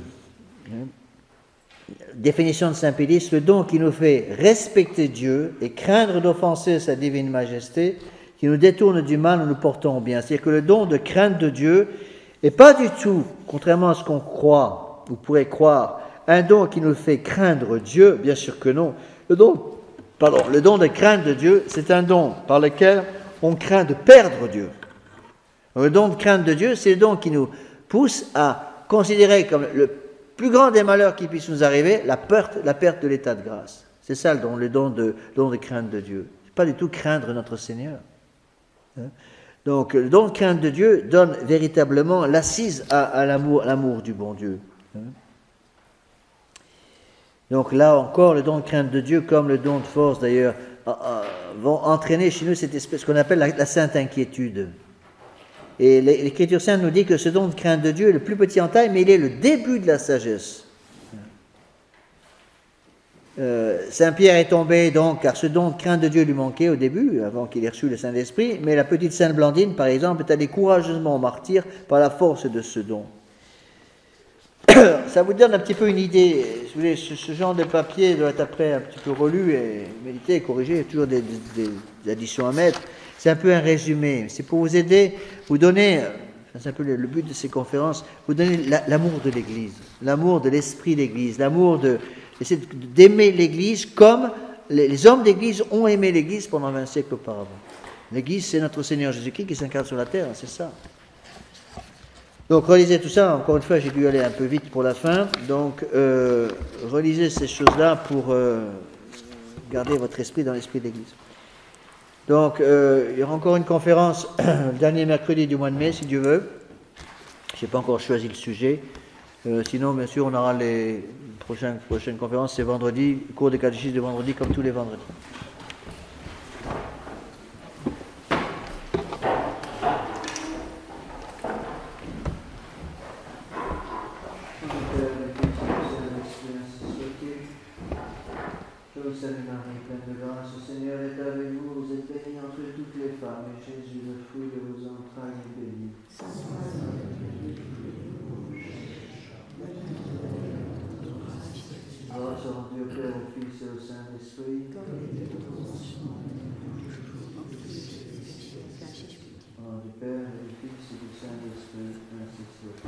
A: Définition de Saint Pédis, le don qui nous fait respecter Dieu et craindre d'offenser sa divine majesté, qui nous détourne du mal, nous nous portons bien. C'est-à-dire que le don de crainte de Dieu n'est pas du tout, contrairement à ce qu'on croit ou pourrait croire, un don qui nous fait craindre Dieu, bien sûr que non. Le don de crainte de Dieu, c'est un don par lequel on craint de perdre Dieu. Le don de crainte de Dieu, c'est le don qui nous pousse à considérer comme le plus grand des malheurs qui puisse nous arriver, la perte de l'état de grâce. C'est ça le don de crainte de Dieu. C'est pas du tout craindre notre Seigneur. Donc, le don de crainte de Dieu donne véritablement l'assise à l'amour du bon Dieu. Donc là encore, le don de crainte de Dieu, comme le don de force d'ailleurs, vont entraîner chez nous cette espèce qu'on appelle la sainte inquiétude. Et l'Écriture sainte nous dit que ce don de crainte de Dieu est le plus petit en taille, mais il est le début de la sagesse. Saint Pierre est tombé donc, car ce don de crainte de Dieu lui manquait au début, avant qu'il ait reçu le Saint-Esprit, mais la petite Sainte Blandine, par exemple, est allée courageusement au martyre par la force de ce don. Ça vous donne un petit peu une idée. Si vous voulez, ce genre de papier doit être après un petit peu relu et médité, corrigé. Il y a toujours des additions à mettre. C'est un peu un résumé. C'est pour vous aider, vous donner, c'est un peu le but de ces conférences, vous donner l'amour de l'Église, l'amour de l'esprit d'Église, l'amour essayer d'aimer l'Église comme les hommes d'Église ont aimé l'Église pendant 20 siècles auparavant. L'Église, c'est notre Seigneur Jésus-Christ qui s'incarne sur la terre, c'est ça. Donc, relisez tout ça. Encore une fois, j'ai dû aller un peu vite pour la fin. Donc, relisez ces choses-là pour garder votre esprit dans l'esprit de l'Église. Donc, il y aura encore une conférence le dernier mercredi du mois de mai, si Dieu veut. Je n'ai pas encore choisi le sujet. Sinon, bien sûr, on aura les prochaines conférences. C'est vendredi, cours de catéchisme de vendredi, comme tous les vendredis. Salut Marie, pleine de grâce, le Seigneur est avec vous, vous êtes bénie entre toutes les femmes, et Jésus, le fruit de vos entrailles, est béni. Gloire soit rendue au Père, au Fils et au Saint-Esprit. Au nom du Père, et du Fils et du Saint-Esprit, ainsi soit.